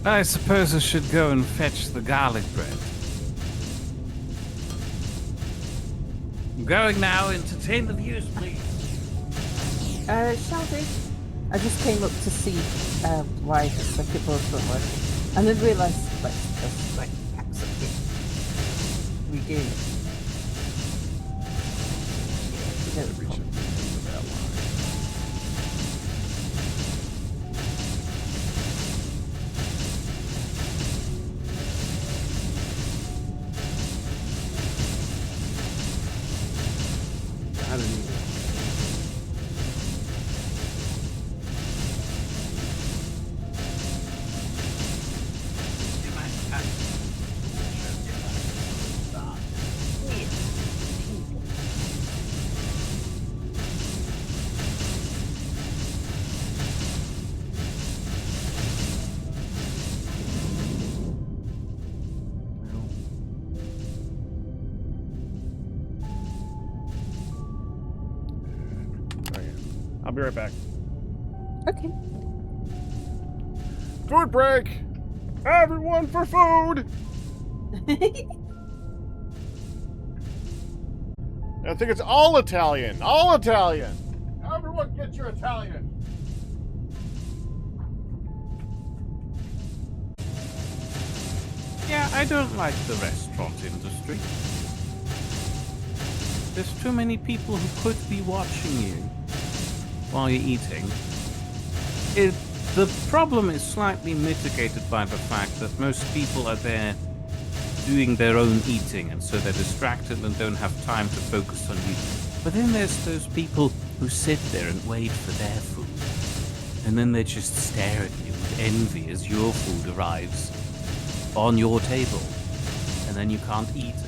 I suppose I should go and fetch the garlic bread. I'm going now. Entertain the views, please. Shall we? I just came up to see why the circuit boards weren't working. And then realised, let's just like pack something. We do. We don't Reach into that line. I didn't even. I'll be right back. Okay. Food break! Everyone for food! I think it's all Italian. All Italian! Everyone get your Italian! Yeah, I don't like the restaurant industry. There's too many people who could be watching you while you're eating. The problem is slightly mitigated by the fact that most people are there doing their own eating, and so they're distracted and don't have time to focus on you. But then there's those people who sit there and wait for their food, and then they just stare at you with envy as your food arrives on your table, and then you can't eat it.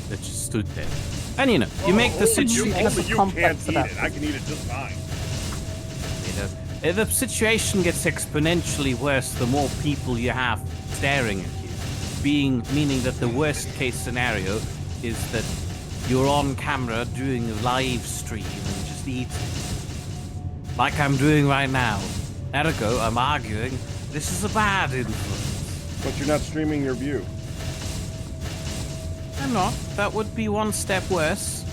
It's just stood there. And you know, you make the situation. Only you can't eat it. I can eat it just fine. The situation gets exponentially worse the more people you have staring at you. Meaning that the worst case scenario is that you're on camera doing a live stream and just eating. Like I'm doing right now. Ergo, I'm arguing this is a bad influence. But you're not streaming your view. I'm not. That would be one step worse.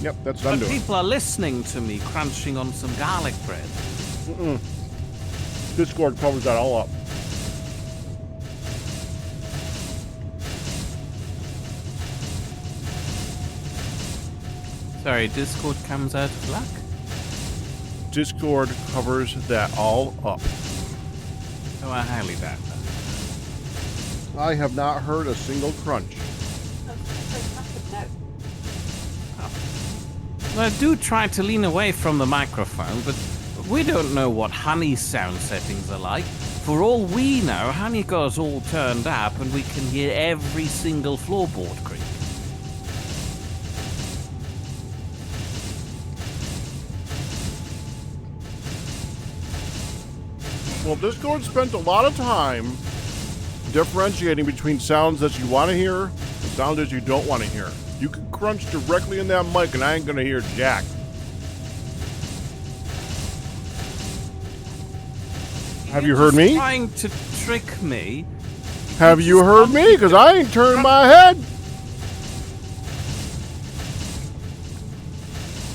Yep, that's what I'm But doing. people are listening to me crunching on some garlic bread. Discord covers that all up. Sorry, Discord comes out of luck? Discord covers that all up. Oh, I highly doubt that. I have not heard a single crunch. Well, I do try to lean away from the microphone, but we don't know what Honey's sound settings are like. For all we know, Honey got us all turned up and we can hear every single floorboard creak. Well, Discord spent a lot of time differentiating between sounds that you want to hear and sounds that you don't want to hear. You can crunch directly in that mic and I ain't gonna hear jack. Have you heard me? Trying to trick me. Have you heard me? Because I ain't turned my head.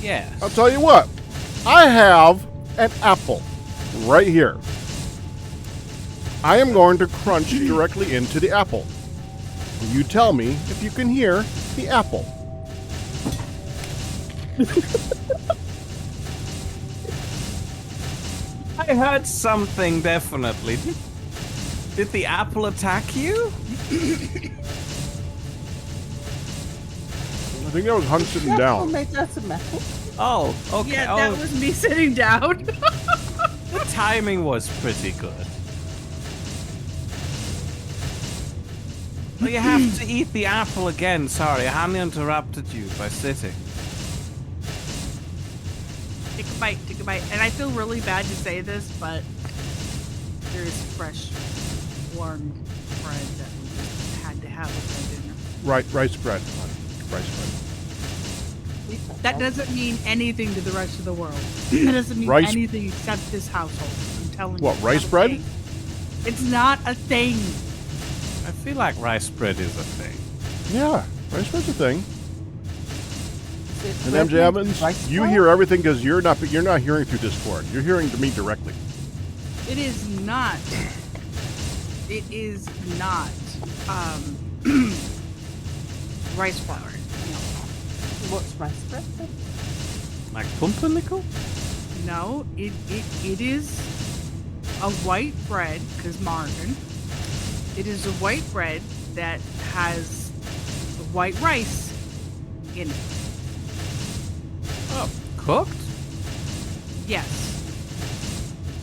Yes. I'll tell you what. I have an apple right here. I am going to crunch directly into the apple. You tell me if you can hear the apple. I heard something, definitely. Did the apple attack you? I think that was Hunt sitting Apple down. made out of metal. Oh, okay. Yeah, that was me sitting down. The timing was pretty good. Well, you have to eat the apple again. Sorry, Honey interrupted you by sitting. Take a bite. And I feel really bad to say this, but there is fresh, warm bread that we just had to have with our dinner. Right, rice bread. Rice bread. That doesn't mean anything to the rest of the world. That doesn't mean Rice- anything except this household. I'm telling you. What, it's rice not a bread? thing. It's not a thing. I feel like rice bread is a thing. Yeah, rice bread's a thing. And Red MJ Evans, rice you flour? hear everything because you're not hearing through Discord. You're hearing to me directly. It is not. It is not. Rice flour. What's rice bread? Like pumpernickel? No, it is a white bread, because margarine. It is a white bread that has white rice in it. Oh, cooked? Yes.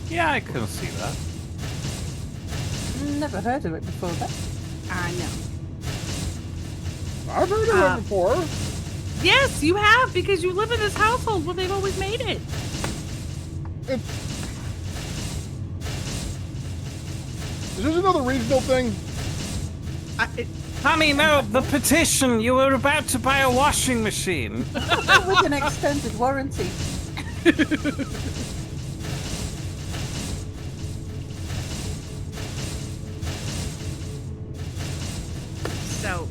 Yeah, I can see that. Never heard of it before that. I know. I've heard of it before. Yes, you have, because you live in this household where they've always made it. Is this another regional thing? Honey, no, the petition. You were about to buy a washing machine. With an extended warranty. So,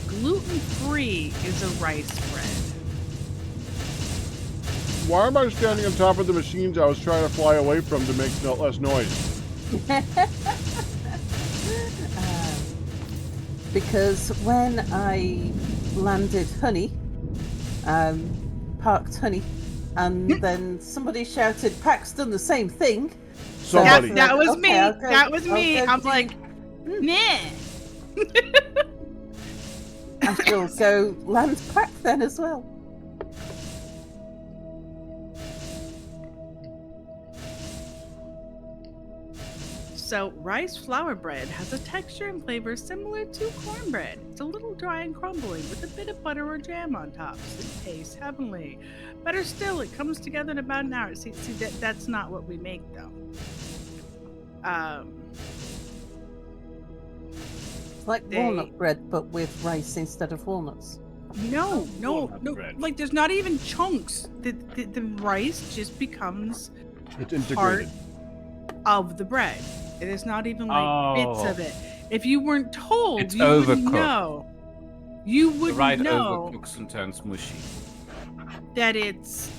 gluten-free is a rice bread. Why am I standing on top of the machines I was trying to fly away from to make less noise? Because when I landed Honey, parked Honey, and then somebody shouted, "Pack's done the same thing." Somebody. That was Okay, me. I'll go- That was I'll me. go I'm do- like, nah. I shall go land Pack then as well. So, rice flour bread has a texture and flavor similar to cornbread. It's a little dry and crumbling with a bit of butter or jam on top. It tastes heavenly. Better still, it comes together in about an hour. See that's not what we make though. It's like walnut bread, but with rice instead of walnuts. No. Walnut bread. Like there's not even chunks. The rice just becomes It's integrated. part of the bread. It is not even like bits of it. If you weren't told, It's you wouldn't overcooked. know. You The wouldn't right know overcooks and turns mushy. that it's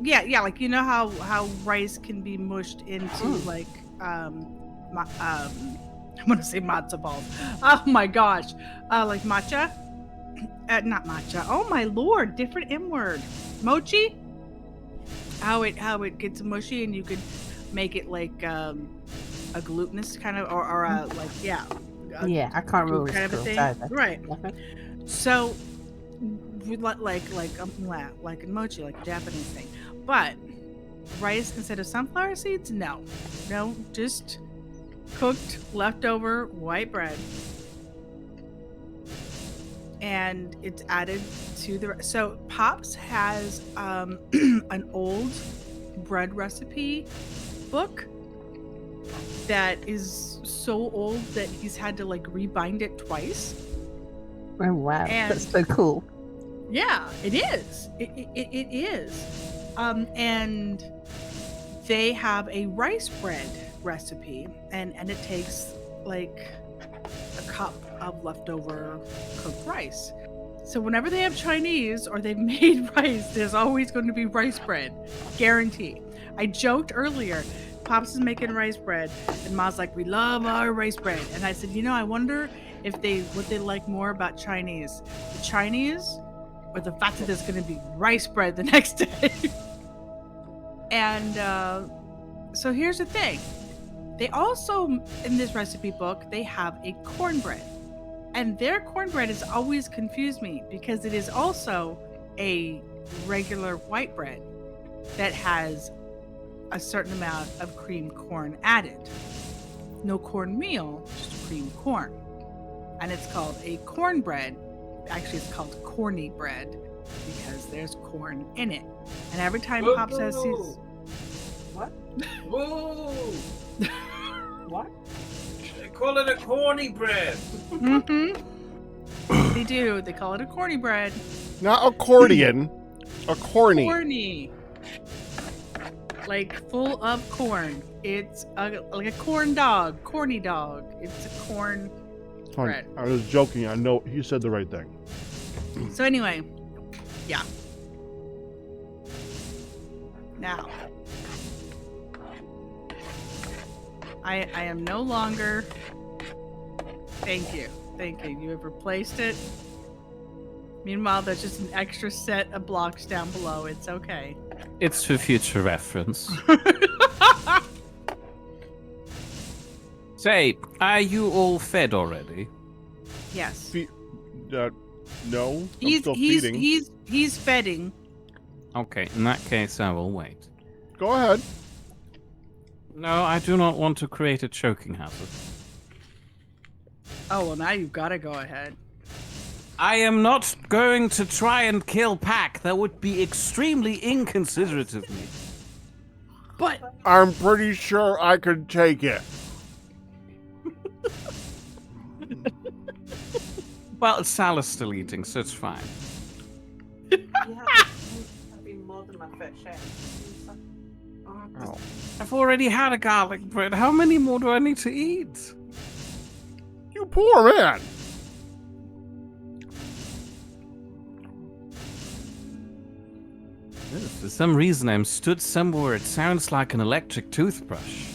like you know how rice can be mushed into like I'm gonna say matzo balls. Oh my gosh, like matcha, not matcha. Oh my lord, different M word. Mochi. How it gets mushy and you could make it like a glutinous kind of, or a, like, yeah. Yeah, I can't remember kind of a what it's thing. called either. Right. Uh-huh. So, like mochi, like a Japanese thing. But rice instead of sunflower seeds? No, just cooked leftover white bread, and it's added to the. So Pops has an old bread recipe book that is so old that he's had to like rebind it twice. Oh wow, And- that's so cool. Yeah, it is. It is. And they have a rice bread recipe, and it takes like a cup of leftover cooked rice. So whenever they have Chinese or they've made rice, there's always going to be rice bread, guarantee. I joked earlier, Pops is making rice bread, and Ma's like, "We love our rice bread," and I said, I wonder if what they like more about Chinese, the Chinese, or the fact that there's going to be rice bread the next day. And so here's the thing. They also, in this recipe book, they have a cornbread. And their cornbread has always confused me because it is also a regular white bread that has a certain amount of cream corn added. No cornmeal, just cream corn. And it's called a cornbread. Actually, it's called corny bread because there's corn in it. And every time Pop says he's... What? Whoa! What? They call it a corny bread. Mm-hmm. They do. They call it a corny bread. Not accordion. A corny. Corny. Like full of corn. It's like a corn dog. Corny dog. It's a corn Fine. bread. I was joking. I know he said the right thing. So anyway, yeah. Now, I am no longer. Thank you. You have replaced it. Meanwhile, there's just an extra set of blocks down below. It's okay. It's for future reference. Say, are you all fed already? Yes. No. I'm He's still feeding. he's feeding. Okay, in that case, I will wait. Go ahead. No, I do not want to create a choking hazard. Oh well, now you've got to go ahead. I am not going to try and kill Pack. That would be extremely inconsiderate of me. But I'm pretty sure I could take it. Well, Sal's still eating, so it's fine. I've been more than my fair share. Oh. I've already had a garlic bread. How many more do I need to eat? You poor man. For some reason, I'm stood somewhere it sounds like an electric toothbrush.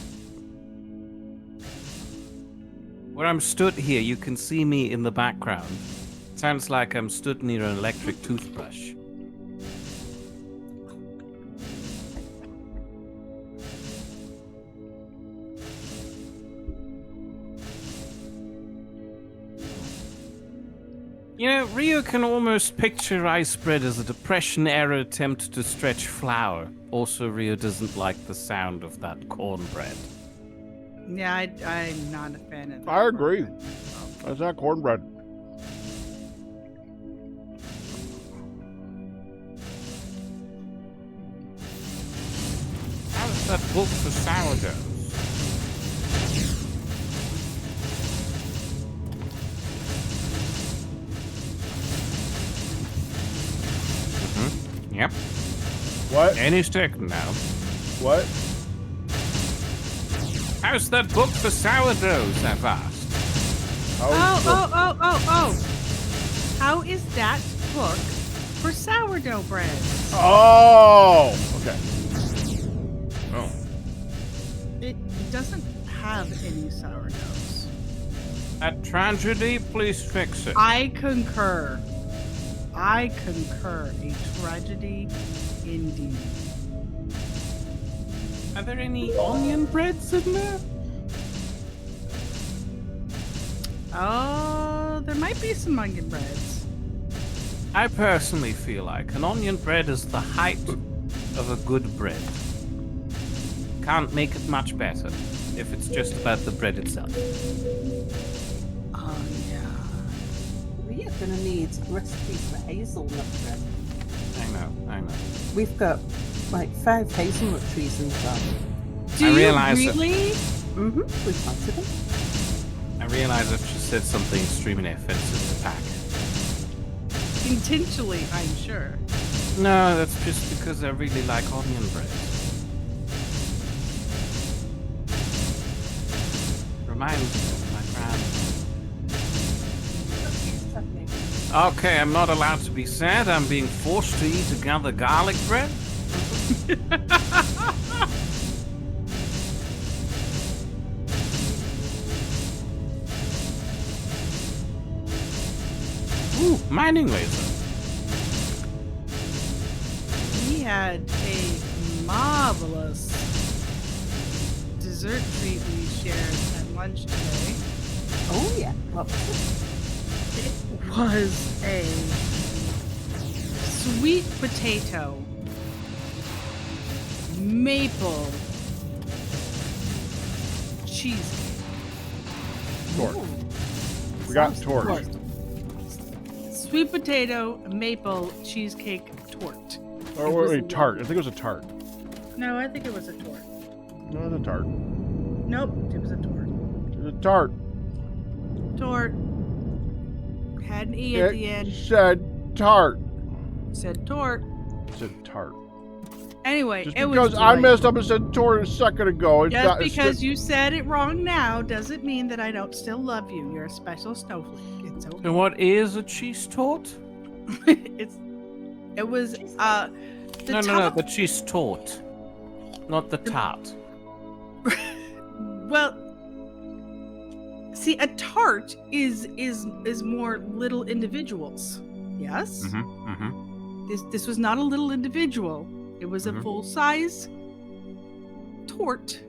Where I'm stood here, you can see me in the background. Sounds like I'm stood near an electric toothbrush. You know, Rio can almost picture rice bread as a Depression-era attempt to stretch flour. Also, Rio doesn't like the sound of that cornbread. yeah, I'm not a fan of that. I agree. That's not cornbread. How's that book for sourdoughs? Yep. What? Any second now. What? How's that book for sourdoughs, I've asked? Oh. How is that book for sourdough bread? Oh. Okay. Oh. It doesn't have any sourdoughs. A tragedy, please fix it. I concur. A tragedy indeed. Are there any onion breads in there? Oh, there might be some onion breads. I personally feel like an onion bread is the height of a good bread. Can't make it much better if it's just about the bread itself. Oh, yeah. We are going to need recipes for hazelnut bread. I know. We've got like 5 hazelnut trees in the garden. Do I you realize that- really? Mm-hmm. We've planted them. I realize I've just said something extremely offensive to Pack. Intentionally, I'm sure. No, that's just because I really like onion bread. Reminds me of my grand. Okay, I'm not allowed to be sad. I'm being forced to eat another garlic bread. Ooh, mining laser. We had a marvelous dessert treat we shared at lunch today. Oh yeah. What was It was a sweet potato maple cheesecake. Torch. it? We got Sounds torch. Tort. Sweet potato maple cheesecake tort. Or It was wait, tart. I lovely. think it was a tart. No, I think it was a tort. No, it was a tart. Nope, it was a tort. It was a tart. Tort. Had an E at the It end. said tart. Said tort. It said tart. Anyway, Just it because was I messed delightful. up and said tort a second ago. It's Just not, it's because still- you said it wrong now doesn't mean that I don't still love you. You're a special snowflake. It's okay. And what is a cheese tort? it was the No, top. the cheese tort, not the tart. Well, see, a tart is more little individuals. Yes. Mm-hmm. This was not a little individual. It was a Mhm. full size tort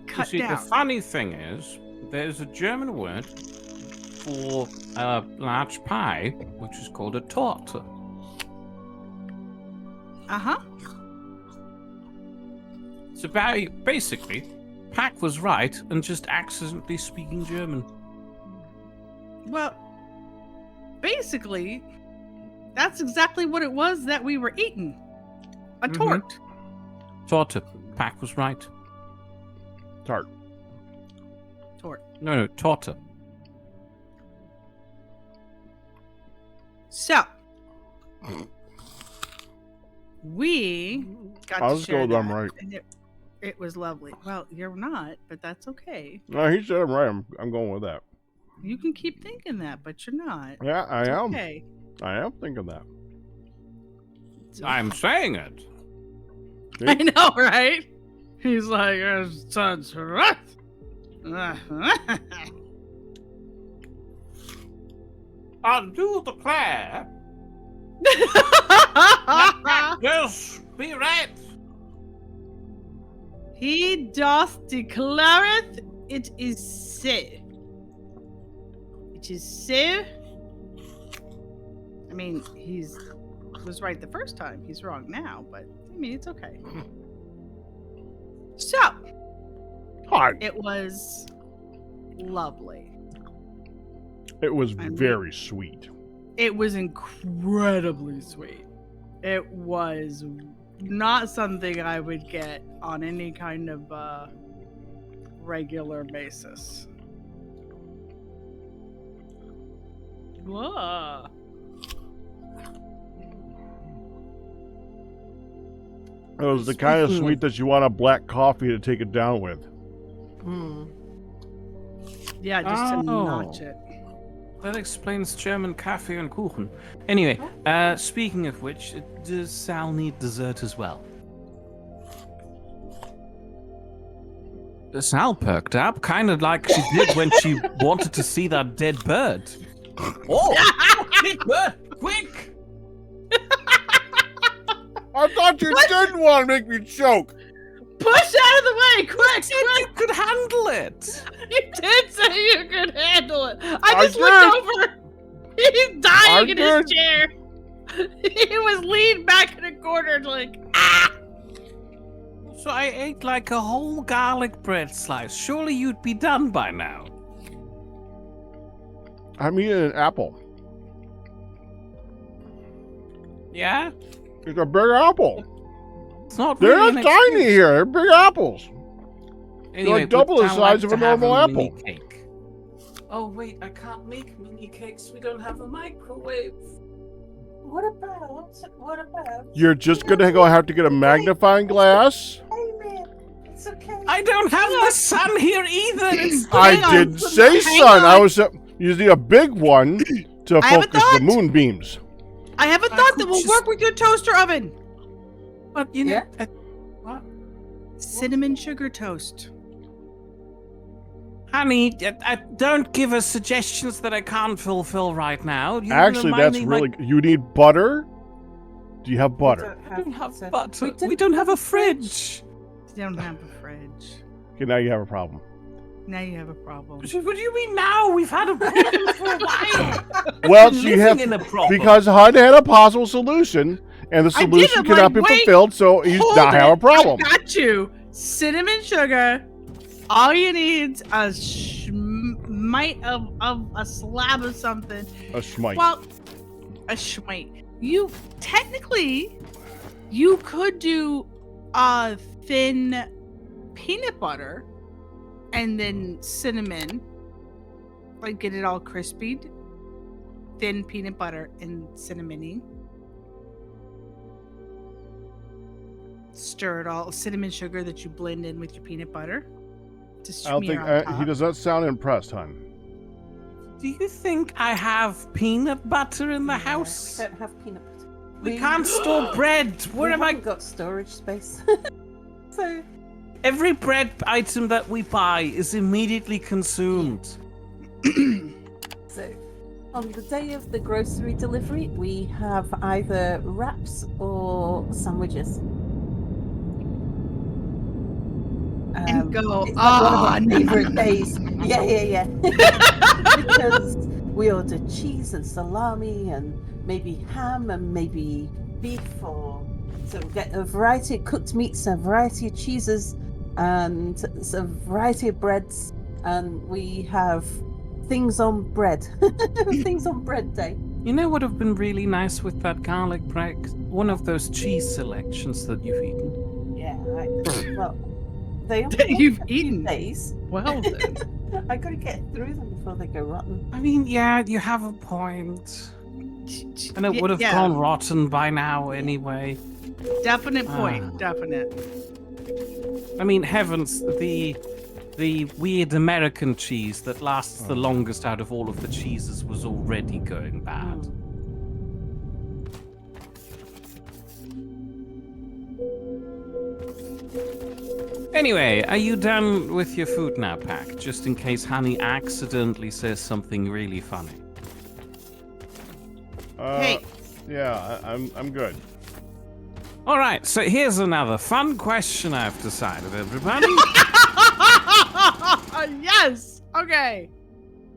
cut See, down. the funny thing is, there's a German word for a large pie, which is called a Torte. Uh-huh. So basically, Pack was right and just accidentally speaking German. Well, basically, that's exactly what it was that we were eating. A Mhm. tort. Torte. Pack was right. tart. Tort. No, Torte. So, we got I'll to just go share with I'm that, right. and it was lovely. Well, you're not, but that's okay. No, he said I'm right. I'm going with that. You can keep thinking that, but you're not. Yeah, I It's am. okay. I am thinking that. It's I'm saying it. I know, right? He's like, that's right. I do declare. Yes, be right. He doth declareth it is so. It is so. I mean, he's was right the first time. He's wrong now, but I mean, it's okay. So, Hot. it was lovely. It was I'm- very sweet. It was incredibly sweet. It was not something I would get on any kind of regular basis. Whoa. It was the kind of sweet that you want a black coffee to take it down with. Yeah, just to Oh. notch it. That explains German Kaffee and Kuchen. Anyway, speaking of which, does Sal need dessert as well? Sal perked up, kind of like she did when she wanted to see that dead bird. Oh, big bird, quick! I thought you didn't want to make me choke. Push out of the way, quick, You quick! could handle it. You did say you could handle it. I I just looked did. over. He's dying in his did. chair. He was leaned back in a corner, like ah. So I ate like a whole garlic bread slice. Surely you'd be done by now. I'm eating an apple. Yeah? It's a big apple. It's not They're really not an tiny excuse. here. They're big apples. Anyway, like double would the Tal size like of to a have normal mini apple. cake? Oh wait, I can't make mini cakes. We don't have a microwave. What about? You're just gonna have to get a magnifying glass. Amy, it's okay. I don't have the sun here either. It's I Hang on. did say Hang sun. I on. was using a big one to I have a focus the thought. moonbeams. I have a I thought could that will just- work with your toaster oven. But you know, Yeah? what? Cinnamon sugar toast. Honey, don't give us suggestions that I can't fulfill right now. You Actually, remind that's me really. like, You need butter. Do you have butter? I don't have butter. butter. We don't have a fridge. You don't have a fridge. Okay, now you have a problem. Now you have a problem. What do you mean now? We've had a problem for a while. Well, Been she living had in a problem. because HUD had a possible solution, and the I did solution it, cannot be like, wait, fulfilled, so he's Hold not have it. a problem. I got you. Cinnamon sugar. All you need's a mite of a slab of something. A schmite. Well, a schmite. You technically, you could do a thin peanut butter and then cinnamon, like get it all crispied. Thin peanut butter and cinnamony. Stir it all. Cinnamon sugar that you blend in with your peanut butter. To I don't smear think on top. he does not sound impressed, hon. Do you think I have peanut butter in the Yeah, house? We don't have peanut butter. We can't store bread. Where we have I haven't got storage space. So Every bread item that we buy is immediately consumed. So, on the day of the grocery delivery, we have either wraps or sandwiches. And go, It's like one of our no, no, favourite no, days. no, no, Yeah. no. Because we order cheese and salami and maybe ham and maybe beef, or so we get a variety of cooked meats, a variety of cheeses, and a variety of breads, and we have things on bread. Things on bread day. You know what would have been really nice with that garlic bread? One of those cheese selections that you've eaten. Yeah, right. Well, they only That work you've for a few eaten. days. Well then. I gotta get through them before they go rotten. I mean, yeah, you have a point. And it would have Yeah. gone rotten by now anyway. Definite point. Ah. Definite. I mean, heavens, the weird American cheese that lasts the longest out of all of the cheeses was already going bad. Anyway, are you done with your food now, Pack? Just in case Honey accidentally says something really funny. Hey. Yeah, I'm good. All right, so here's another fun question I've decided, everybody. Yes. Okay.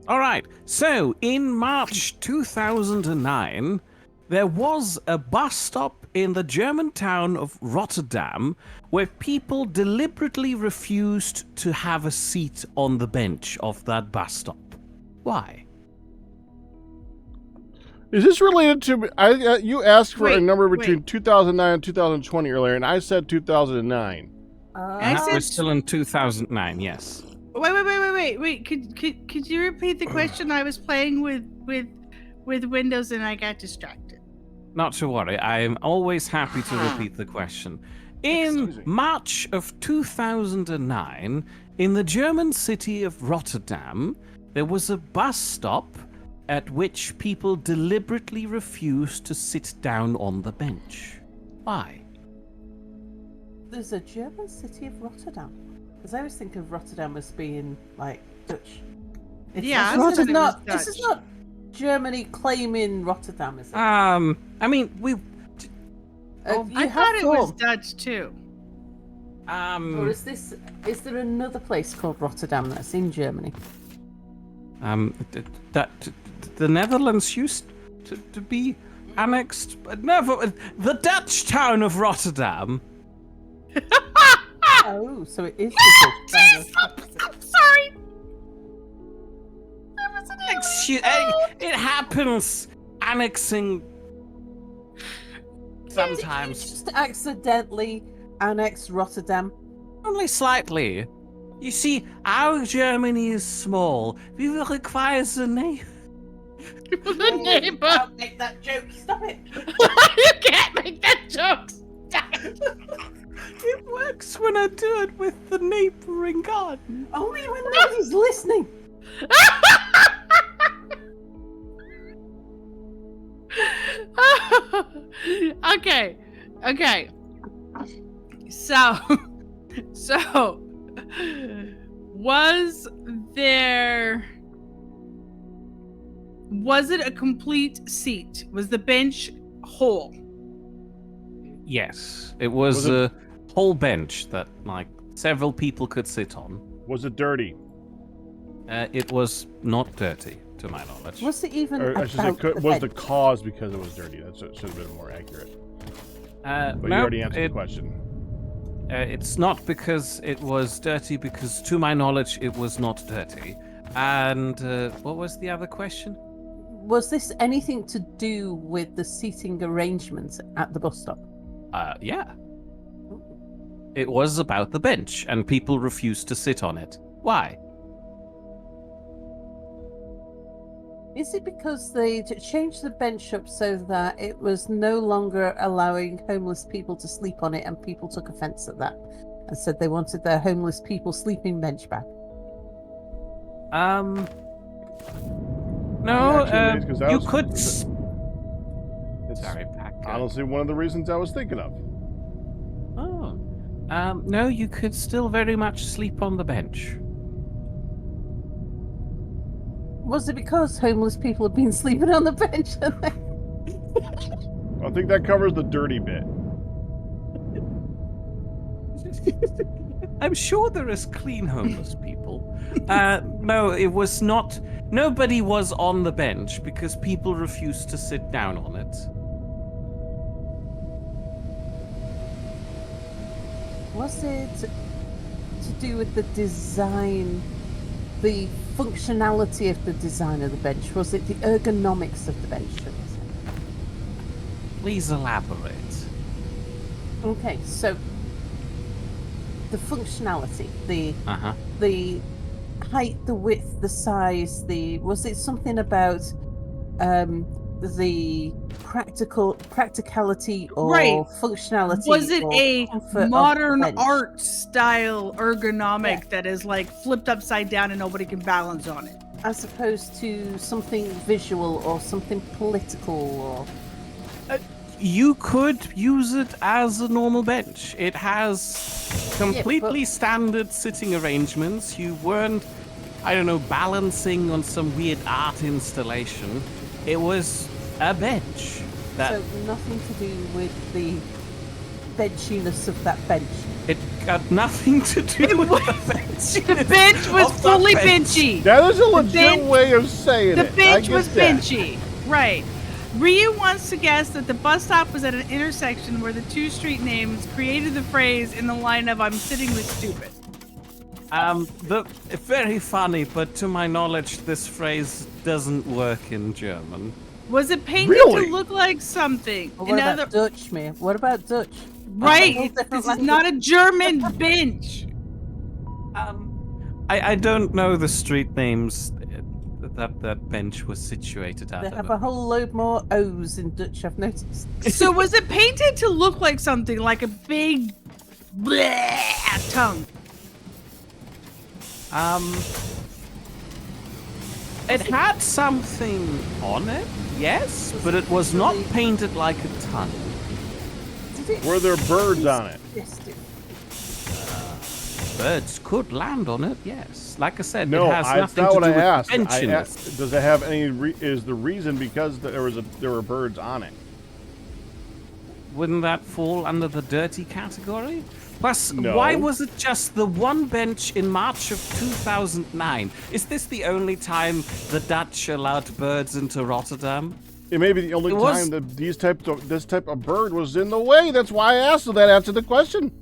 All right, so in March 2009, there was a bus stop in the German town of Rotterdam where people deliberately refused to have a seat on the bench of that bus stop. Why? Is this related to? You asked for a Wait, number between wait. 2009 and 2020 earlier, and I said 2009. I said- We're still in 2009, yes. Wait. Could you repeat the question? I was playing with Windows and I got distracted. Not to worry, I am always happy to repeat the question. Excuse In me. March of 2009, in the German city of Rotterdam, there was a bus stop at which people deliberately refused to sit down on the bench. Why? There's a German city of Rotterdam. Because I always think of Rotterdam as being like Dutch. Yeah, I this thought is it was not. This is Dutch. not Germany claiming Rotterdam, is it? I mean, we. You I have thought it was some. Dutch too. Or is there another place called Rotterdam that's in Germany? The Netherlands used to be annexed, but never the Dutch town of Rotterdam. Oh, so it is the Dutch town. I'm sorry. It happens. Annexing Did sometimes. you just accidentally annex Rotterdam? Only slightly. You see, our Germany is small. We will require the name. The neighbor. Can't make that joke. Stop it. You can't make that joke. Stop. It works when I do it with the neighboring garden. Only when nobody's listening. Okay. So was it a complete seat? Was the bench whole? Yes, it was it- a whole bench that like several people could sit on. Was it dirty? It was not dirty, to my knowledge. Was it even Or I about should say, the was the bench? cause because it was dirty? That should have been more accurate. But you no, already answered the question. It's not because it was dirty, because to my knowledge, it was not dirty. And what was the other question? Was this anything to do with the seating arrangements at the bus stop? Yeah. It was about the bench, and people refused to sit on it. Why? Is it because they changed the bench up so that it was no longer allowing homeless people to sleep on it, and people took offense at that and said they wanted their homeless people sleeping bench back? No, Actually, amazed 'cause that you was- could. It's Sorry, Pac. honestly one of the reasons I was thinking of. Oh. No, you could still very much sleep on the bench. Was it because homeless people have been sleeping on the bench? I think that covers the dirty bit. I'm sure there is clean homeless people. No, it was not. Nobody was on the bench because people refused to sit down on it. Was it to do with the design, the functionality of the design of the bench? Was it the ergonomics of the bench? should I say? Please elaborate. Okay, so the functionality, the Uh-huh. the height, the width, the size, was it something about the practicality or Right. functionality? Was it or a comfort of the modern bench? art style ergonomic Yeah. that is like flipped upside down and nobody can balance on it? as opposed to something visual or something political or You could use it as a normal bench. It has completely standard sitting arrangements. You weren't, I don't know, balancing on some weird art installation. It was a bench. That so nothing to do with the benchiness of that bench. it got nothing to do with the bench. The bench was Of the fully bench. benchy. That is a legit bench- way of saying The it. bench I get was that. benchy. Right. Ryu wants to guess that the bus stop was at an intersection where the two street names created the phrase in the line of "I'm sitting with stupid." Very funny, but to my knowledge, this phrase doesn't work in German. Was it painted Really? to look like something? Or what about Dutch, man? What about Dutch? Right. Whole different This is language. not a German bench. I don't know the street names that bench was situated at. They have a whole load more O's in Dutch, I've noticed. So was it painted to look like something, like a big bleh tongue? It had something on it, yes, but it was not painted like a tongue. Did it Were there birds on it? suggestive? Birds could land on it, yes. Like I said, No, it has that's nothing not to what do I with asked. I benchiness. asked, does it have any? Is the reason because there were birds on it? Wouldn't that fall under the dirty category? Plus, No. why was it just the one bench in March of 2009? Is this the only time the Dutch allowed birds into Rotterdam? It may be the only It was- time that this type of bird was in the way. That's why I asked, so that answered the question.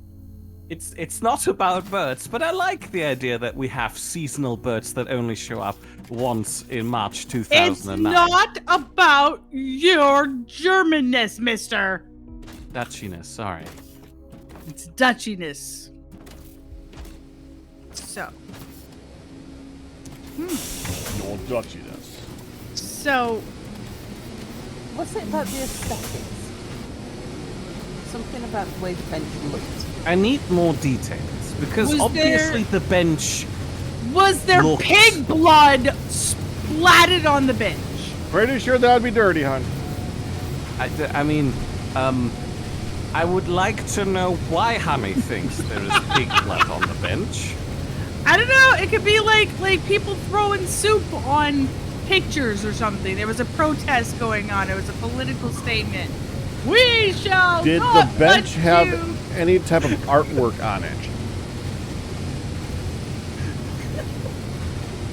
It's not about birds, but I like the idea that we have seasonal birds that only show up once in March It's 2009. not about your Germanness, mister. Dutchiness, sorry. It's Dutchiness. So. No Dutchiness. So, What's it about the aesthetics? Something about the way the bench looked. I need more details because Was obviously there- the bench. was there Looks. pig blood splattered on the bench? Pretty sure that would be dirty, hon. I mean, I would like to know why Honey thinks there is pig blood on the bench. I don't know. It could be like people throwing soup on pictures or something. There was a protest going on. It was a political statement. We shall Did not the bench let have you... any type of artwork on it?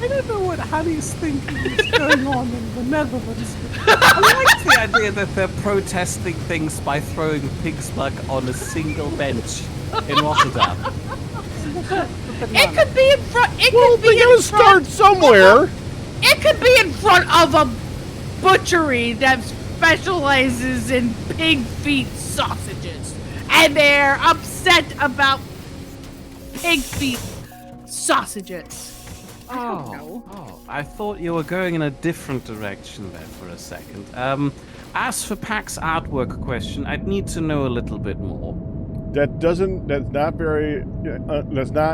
I don't know what Honey's thinking is going on in the Netherlands. I like the idea that they're protesting things by throwing pig's blood on a single bench in Rotterdam. It could be in front. It Well, could be they in gotta front. start somewhere. It could be in front of a butchery that specializes in pig feet sausages, and they're upset about pig feet sausages. Oh, I thought you were going in a different direction there for a second. As for Pax artwork question, I'd need to know a little bit more. That's not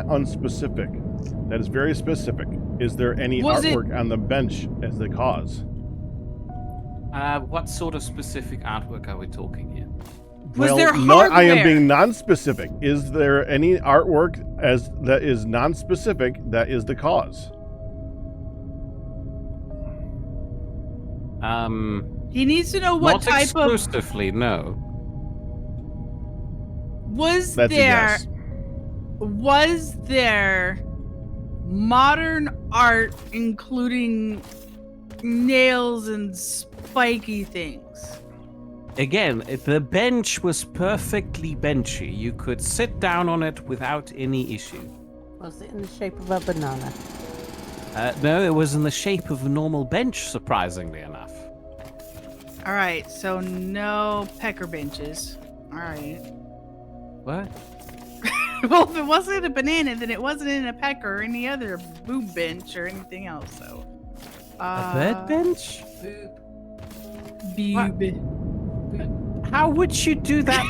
unspecific. That is very specific. Is there any Was it- artwork on the bench as the cause? What sort of specific artwork are we talking here? Was there no, I am hardware? being non-specific. Is there any artwork as that is non-specific that is the cause? He needs to know what Not type of. exclusively, no. Was That's a there? yes. Was there modern art including nails and spiky things? Again, the bench was perfectly benchy. You could sit down on it without any issue. Was it in the shape of a banana? No, it was in the shape of a normal bench, surprisingly enough. All right, so no pecker benches. All right. What? Well, if it wasn't a banana, then it wasn't in a pecker or any other boob bench or anything else. So. A bird bench? Boob. How would you do that?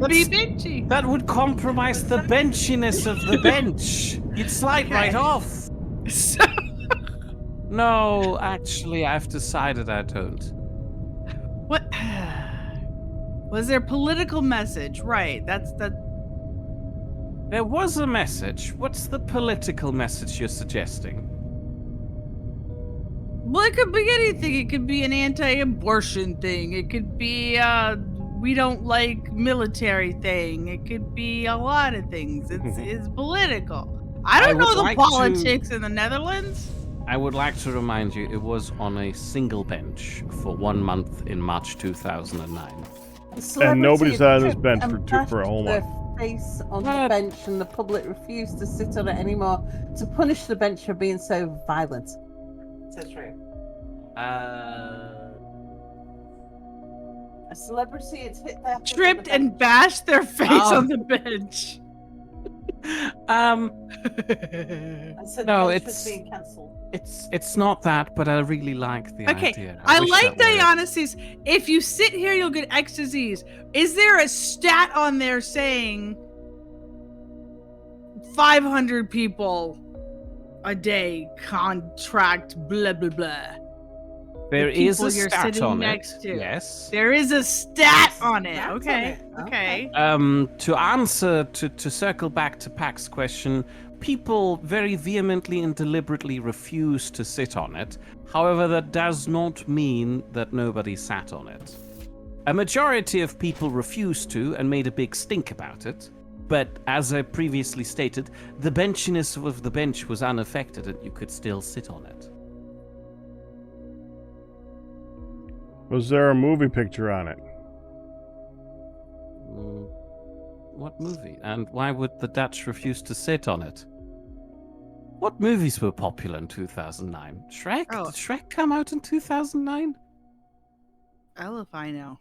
Be benchy. That would compromise the benchiness of the bench. You'd slide right off. So, No, actually, I've decided I don't. what was their political message? Right. That's the. There was a message. What's the political message you're suggesting? Well, it could be anything. It could be an anti-abortion thing. It could be we don't like military thing. It could be a lot of things. It's political. I don't know would the like politics in the Netherlands. I would like to remind you it was on a single bench for 1 month in March 2009. And nobody Celebrity sat on this tripped bench and for a whole bashed month. their face on What? the bench, and the public refused to sit on it anymore to punish the bench for being so violent. Says true. A celebrity had hit their foot on Tripped the and bench. bashed their face Oh. on the bench. And said No, the bench it's- was being cancelled. It's not that, but I really like the Okay, idea. I wish like that were it. Dionysus. If you sit here, you'll get X disease. Is there a stat on there saying 500 people a day contract blah blah blah? There the is people a you're stat sitting on next it. to. Yes. There is a stat on it. Stat on Okay. it. Okay. To answer to circle back to Pac's question, people very vehemently and deliberately refuse to sit on it. However, that does not mean that nobody sat on it. A majority of people refused to and made a big stink about it. But as I previously stated, the benchiness of the bench was unaffected and you could still sit on it. Was there a movie picture on it? What movie? And why would the Dutch refuse to sit on it? What movies were popular in 2009? Shrek? Oh. Did Shrek come out in 2009? Hell if I know.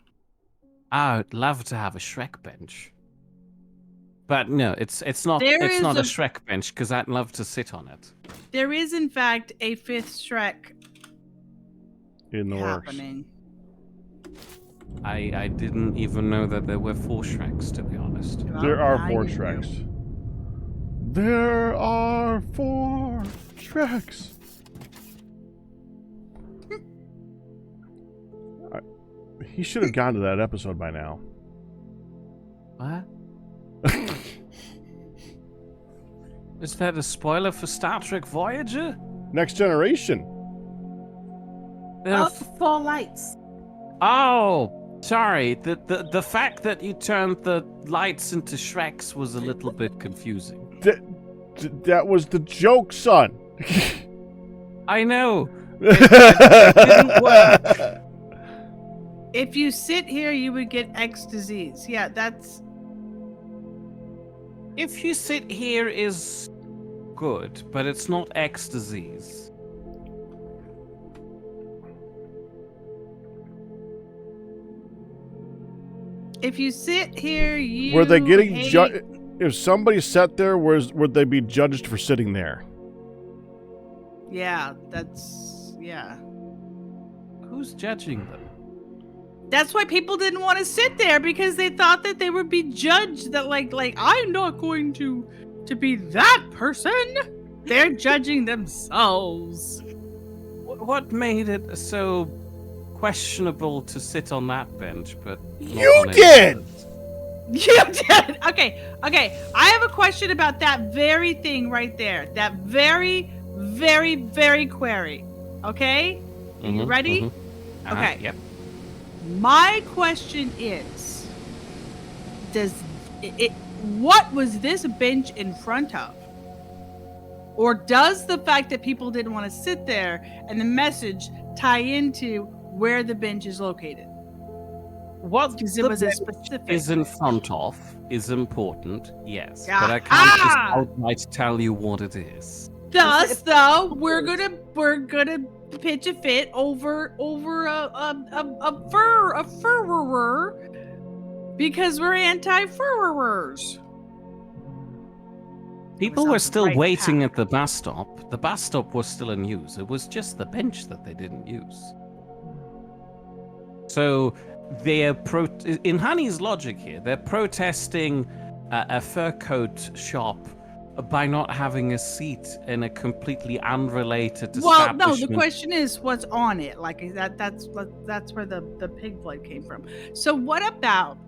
I would love to have a Shrek bench. But no, it's not There it's is not a a- Shrek bench because I'd love to sit on it. There is, in fact, a 5th Shrek In the works. happening. I didn't even know that there were 4 Shreks, to be honest. Well, There are now 4 you do. Shreks. There are 4 Shreks. He should have gone to that episode by now. What? Is that a spoiler for Star Trek Voyager? Next Generation. There Oh, are 4 lights. Oh, sorry. The fact that you turned the lights into Shreks was a little bit confusing. That was the joke, son. I know. Didn't work. If you sit here, you would get X disease. Yeah, that's... If you sit here is good, but it's not X disease. If you sit here, you Were they getting hate- judged? If somebody sat there, would they be judged for sitting there? Yeah, that's... Yeah. Who's judging them? That's why people didn't want to sit there, because they thought that they would be judged, that like I'm not going to be that person. They're judging themselves. What made it so questionable to sit on that bench, but not You on any did! others? You did. Okay. I have a question about that very thing right there. That very, very, very query. Okay? Are you Mhm, ready? mhm. Uh-huh, Okay. Yep. My question is, what was this bench in front of? Or does the fact that people didn't want to sit there and the message tie into where the bench is located? What Because it the was a bench specific. is in front of is important, yes. Yeah. But I can't just Ah! outright tell you what it is. Thus, though, we're gonna pitch a fit over a furrer because we're anti-furrers. People on were the still right waiting path. at the bus stop. The bus stop was still in use. It was just the bench that they didn't use. So they're in Honey's logic here, they're protesting a fur coat shop by not having a seat in a completely unrelated Well, establishment. no. The question is, what's on it? Like that's where the pig blood came from. So what about?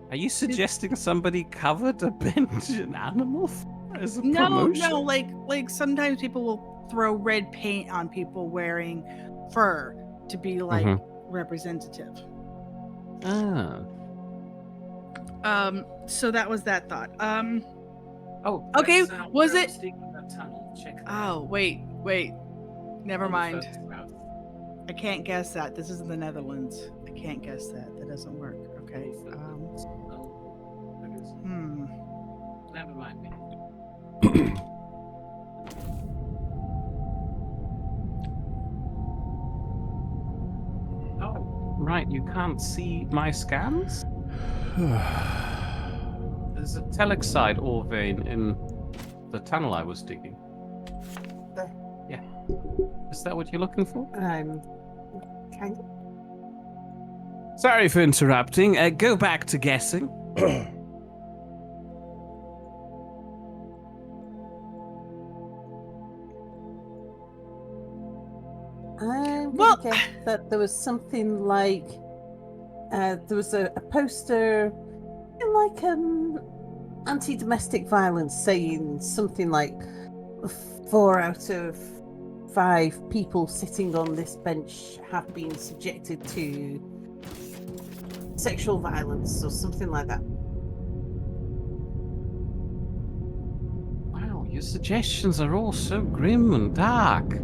Are you suggesting somebody covered a bench in animal as a No, promotion? like sometimes people will throw red paint on people wearing fur to be like representative. Ah. So that was that thought. Oh. Okay, that's, was where it- I'm sticking that tunnel. Check that Oh, wait. Never out. mind. First route. I can't guess that. This is in the Netherlands. I can't guess that. That doesn't work. Okay. Never mind me. Oh, right. You can't see my scans? There's a telexide ore vein in the tunnel I was digging. There. Yeah. Is that what you're looking for? Kind of. Sorry for interrupting. Go back to guessing. I'm Well- gonna guess that there was something like there was a poster like anti-domestic violence saying something like 4 out of 5 people sitting on this bench have been subjected to sexual violence or something like that. Wow, your suggestions are all so grim and dark.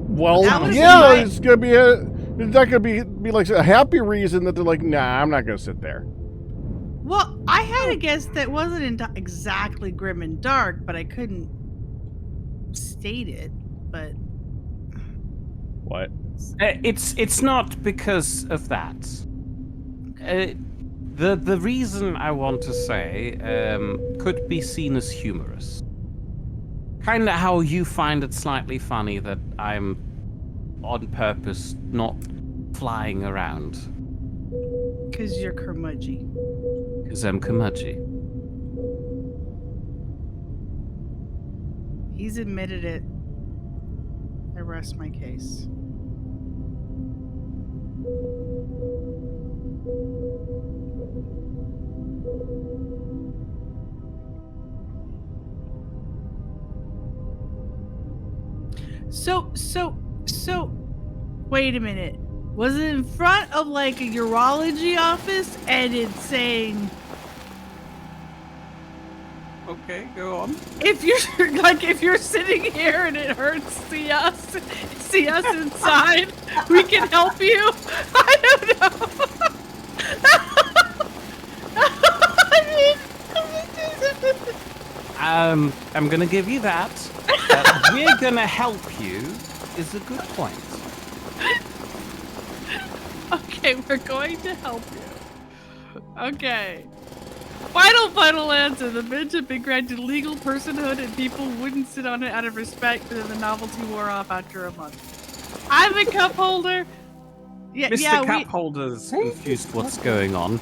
Well, That was yeah, my- it's gonna be it's not gonna be like a happy reason that they're like, nah, I'm not gonna sit there. Well, I had a guess that wasn't exactly grim and dark, but I couldn't state it. But What? It's not because of that. The reason I want to say could be seen as humorous. Kind of how you find it slightly funny that I'm on purpose not flying around. because you're curmudgeon. Because I'm curmudgeon. He's admitted it. I rest my case. So, wait a minute. Was it in front of like a urology office and it's saying, Okay, go on. if you're sitting here and it hurts, see us inside, we can help you? I don't know. I'm gonna give you that. We're gonna help you is a good point. Okay, we're going to help you. Okay. Final answer. The bench had been granted legal personhood and people wouldn't sit on it out of respect, but then the novelty wore off after a month. I'm a cup holder. Yeah, Mr. Cup Holder's Hey, confused what's okay. going on.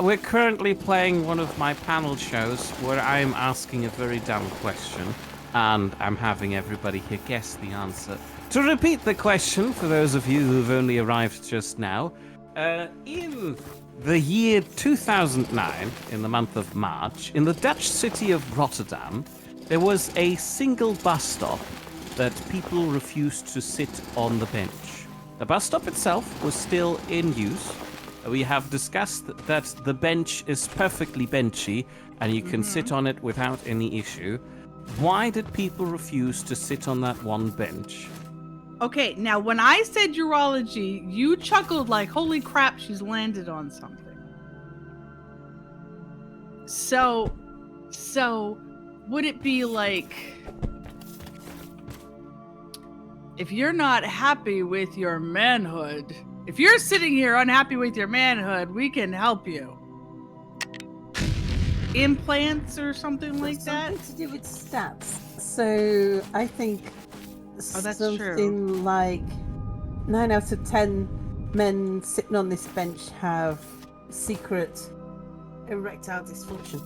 We're currently playing one of my panel shows where I'm asking a very dumb question and I'm having everybody here guess the answer. To repeat the question for those of you who've only arrived just now, in the year 2009, in the month of March, in the Dutch city of Rotterdam, there was a single bus stop that people refused to sit on the bench. The bus stop itself was still in use. We have discussed that the bench is perfectly benchy and you can sit on it without any issue. Why did people refuse to sit on that one bench? Okay, now when I said urology, you chuckled like, holy crap, she's landed on something. So would it be like, if you're not happy with your manhood, if you're sitting here unhappy with your manhood, we can help you. Implants or something like that? Something to do with stats. So I think Oh, that's something true. like 9 out of 10 men sitting on this bench have secret erectile dysfunction.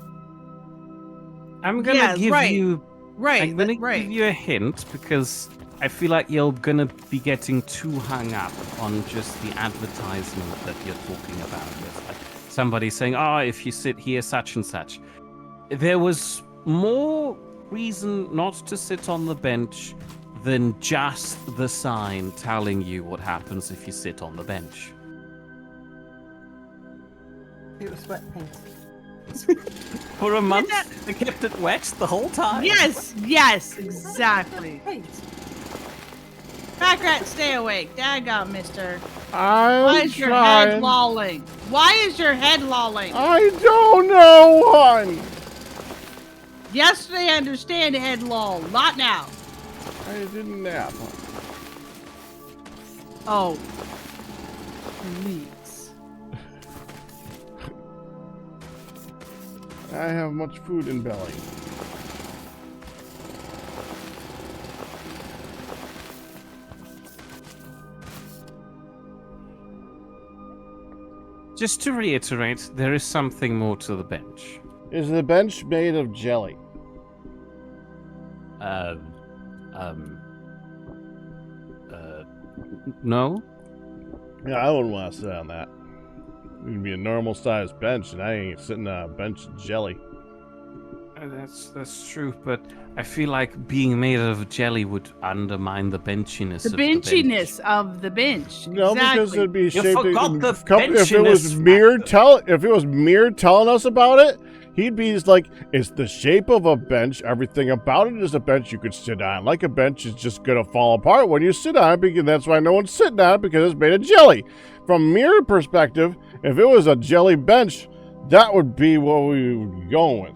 I'm gonna Yeah, give right. you Right, I'm gonna right. give you a hint because I feel like you're gonna be getting too hung up on just the advertisement that you're talking about. With like somebody saying, "Oh, if you sit here, such and such." There was more reason not to sit on the bench than just the sign telling you what happens if you sit on the bench. It was wet paint. For a month, they kept it wet the whole time. Yes, exactly. Paint. Back rat, stay awake. Daggone, mister. I'm Why is your trying. head lolling? Why is your head lolling? I don't know, hon. Yesterday, I understand head loll. Not now. I didn't nap. Oh. Please. I have much food in belly. Just to reiterate, there is something more to the bench. Is the bench made of jelly? No? Yeah, I wouldn't want to sit on that. It would be a normal sized bench, and I ain't sitting on a bench of jelly. That's true, but I feel like being made of jelly would undermine the benchiness The of the bench. benchiness of the bench. No, because Exactly. it'd be You shaped. forgot the If it was benchiness if it was Mir telling us about it, he'd be just like, "It's the shape of a bench. Everything about it is a bench you could sit on. Like a bench is just gonna fall apart when you sit on it, because that's why no one's sitting on it, because it's made of jelly." From Mir perspective, if it was a jelly bench, that would be what we would be going with.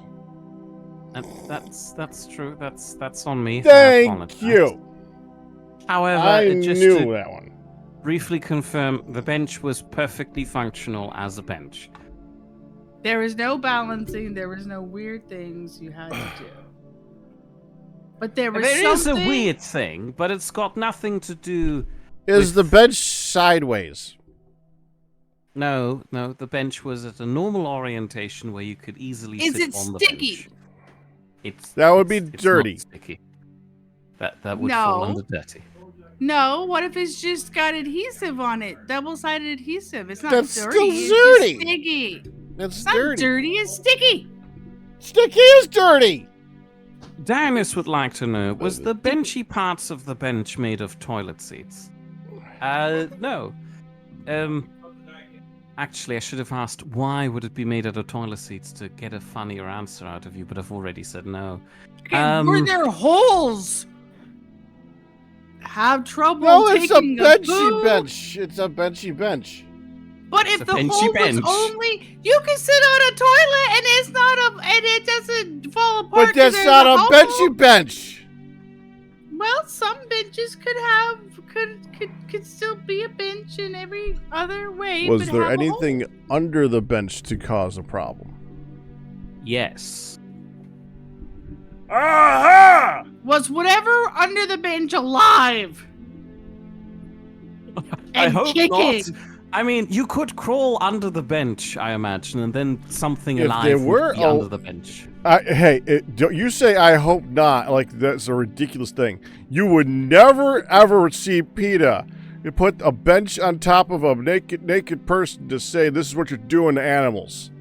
That's true. That's on me. I Thank apologize. you. However, I just knew to that one. briefly confirm, the bench was perfectly functional as a bench. There was no balancing. There was no weird things you had to do. But there was There is a something... weird thing, but it's got nothing to do. Is the bench sideways? No, the bench was at a normal orientation where you could easily Is sit it on the sticky? bench. That would be It's dirty. not sticky. That would fall under dirty. No, what if it's just got adhesive on it? Double-sided adhesive. It's not That's dirty. still It's dirty. just sticky. That's It's not dirty. dirty. It's sticky. Sticky is dirty. Dennis would like to know, was the benchy parts of the bench made of toilet seats? No. Actually, I should have asked, why would it be made out of toilet seats to get a funnier answer out of you, but I've already said no. Were there holes? Have trouble No, it's a taking benchy poo? bench. It's a benchy bench. But if It's a the benchy hole bench. was only, you can sit on a toilet and it's not and it doesn't fall apart. But 'cause that's there's not a hole. benchy bench. Well, some benches could still be a bench in every other way. Was but there have a hole. anything under the bench to cause a problem? Yes. Aha! Was whatever under the bench alive? I And hope kicking. not. I mean, you could crawl under the bench, I imagine, and then something If there alive were would be under the bench. Don't you say I hope not? Like, that's a ridiculous thing. You would never ever see PETA. You put a bench on top of a naked person to say this is what you're doing to animals,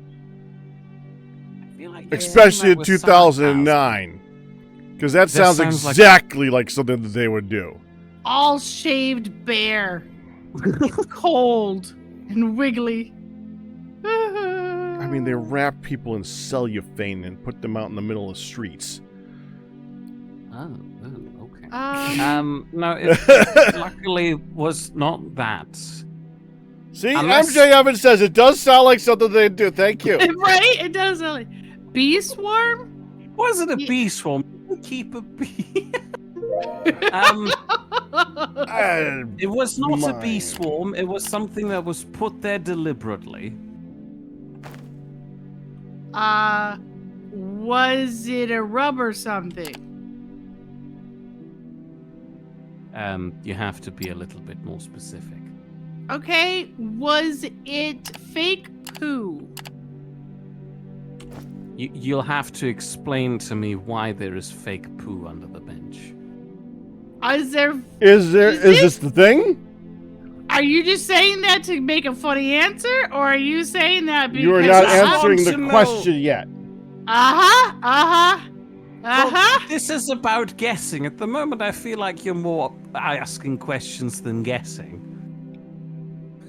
I feel like you're especially saying in that with sarcasm. 2009, because that sounds sounds like- exactly like something that they would do. All shaved bare. Cold and wiggly. I mean, they wrap people in cellophane and put them out in the middle of the streets. Oh, okay. No, it luckily was not that. See, Unless- MJ Evans says it does sound like something they do. Thank you. Right? It does. Bee swarm? Was it a Ye- bee swarm? Keep a bee. It was not a bee My. swarm. It was something that was put there deliberately. Was it a rub or something? You have to be a little bit more specific. Okay, was it fake poo? You'll have to explain to me why there is fake poo under the bench. Is there? Is Is this the thing? Are you just saying that to make a funny answer, or are you saying that because You are not I answering want the to know. question yet. Uh-huh. This is about guessing. At the moment, I feel like you're more asking questions than guessing.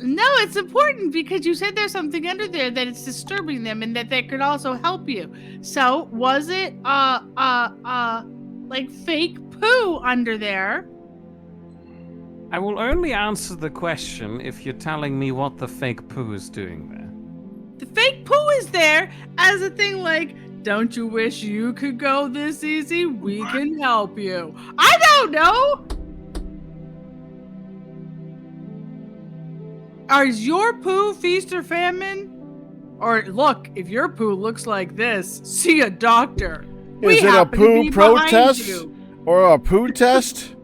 No, it's important because you said there's something under there that it's disturbing them and that could also help you. So, was it like fake poo under there? I will only answer the question if you're telling me what the fake poo is doing there. The fake poo is there as a thing like, don't you wish you could go this easy? We can help you. I don't know. Is your poo feast or famine? Or look, if your poo looks like this, see a doctor. We Is it a happen to poo be behind protest you. or a poo test?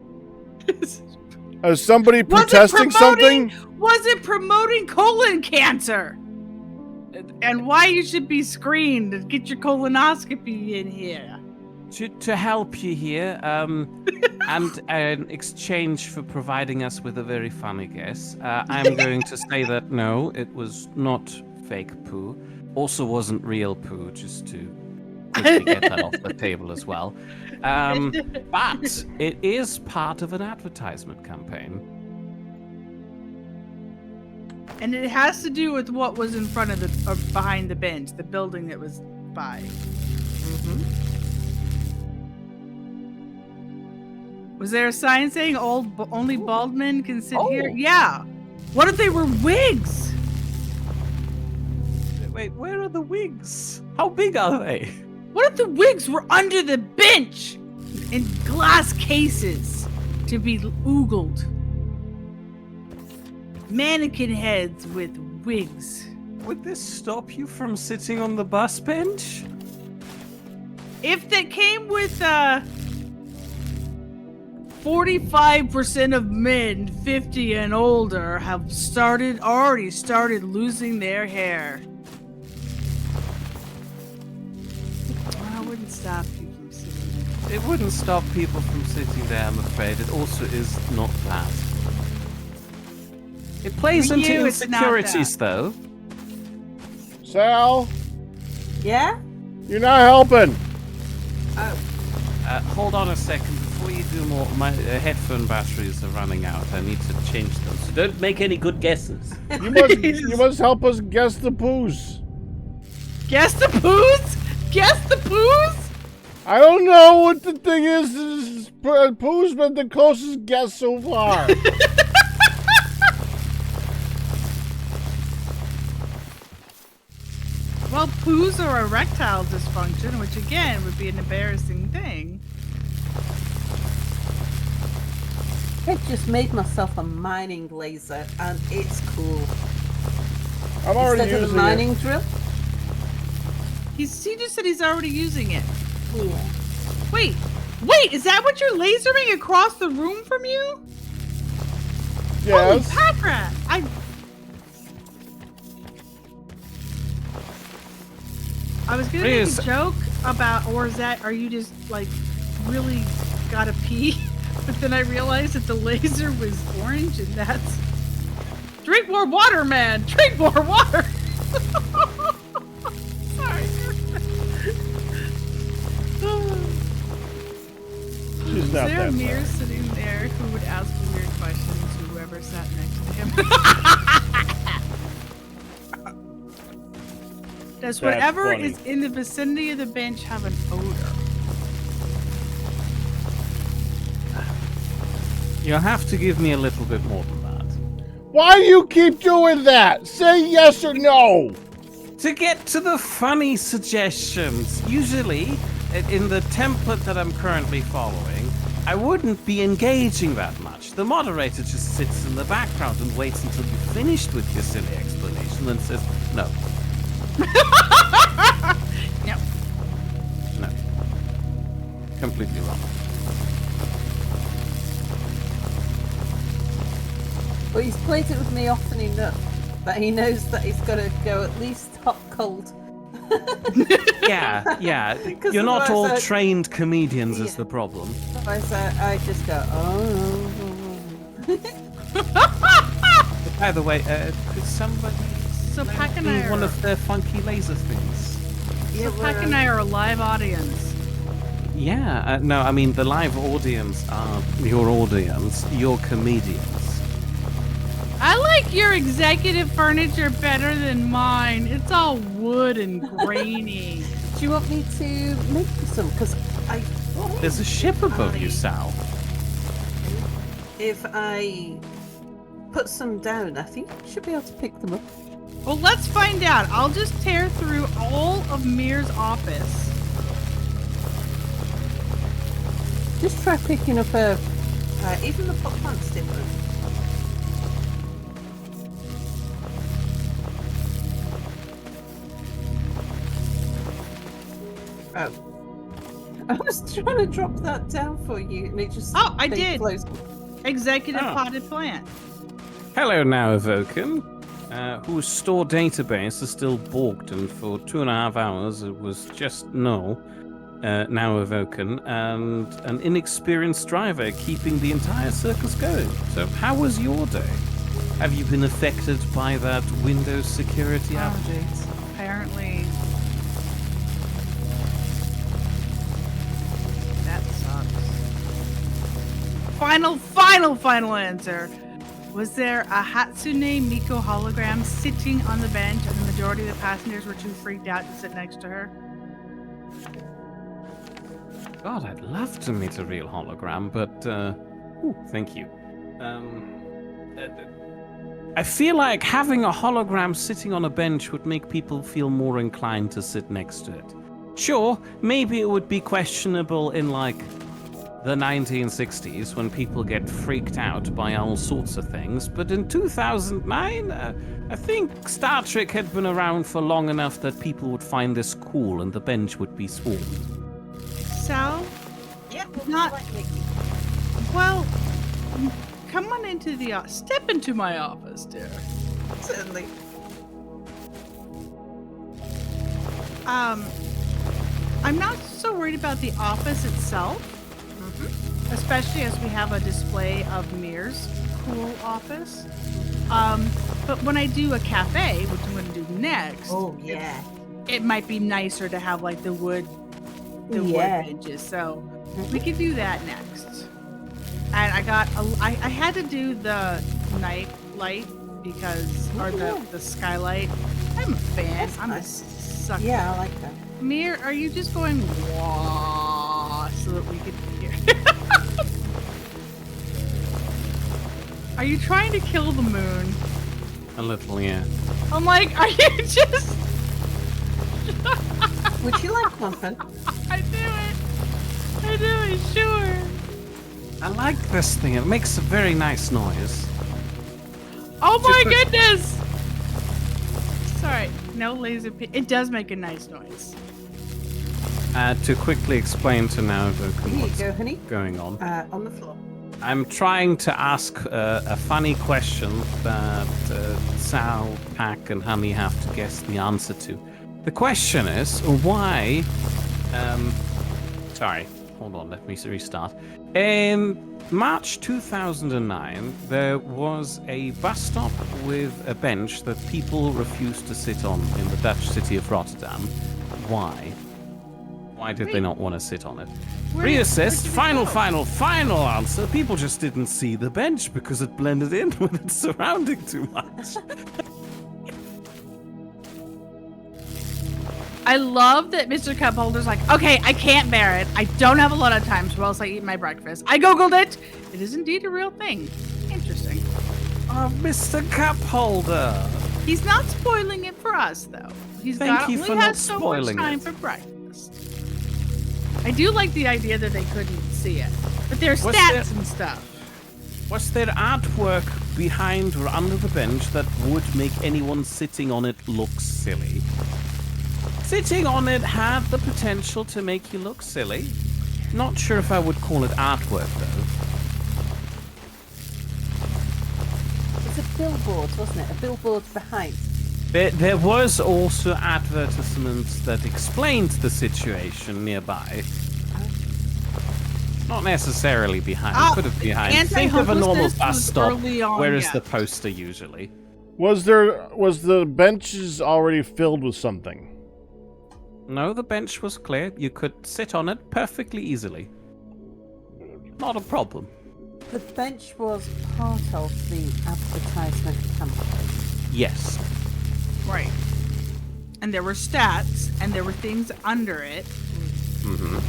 Is somebody Was it protesting promoting- something? Was it promoting colon cancer? And why you should be screened and get your colonoscopy in here. To help you here, and in exchange for providing us with a very funny guess, I'm going to say that no, it was not fake poo. Also wasn't real poo, just to quickly get that off the table as well. But it is part of an advertisement campaign. And it has to do with what was in front of the or behind the bench, the building that was by. Was there a sign saying only bald men can sit here? Yeah. What if they were wigs? Wait, where are the wigs? How big are they? What if the wigs were under the bench in glass cases to be oogled? Mannequin heads with wigs. Would this stop you from sitting on the bus bench? If that came with 45% of men 50 and older have already started losing their hair. Well, it wouldn't stop you from sitting there. It wouldn't stop people from sitting there, I'm afraid. It also is not that. It plays For into you, it's not insecurities, though. Sal, Yeah? you're not helping. Hold on a second. Before you do more, my headphone batteries are running out. I need to change them. So don't make any good guesses. You must help us guess the poos. Guess the poos? Guess the poos? I don't know what the thing is. Poo's been the closest guess so far. Well, poos are erectile dysfunction, which again would be an embarrassing thing. I've just made myself a mining laser, and it's cool. I'm already Instead of using a mining it. drill? He just said he's already using it. Yeah. Wait, is that what you're lasering across the room from you? Yes. Holy packrat! I was gonna make Please. a joke about, are you just like really gotta pee? But then I realized that the laser was orange, and that's drink more water, man. Drink more water. Sorry. She's Is not there a that mirror sorry. sitting there who would ask weird questions to whoever sat next to him? Does That's whatever funny. is in the vicinity of the bench have an odor? You'll have to give me a little bit more than that. Why do you keep doing that? Say yes or no. To get to the funny suggestions, usually in the template that I'm currently following, I wouldn't be engaging that much. The moderator just sits in the background and waits until you're finished with your silly explanation and says, no. Yep. No. Completely wrong. But he's played it with me often enough that he knows that he's got to go at least hot cold. Yeah. 'Cause You're not all otherwise trained comedians is Yeah. the problem. Otherwise, I just go, oh. By the way, could somebody So Pack and do I one are, of their funky laser things? Yeah, Pack and I are a live audience. Yeah, no, I mean the live audience are your audience, your comedians. I like your executive furniture better than mine. It's all wood and grainy. Do you want me to make you some? Because I thought There's a ship above you, Sal. if I put some down, I think I should be able to pick them up. Well, let's find out. I'll just tear through all of Mir's office. Just try picking up even the pot plant's different. Oh. I was trying to drop that down for you and it just Oh, I stayed did. closed. Executive Oh. potted plant. Hello now, Evoken, whose store database is still balked, and for 2.5 hours it was just now Evoken, and an inexperienced driver keeping the entire circus going. So how was your day? Have you been affected by that Windows security update? Apparently. final answer. Was there a Hatsune Miko hologram sitting on the bench and the majority of the passengers were too freaked out to sit next to her? God, I'd love to meet a real hologram, but thank you. I feel like having a hologram sitting on a bench would make people feel more inclined to sit next to it. Sure, maybe it would be questionable in like the 1960s when people get freaked out by all sorts of things, but in 2009, I think Star Trek had been around for long enough that people would find this cool and the bench would be swarmed. Sal? Yeah, Not- like Mickey. Well, come on into the step into my office, dear. Certainly. I'm not so worried about the office itself, especially as we have a display of mirrors. Cool office. But when I do a cafe, which I'm going to do next, Oh yeah. it might be nicer to have like the wood Yeah. benches. So we could do that next. And I had to do the night light because, or the skylight. I'm a fan. That's I'm nice. a sucker. Yeah, I like that. Mir, are you just going wah so that we can hear? Are you trying to kill the moon? A little, yeah. I'm like, are you just? Would you like muffin? I do it, sure. I like this thing. It makes a very nice noise. Oh my Just goodness! Sorry, no laser. It does make a nice noise. To quickly explain to now Here you what's go, honey. going on. On the floor. I'm trying to ask a funny question that Sal, Pack, and Honey have to guess the answer to. The question is, why... sorry, hold on, let me restart. In March 2009, there was a bus stop with a bench that people refused to sit on in the Dutch city of Rotterdam. Why? Why did they not want to sit on it? Reassist, final answer. People just didn't see the bench because it blended in with its surrounding too much. I love that Mr. Cupholder's like, okay, I can't bear it. I don't have a lot of time, so else I eat my breakfast. I googled it. It is indeed a real thing. Interesting. Oh, Mr. Cupholder. He's not spoiling it for us, though. He's Thank got you only for has not so much spoiling time it. for breakfast. I do like the idea that they couldn't see it, but there's Was stats there- and stuff. Was there artwork behind or under the bench that would make anyone sitting on it look silly? Sitting on it had the potential to make you look silly. Not sure if I would call it artwork, though. It's a billboard, wasn't it? A billboard behind. There was also advertisements that explained the situation nearby. Not necessarily behind, could have behind. Think of a normal Anti-hopelessness bus was stop. early on, Where is yeah. the poster usually? Was the benches already filled with something? No, the bench was clear. You could sit on it perfectly easily. Not a problem. The bench was part of the advertisement campaign. Yes. Right. And there were stats, and there were things under it,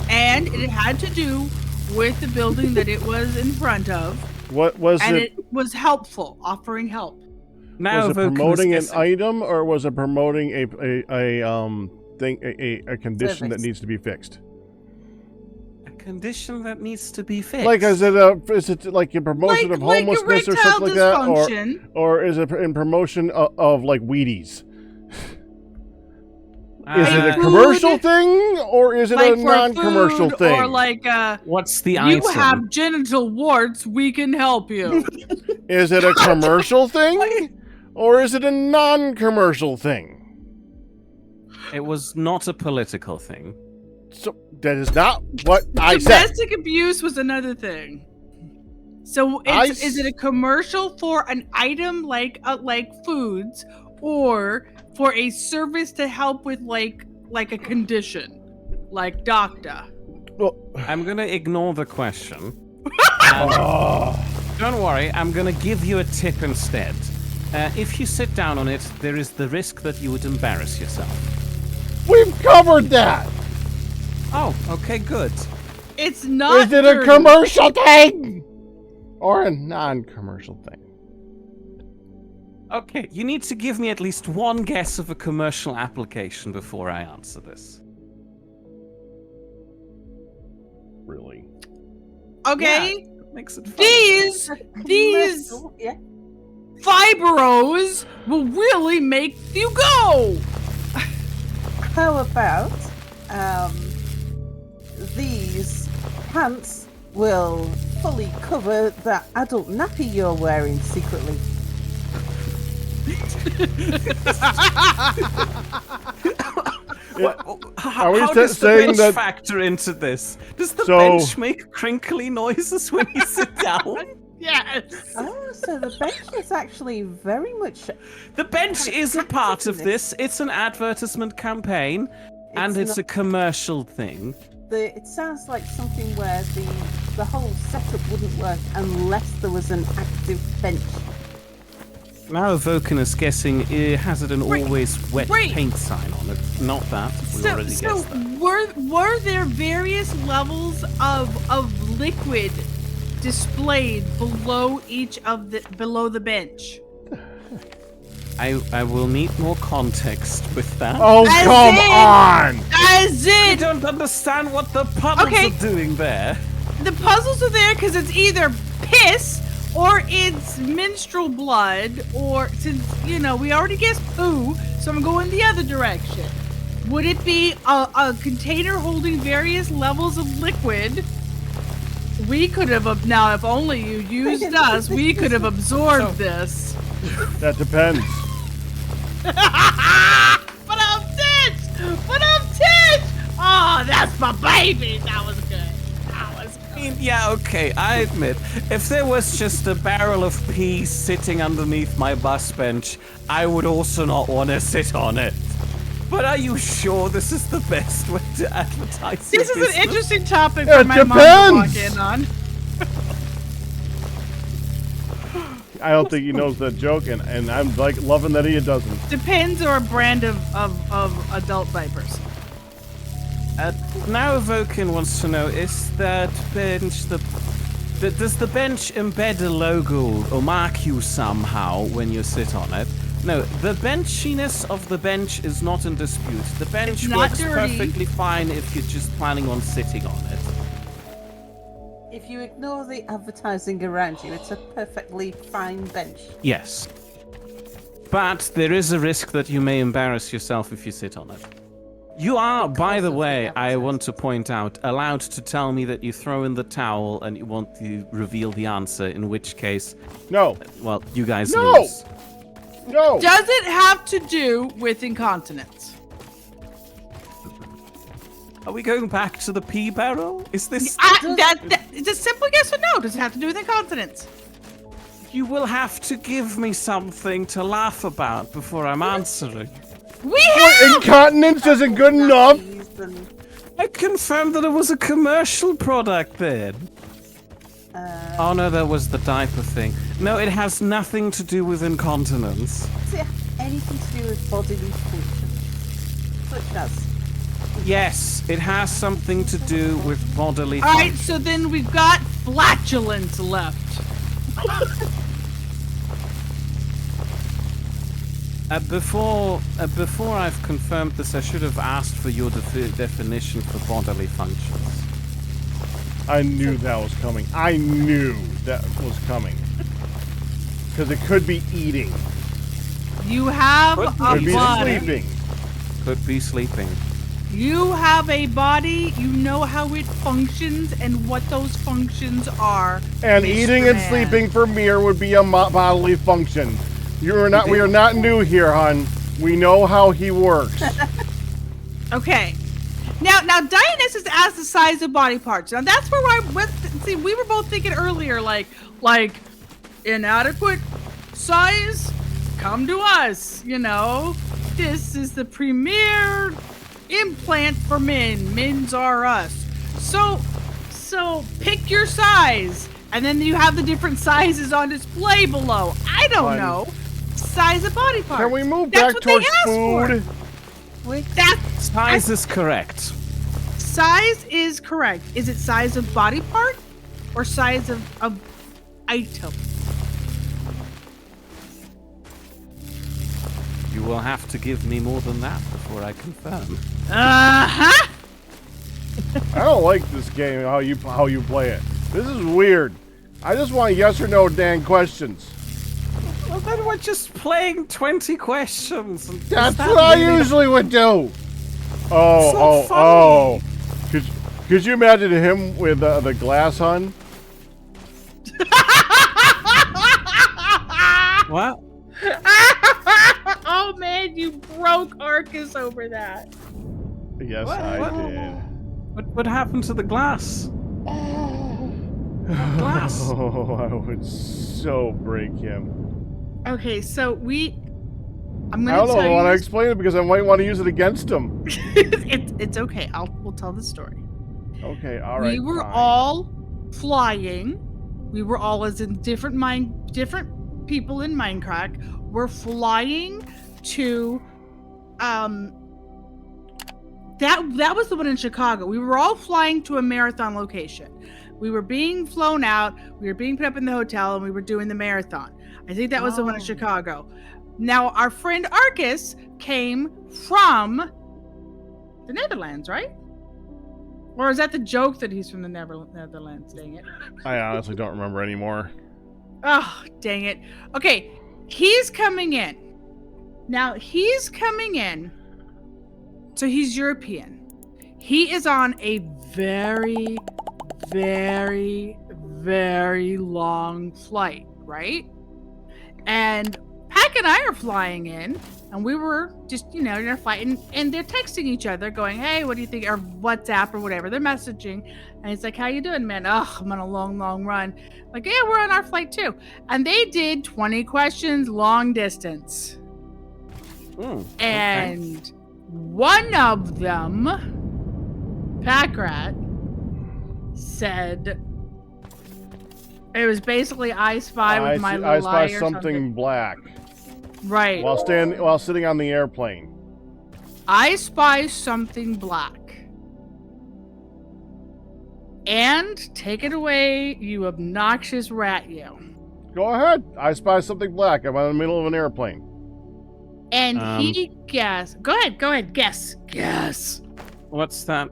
and it had to do with the building that it was in front of, What was and it? it was helpful, offering help. Now Was it Vulcan is promoting an guessing. item, or was it promoting a condition that Service. needs to be fixed? A condition that needs to be fixed. Like, is it like a promotion of homelessness or erectile something like that, dysfunction. or is it in promotion of like Wheaties? Is it a Food, commercial thing, or is it like a for non-commercial food, thing? or like What's the you item? have genital warts, we can help you. Is it a commercial thing, or is it a non-commercial thing? It was not a political thing. So that is not what I said. Domestic abuse was another thing. So is it a commercial for an item like foods, or for a service to help with like a condition, like doctor? Well, I'm gonna ignore the question. Don't worry, I'm gonna give you a tip instead. If you sit down on it, there is the risk that you would embarrass yourself. We've covered that. Oh, okay, good. It's not. Is it a dirty. commercial thing or a non-commercial thing? Okay, you need to give me at least one guess of a commercial application before I answer this. Really? Okay. Yeah, that makes it fun. These Yeah. fibros will really make you go. How about these pants will fully cover that adult nappy you're wearing secretly? How we does the saying bench that- factor into this? Does the So- bench make crinkly noises when you sit down? Yes. Oh, so the bench is actually very much. The bench is a part of this. It's an advertisement campaign, and it's a not- commercial thing. It sounds like something where the whole setup wouldn't work unless there was an active bench. Now Vulcan is guessing has it an always wet Right. paint sign on it. Not that. We already guessed that. Were there various levels of liquid displayed below each of below the bench? I will need more context with that. Oh, As come in- on! As I in, don't understand what the puzzles Okay. are doing there. the puzzles are there because it's either piss or it's menstrual blood, or since we already guessed poo, so I'm going the other direction. Would it be a container holding various levels of liquid? We could have now, if only you used us, we could have absorbed this. That depends. But I'm titch! But I'm titch! Oh, that's my baby! That was good. That was I good. mean, yeah, okay, I admit, if there was just a barrel of pee sitting underneath my bus bench, I would also not want to sit on it. But are you sure this is the best way to advertise your This is business? an interesting topic It for my mom to walk depends. in on. I don't think he knows that joke, and I'm like loving that he doesn't. Depends or a brand of adult diapers. Now Vulcan wants to know, is that bench does the bench embed a logo or mark you somehow when you sit on it? No, the benchiness of the bench is not in dispute. The bench It's not works dirty. perfectly fine if you're just planning on sitting on it. If you ignore the advertising around you, it's a perfectly fine bench. Yes. But there is a risk that you may embarrass yourself if you sit on it. You are, by the of the way, I advertising. want to point out, allowed to tell me that you throw in the towel and you want to reveal the answer, in which case, No, well, you guys No! lose. no. Does it have to do with incontinence? Are we going back to the pee barrel? Is this... It's a simple yes or no. Does it have to do with incontinence? You will have to give me something to laugh about before I'm answering. We have. Incontinence isn't good enough. Nappies and, I confirmed that it was a commercial product then. Oh no, that was the diaper thing. No, it has nothing to do with incontinence. does it have anything to do with bodily function? Such as. Yes, it has something to do with bodily All right, function. so then we've got flatulence left. Before I've confirmed this, I should have asked for your definition for bodily functions. I knew that was coming. I knew that was coming. Because it could be eating. You have Could a Could be body. sleeping. Could be sleeping. You have a body. You know how it functions and what those functions are. And Mr. eating and Man. sleeping for Mir would be a bodily function. We are not new here, hon. We know how he works. Okay. Now Dionysus asked the size of body parts. Now that's where I went. See, we were both thinking earlier, like inadequate size. Come to us. This is the premier implant for men. Men's are us. So pick your size. And then you have the different sizes on display below. I don't Fun. know. Size of body parts. Can we move That's back what towards they asked food? for. That's Size is correct. size is correct. Is it size of body part or size of item? You will have to give me more than that before I confirm. Uh-huh. I don't like this game, how you play it. This is weird. I just want yes or no dang questions. Well, then we're just playing 20 questions. And That's what I usually would do. Oh. Could you imagine him with the glass hun? What? Oh man, you broke Arcus over that. Yes, What? I did. What happened to the glass? Glass. Oh, I would so break him. Okay, so I'm I gonna don't know. tell I you. want to explain it because I might want to use it against him. It's okay. We'll tell the story. Okay, all right. We were fine. all flying. We were all as in different people in Minecraft. We're flying to that was the one in Chicago. We were all flying to a marathon location. We were being flown out. We were being put up in the hotel, and we were doing the marathon. I think that was the one in Chicago. Now, our friend Arcus came from the Netherlands, right? Or is that the joke that he's from the Netherlands? Dang it. I honestly don't remember anymore. Oh, dang it. Okay, he's coming in. Now, he's coming in. So he's European. He is on a very, very, very long flight, right? And Pack and I are flying in, and we were just, in our flight, and they're texting each other, going, "Hey, what do you think?" Or WhatsApp or whatever. They're messaging, and he's like, "How you doing, man?" "Oh, I'm on a long, long run." Like, "Yeah, we're on our flight too." And they did 20 questions, long distance. And one of them, Packrat, said it was basically I Spy with my little I eye spy or something black right. while sitting on the airplane. I spy something black. And take it away, you obnoxious rat, you. Go ahead. I spy something black. I'm in the middle of an airplane. And he guessed. Go ahead, guess. Guess. What's that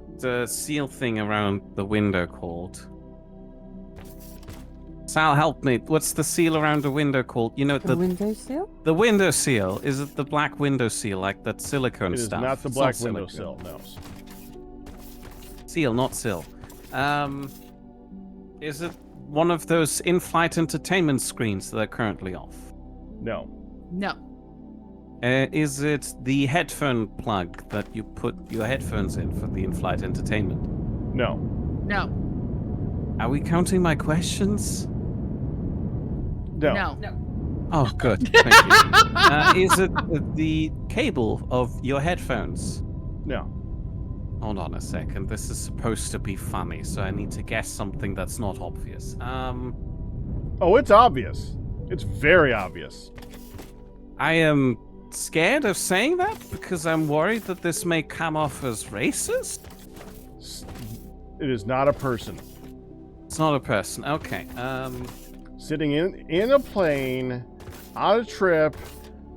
seal thing around the window called? Sal, help me. What's the seal around the window called? You know, The window seal? the window seal. Is it the black window seal, like that silicone It is stuff? not the It's black silicone. windowsill, no. Seal, not sill. Is it one of those in-flight entertainment screens that are currently off? No. No. Is it the headphone plug that you put your headphones in for the in-flight entertainment? No. No. Are we counting my questions? No. No. Oh, good. Thank you. Is it the cable of your headphones? No. Hold on a second. This is supposed to be funny, so I need to guess something that's not obvious. Oh, it's obvious. It's very obvious. I am scared of saying that because I'm worried that this may come off as racist. It is not a person. It's not a person. Okay. Sitting in a plane, on a trip,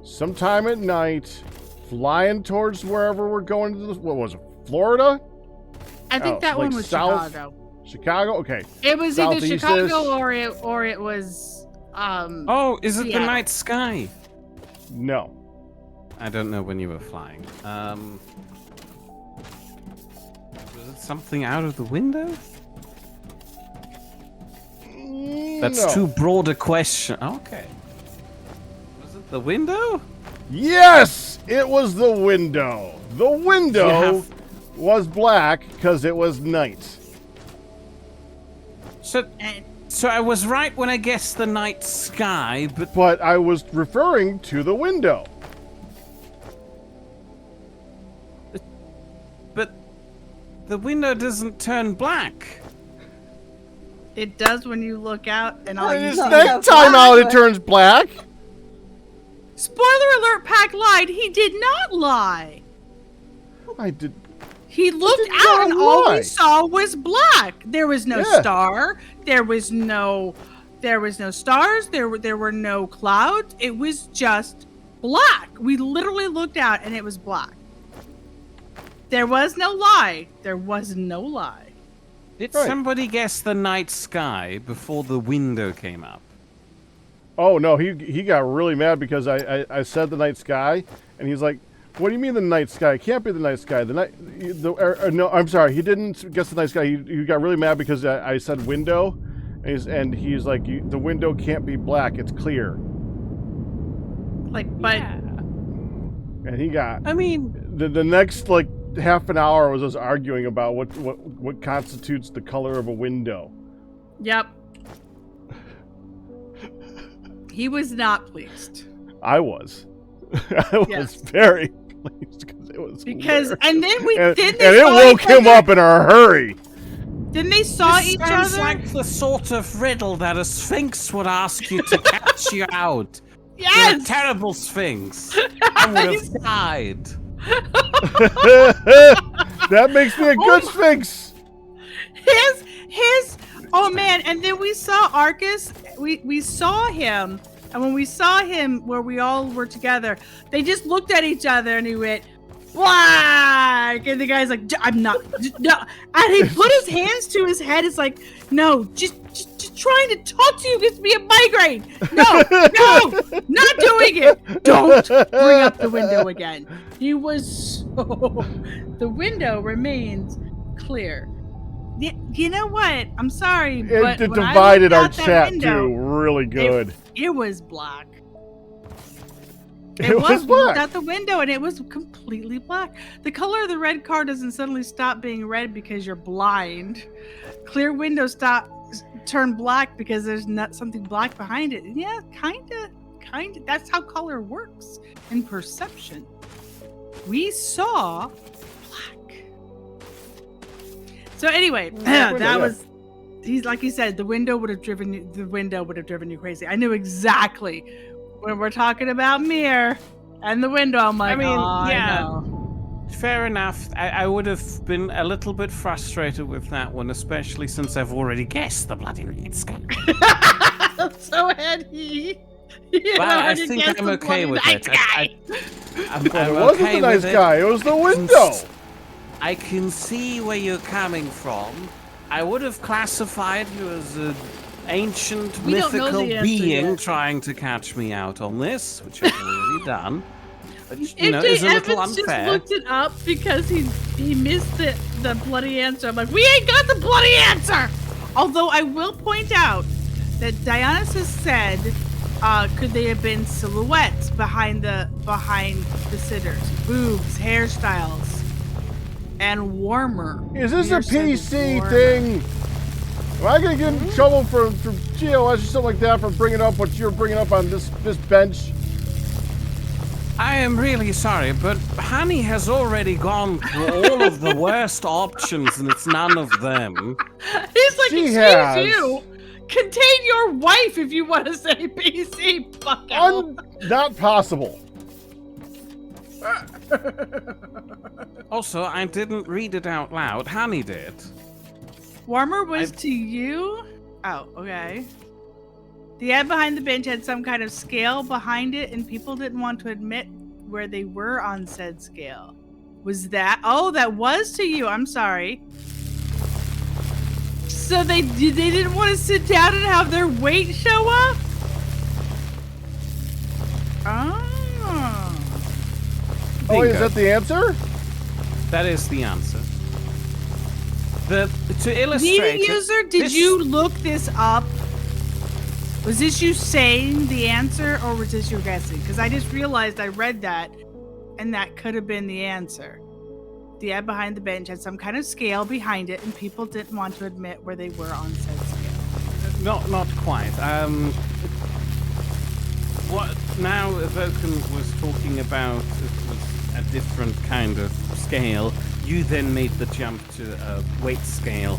sometime at night, flying towards wherever we're going to. What was it? Florida? I think that like one was south? Chicago. Chicago? Okay. It was either Southeast-ish? Chicago or it was Oh, is it the Seattle. night sky? No. I don't know when you were flying. Was it something out of the window? That's No. too broad a question. Okay. Was it the window? Yes! It was the window. The window have- was black because it was night. So I was right when I guessed the night sky, but But I was referring to the window. the window doesn't turn black. It does when you look out, and all you It's No, see. no. nighttime out, it turns black. Spoiler alert! Pack lied. He did not lie. I did. He looked did out, not and all lie. we saw was black. There was no Yeah. star. There was no stars. There were no clouds. It was just black. We literally looked out, and it was black. There was no lie. There was no lie. Did Right. somebody guess the night sky before the window came up? Oh no, he got really mad because I said the night sky, and he's like, "What do you mean the night sky? It can't be the night sky. No, I'm sorry. He didn't guess the night sky. He got really mad because I said window, and he's like, the window can't be black. It's clear." But And he got I mean, the next like half an hour was us arguing about what constitutes the color of a window. yep. He was not pleased. I was. I was Yes. very pleased because it was Because hilarious. and then we and, then and they it saw woke each him other. up in a hurry. Then they saw this each sounds other. like the sort of riddle that a sphinx would ask you to catch you out. You're a Yes. terrible sphinx. I would have died. That makes me a good sphinx. His oh man, and then we saw Arcus, we saw him, and when we saw him where we all were together, they just looked at each other and he went black, and the guy's like, I'm not no, and he put his hands to his head. It's like, no, just trying to talk to you gives me a migraine. No, not doing it. Don't bring up the window again. He was so the window remains clear. You know what? I'm sorry, but It when I divided looked our out that chat window, too, really good. It was black. It was We looked black. out the window and it was completely black. The color of the red car doesn't suddenly stop being red because you're blind. Clear windows turn black because there's not something black behind it. Yeah, kinda. That's how color works in perception. We saw black. So anyway, he's like he said, the window would have driven you crazy. I knew exactly when we're talking about mirror and the window. I'm like, I mean, oh, yeah. I know. Fair enough. I would have been a little bit frustrated with that one, especially since I've already guessed the bloody night sky. So had he. But I think I'm okay with it. I'm It wasn't okay the nice with guy. It was the window. I can see where you're coming from. I would have classified you as an ancient We don't know mythical the answer being yet. trying to catch me out on this, which I've already done. Which, If is a little Evans just unfair. looked it up because he missed the bloody answer. I'm like, we ain't got the bloody answer. Although I will point out that Dionysus said, could they have been silhouettes behind the sitters, boobs, hairstyles, and warmer. Is this a Mir said PC warmer. thing? Am I gonna get in trouble for GOS or something like that for bringing up what you're bringing up on this bench? I am really sorry, but Honey has already gone through all of the worst options, and it's none of them. He's like, She excuse has. you. Contain your wife if you want to say PC. Fuck out. Not possible. Also, I didn't read it out loud. Honey did. Warmer was to you? Oh, okay. The ad behind the bench had some kind of scale behind it, and people didn't want to admit where they were on said scale. Was that? Oh, that was to you. I'm sorry. So they didn't want to sit down and have their weight show up? Oh. Oh, is Bingo. that the answer? That is the answer. To illustrate Meeting it, user, did this- you look this up? Was this you saying the answer, or was this you guessing? Because I just realized I read that, and that could have been the answer. The ad behind the bench had some kind of scale behind it, and people didn't want to admit where they were on said scale. Not quite. What now? Vulcan was talking about it was a different kind of scale. You then made the jump to a weight scale.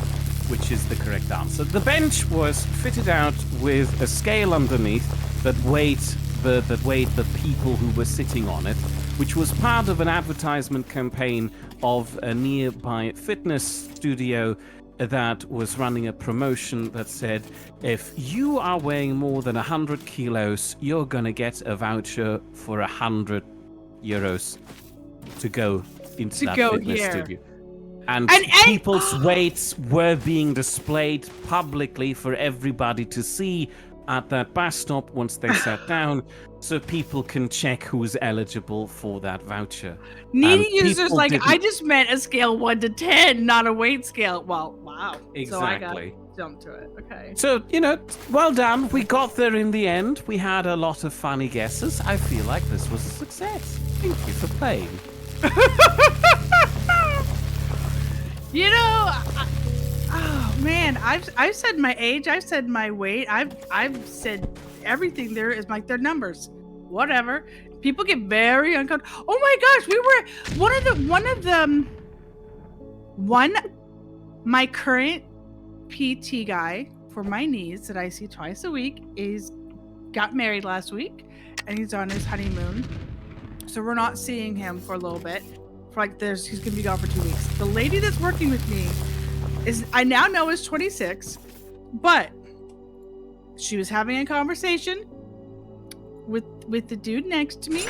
which is the correct answer. The bench was fitted out with a scale underneath that weighed the people who were sitting on it, which was part of an advertisement campaign of a nearby fitness studio that was running a promotion that said, if you are weighing more than 100 kilos, you're gonna get a voucher for 100 euros to go into that fitness studio. And people's weights were being displayed publicly for everybody to see at that bus stop once they sat down, so people can check who's eligible for that voucher. Needy users I just meant a scale 1 to 10, not a weight scale. Well, wow. Exactly. So I got jumped to it. Okay. So, well done. We got there in the end. We had a lot of funny guesses. I feel like this was a success. Thank you for playing. Oh man, I've said my age, I've said my weight, I've said everything there is like their numbers. Whatever. People get very uncomfortable. Oh my gosh, we were my current PT guy for my knees that I see twice a week got married last week and he's on his honeymoon. So we're not seeing him for a little bit. He's gonna be gone for 2 weeks. The lady that's working with me I now know is 26, but she was having a conversation with the dude next to me,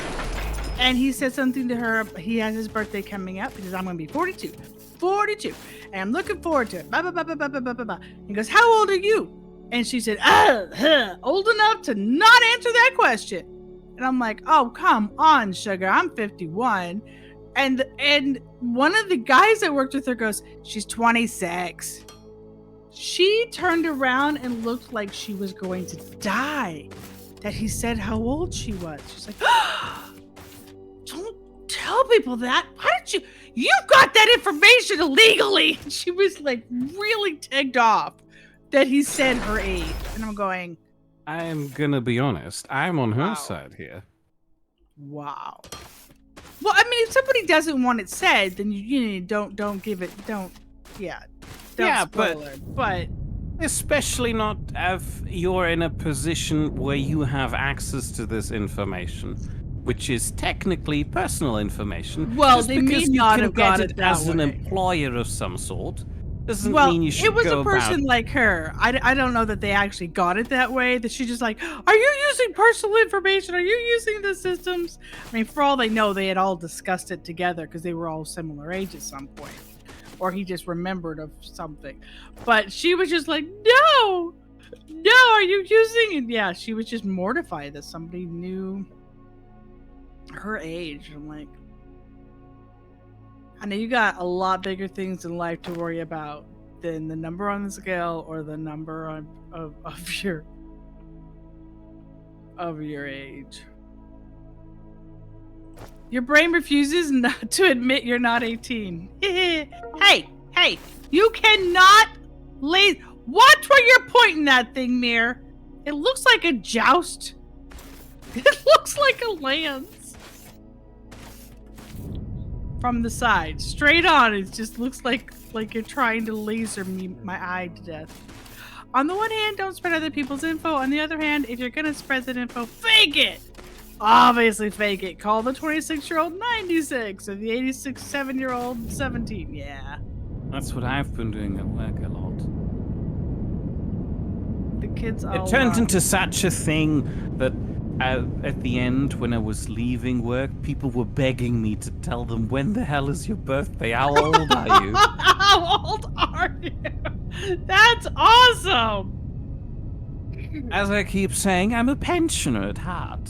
and he said something to her. He has his birthday coming up because I'm gonna be 42, and I'm looking forward to it. Blah, blah, blah, blah, blah, blah, blah, blah. He goes, "How old are you?" And she said, "Old enough to not answer that question." And I'm like, "Oh, come on, sugar. I'm 51." And one of the guys that worked with her goes, "She's 26. She turned around and looked like she was going to die. That he said how old she was. She's like, "Don't tell people that. Why did you got that information illegally?" She was like really ticked off that he said her age. And I'm going, I'm gonna be honest. I'm on her side here. Wow. Well, I mean, if somebody doesn't want it said, then you don't give it. Don't spoil it. But especially not if you're in a position where you have access to this information, which is technically personal information. Well, just they because may you not can have get got it it that as an way. employer of some sort doesn't well, mean you should it was go a person about... like her. I don't know that they actually got it that way. That she's just like, "Are you using personal information? Are you using the systems?" I mean, for all they know, they had all discussed it together because they were all similar age at some point, or he just remembered of something. But she was just like, "No, are you using it?" Yeah, she was just mortified that somebody knew her age. I'm like, I know you got a lot bigger things in life to worry about than the number on the scale or the number of your age. Your brain refuses not to admit you're not 18. Hey, you cannot watch where you're pointing that thing, Mir. It looks like a joust. It looks like a lance. From the side, straight on, it just looks like you're trying to laser my eye to death. On the one hand, don't spread other people's info. On the other hand, if you're gonna spread that info, fake it. Obviously, fake it. Call the 26-year-old 96 or the 87-year-old 17. Yeah, That's what I've been doing at work a lot. the kids all. It turned into such a thing that at the end, when I was leaving work, people were begging me to tell them, "When the hell is your birthday? How old are you?" How old are you? That's awesome. As I keep saying, I'm a pensioner at heart.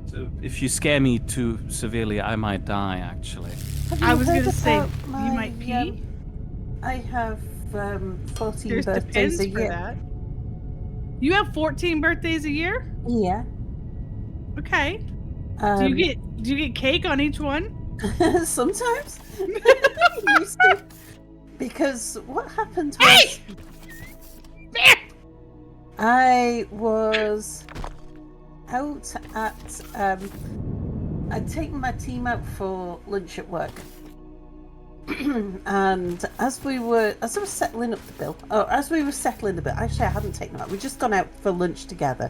So if you scare me too severely, I might die, actually. I was heard gonna say, about you might pee? I have 14 There's birthdays depends a for year. that. You have 14 birthdays a year? Yeah. Okay. Do you get cake on each one? Sometimes. Used to. Because what happened was I was out at I'd taken my team out for lunch at work, And as I was settling up the bill, actually I hadn't taken that. We'd just gone out for lunch together.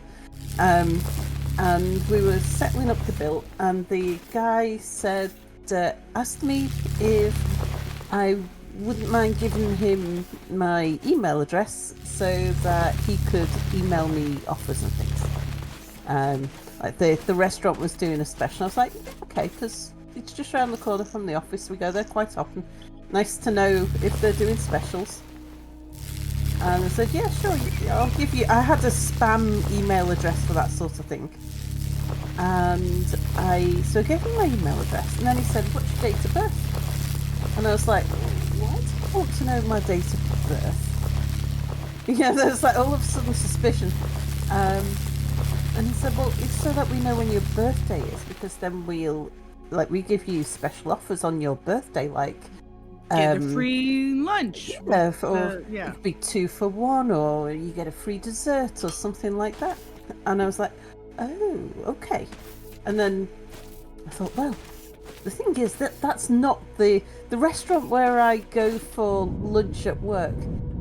And we were settling up the bill, and the guy said, asked me if I wouldn't mind giving him my email address so that he could email me offers and things. Like the restaurant was doing a special. I was like, okay, because it's just around the corner from the office. We go there quite often. Nice to know if they're doing specials. And I said, yeah, sure, I'll give you... I had a spam email address for that sort of thing. And I gave him my email address. And then he said, what's your date of birth? And I was like, why do you want to know my date of birth? Yeah, there's like all of a sudden suspicion. And he said, well, it's so that we know when your birthday is, because then we give you special offers on your birthday, like... Get a free lunch. Yeah, it could be 2 for 1, or you get a free dessert or something like that. And I was like, oh, okay. And then I thought, well, the thing is that's not the restaurant where I go for lunch at work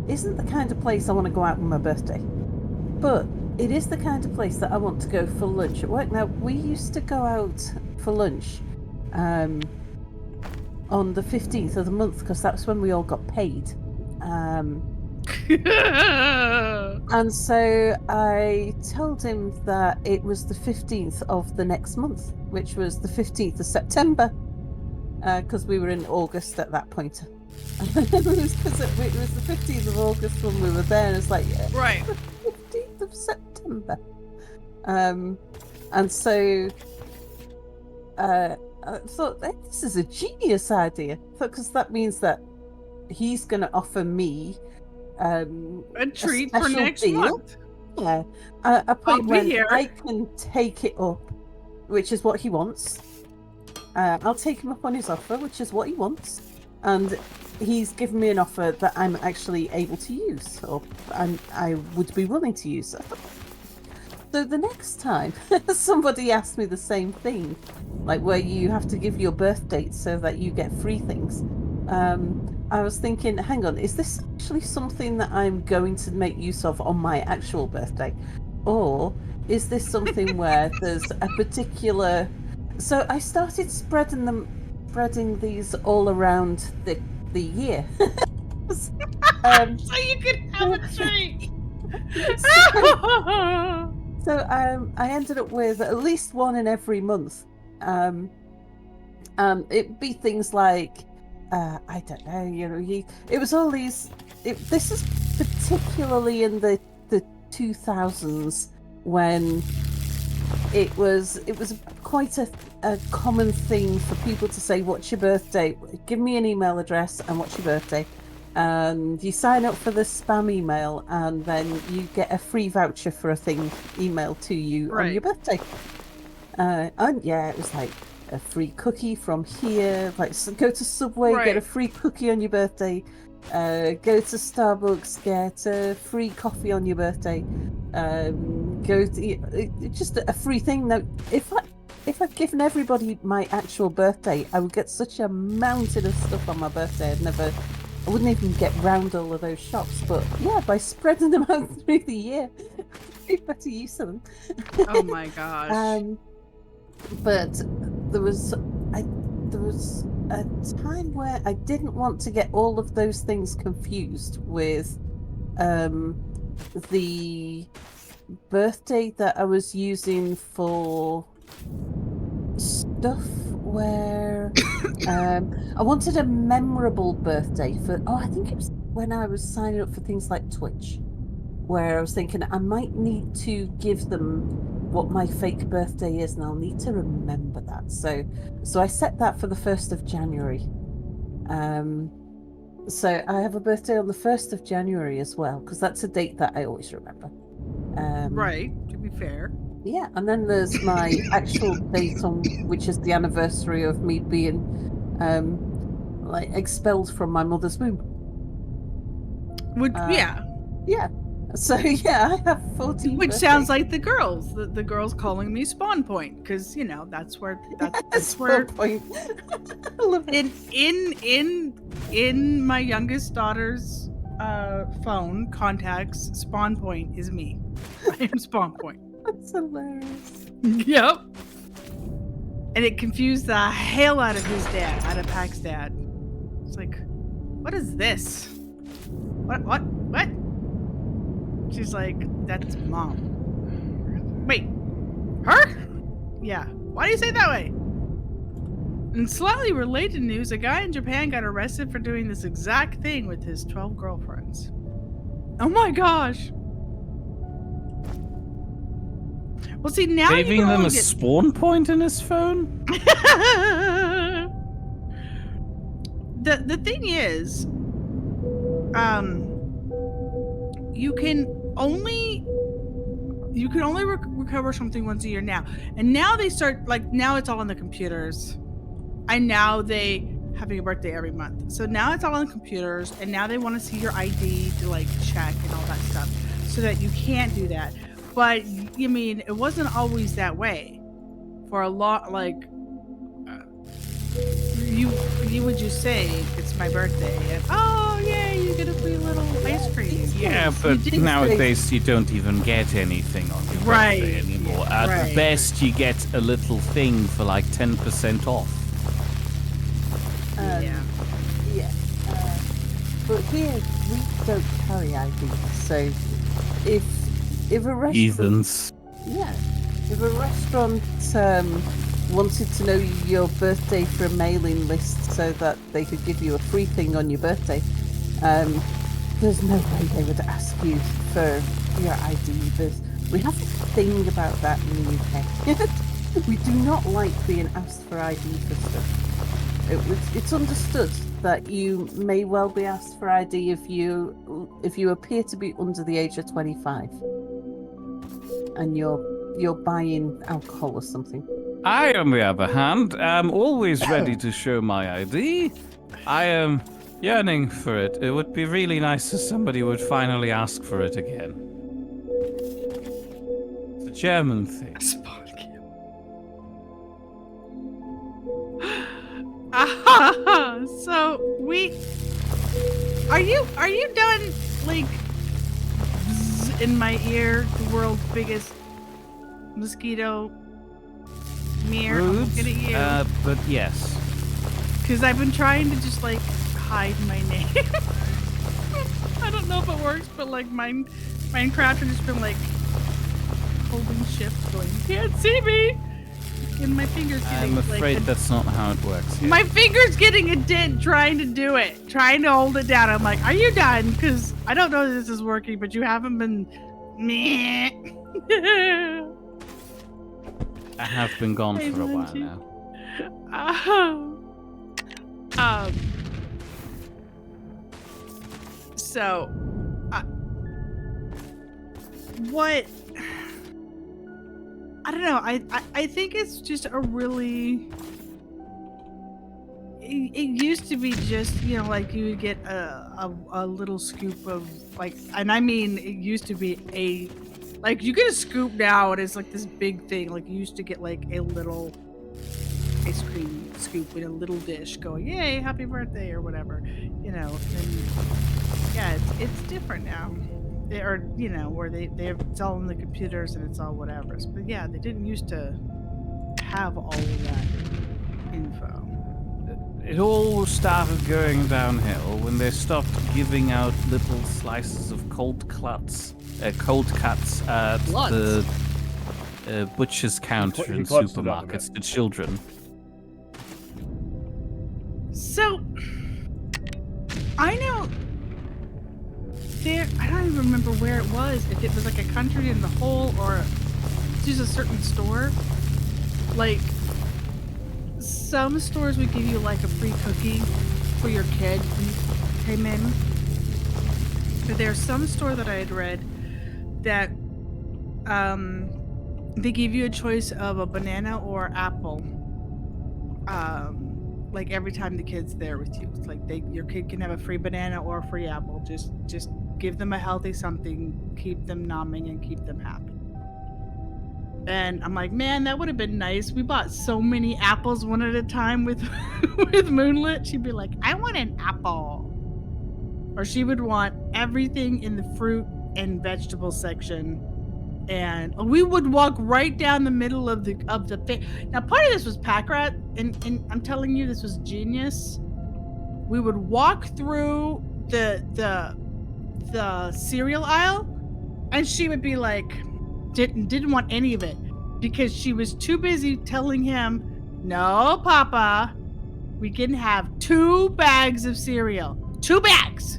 isn't the kind of place I want to go out on my birthday. But it is the kind of place that I want to go for lunch at work. Now, we used to go out for lunch on the 15th of the month, because that's when we all got paid. And so I told him that it was the 15th of the next month, which was the 15th of September, because we were in August at that point. It was the 15th of August when we were there, and it's like, yeah, right, the 15th of September. And so I thought, hey, this is a genius idea, because that means that he's going to offer me a treat for next month. Yeah, a point when here. I can take it up, which is what he wants. I'll take him up on his offer, which is what he wants, and he's given me an offer that I'm actually able to use, or I would be willing to use. So the next time somebody asked me the same thing, like where you have to give your birth date so that you get free things, I was thinking, hang on, is this actually something that I'm going to make use of on my actual birthday? Or is this something where there's a particular... So I started spreading these all around the year. So you could have a treat. So I ended up with at least one in every month. It'd be things like, I don't know, it was all these... This is particularly in the 2000s, when it was quite a common thing for people to say, what's your birthday? Give me an email address and what's your birthday? And you sign up for the spam email, and then you get a free voucher for a thing emailed to you on your birthday. And yeah, it was like a free cookie from here, like go to Subway, get a free cookie on your birthday. Go to Starbucks, get a free coffee on your birthday. Go to just a free thing. Now, if I'd given everybody my actual birthday, I would get such a mountain of stuff on my birthday. I wouldn't even get round all of those shops. But yeah, by spreading them out through the year, I'd better use them. Oh my gosh. But there was a time where I didn't want to get all of those things confused with the birthday that I was using for stuff where I wanted a memorable birthday for... Oh, I think it was when I was signing up for things like Twitch, where I was thinking I might need to give them what my fake birthday is, and I'll need to remember that. So I set that for the 1st of January. So I have a birthday on the 1st of January as well, because that's a date that I always remember. Right, to be fair. Yeah, and then there's my actual date on which is the anniversary of me being like expelled from my mother's womb. Yeah. Yeah. So yeah, I have 14. Which sounds like the girls. The girls calling me Spawn Point, because that's where that's where point. I love it. in my youngest daughter's phone contacts, Spawn Point is me. I am Spawn Point. That's hilarious. Yep. And it confused the hell out of his dad, out of Pac's dad. It's like, what is this? What? She's like, that's mom. Wait, her? Yeah. Why do you say it that way? In slightly related news, a guy in Japan got arrested for doing this exact thing with his 12 girlfriends. Oh my gosh. Well, see, now Saving them a spawn point in his phone? The thing is, you can only recover something once a year now, and now they start now it's all on the computers, and now they having a birthday every month. So now it's all on the computers, and now they want to see your ID to check and all that stuff, so that you can't do that. But I mean, it wasn't always that way. For a lot, you would just say it's my birthday, and oh yeah, you get a free little ice cream. Yeah, but nowadays you don't even get anything on your birthday anymore. At best, you get a little thing for 10% off. Yeah. But here we don't carry ID, so if a restaurant, Heathens. yeah, if a restaurant wanted to know your birthday for a mailing list so that they could give you a free thing on your birthday, there's no way they would ask you for your ID. We have a thing about that in the UK. We do not like being asked for ID for stuff. It's understood that you may well be asked for ID if you appear to be under the age of 25 and you're buying alcohol or something. I, on the other hand, am always ready to show my ID. I am yearning for it. It would be really nice if somebody would finally ask for it again. It's a German thing. So are you done bzz in my ear, the world's biggest mosquito mirror? I'm looking at you. But yes. Because I've been trying to just hide my name. I don't know if it works, but Minecraft has just been holding shift going, you can't see me! And my fingers getting I'm afraid that's not how it works here. My finger's getting a dent trying to do it, trying to hold it down. I'm like, are you done? Because I don't know if this is working, but you haven't been meh. I have been gone for a while now. So, what? I don't know. I think it's just a really. It used to be just you would get a little scoop of and I mean it used to be you get a scoop now and it's this big thing. You used to get a little ice cream scoop in a little dish going, yay, happy birthday or whatever, and yeah, it's different now. They are, where it's all on the computers and it's all whatever. But yeah, they didn't used to have all of that info. It all started going downhill when they stopped giving out little slices of cold cuts at the butcher's counter in supermarkets to children. So, I know I don't even remember where it was, if it was a country in the whole or just a certain store. Some stores would give you a free cookie for your kid when you came in. But there's some store that I had read that they give you a choice of a banana or apple like every time the kid's there with you. It's like your kid can have a free banana or a free apple. Just give them a healthy something, keep them numbing and keep them happy. And I'm like, man, that would have been nice. We bought so many apples one at a time with with Moonlit. She'd be like, I want an apple. Or she would want everything in the fruit and vegetable section. And we would walk right down the middle of the now part of this was pack rat, and I'm telling you, this was genius. We would walk through the cereal aisle, and she would be like, didn't want any of it because she was too busy telling him, no, Papa, we can have 2 bags of cereal. 2 bags.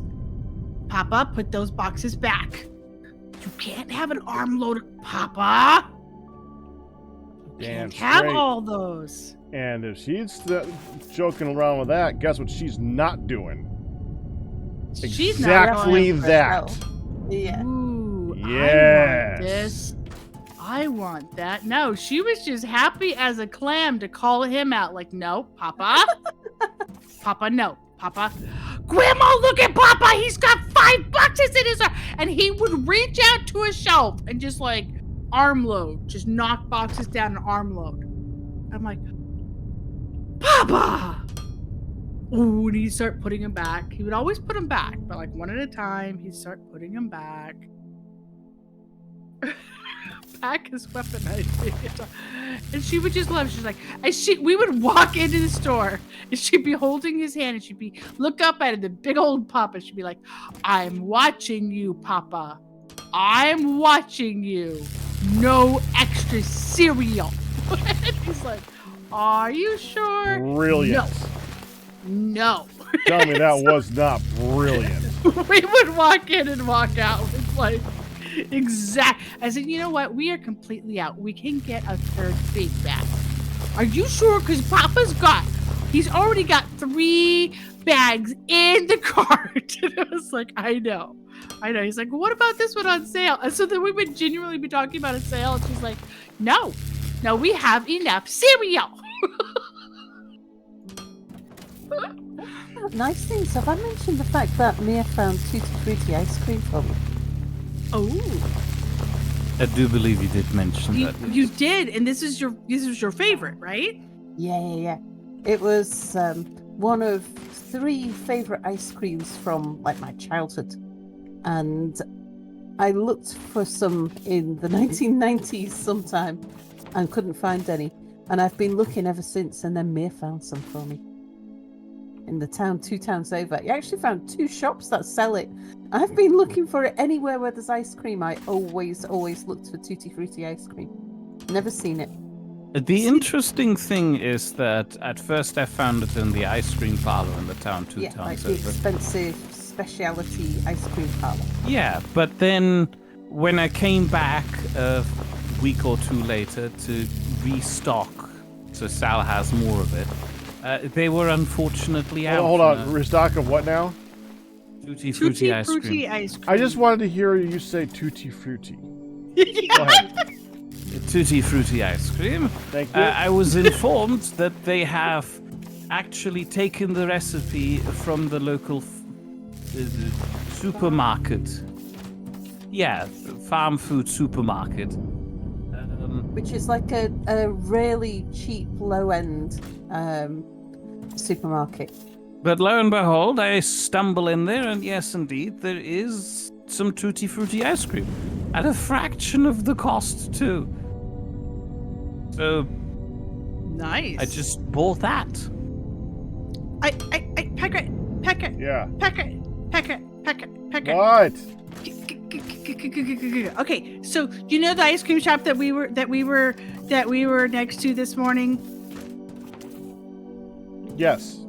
Papa, put those boxes back. You can't have an armload, Papa. Damn Can't have straight. all those. And if she's joking around with that, guess what she's not doing? She's not Exactly going that. Yeah. Ooh, Yes. I want this. I want that. No, she was just happy as a clam to call him out. Like, no, Papa. Papa, no. Papa. Grandma, look at Papa. He's got 5 boxes in his arm. And he would reach out to a shelf and just like armload. Just knock boxes down and armload. I'm like, Papa. Ooh, and he'd start putting them back. He would always put them back, but like one at a time, he'd start putting them back. Pack is weaponized. And she would just love it. She's like, we would walk into the store and she'd be holding his hand and she'd be look up at it, the big old Papa. She'd be like, I'm watching you, Papa. I'm watching you. No extra cereal. And he's like, are you sure? Brilliant. No. Tell me that was not brilliant. We would walk in and walk out with like I said, you know what? We are completely out. We can get a 3rd big bag. Are you sure? Because he's already got 3 bags in the cart. And I was like, I know. He's like, what about this one on sale? And so then we would genuinely be talking about a sale. And she's like, no, we have enough cereal. Nice things. Have I mentioned the fact that Mia found Tutti Frutti ice cream for me? Oh, I do believe you did mention that. you did, and this is your favorite, right? Yeah. It was one of 3 favorite ice creams from like my childhood, and I looked for some in the 1990s sometime and couldn't find any, and I've been looking ever since. And then Mia found some for me in the town 2 towns over. You actually found 2 shops that sell it. I've been looking for it anywhere where there's ice cream. I always looked for Tutti Frutti ice cream. Never seen it. The interesting thing is that at first I found it in the ice cream parlor in the town 2 Yeah, towns like the over. expensive specialty ice cream parlor. Yeah, but then when I came back a week or 2 later to restock, so Sal has more of it, they were unfortunately out. Hold on. Restock of what now? Tutti Frutti ice cream. ice cream. I just wanted to hear you say Tutti Frutti. Go Yeah. ahead. Tutti Frutti ice cream. Thank you. I was informed that they have actually taken the recipe from the local supermarket. Yeah, farm food supermarket. Which is like a really cheap, low-end supermarket. But lo and behold, I stumble in there, and yes, indeed, there is some Tutti Frutti ice cream. At a fraction of the cost, too. So, Nice. I just bought that. Pecker. Yeah. Pecker. What? Okay, so you know the ice cream shop that we were next to this morning? Yes.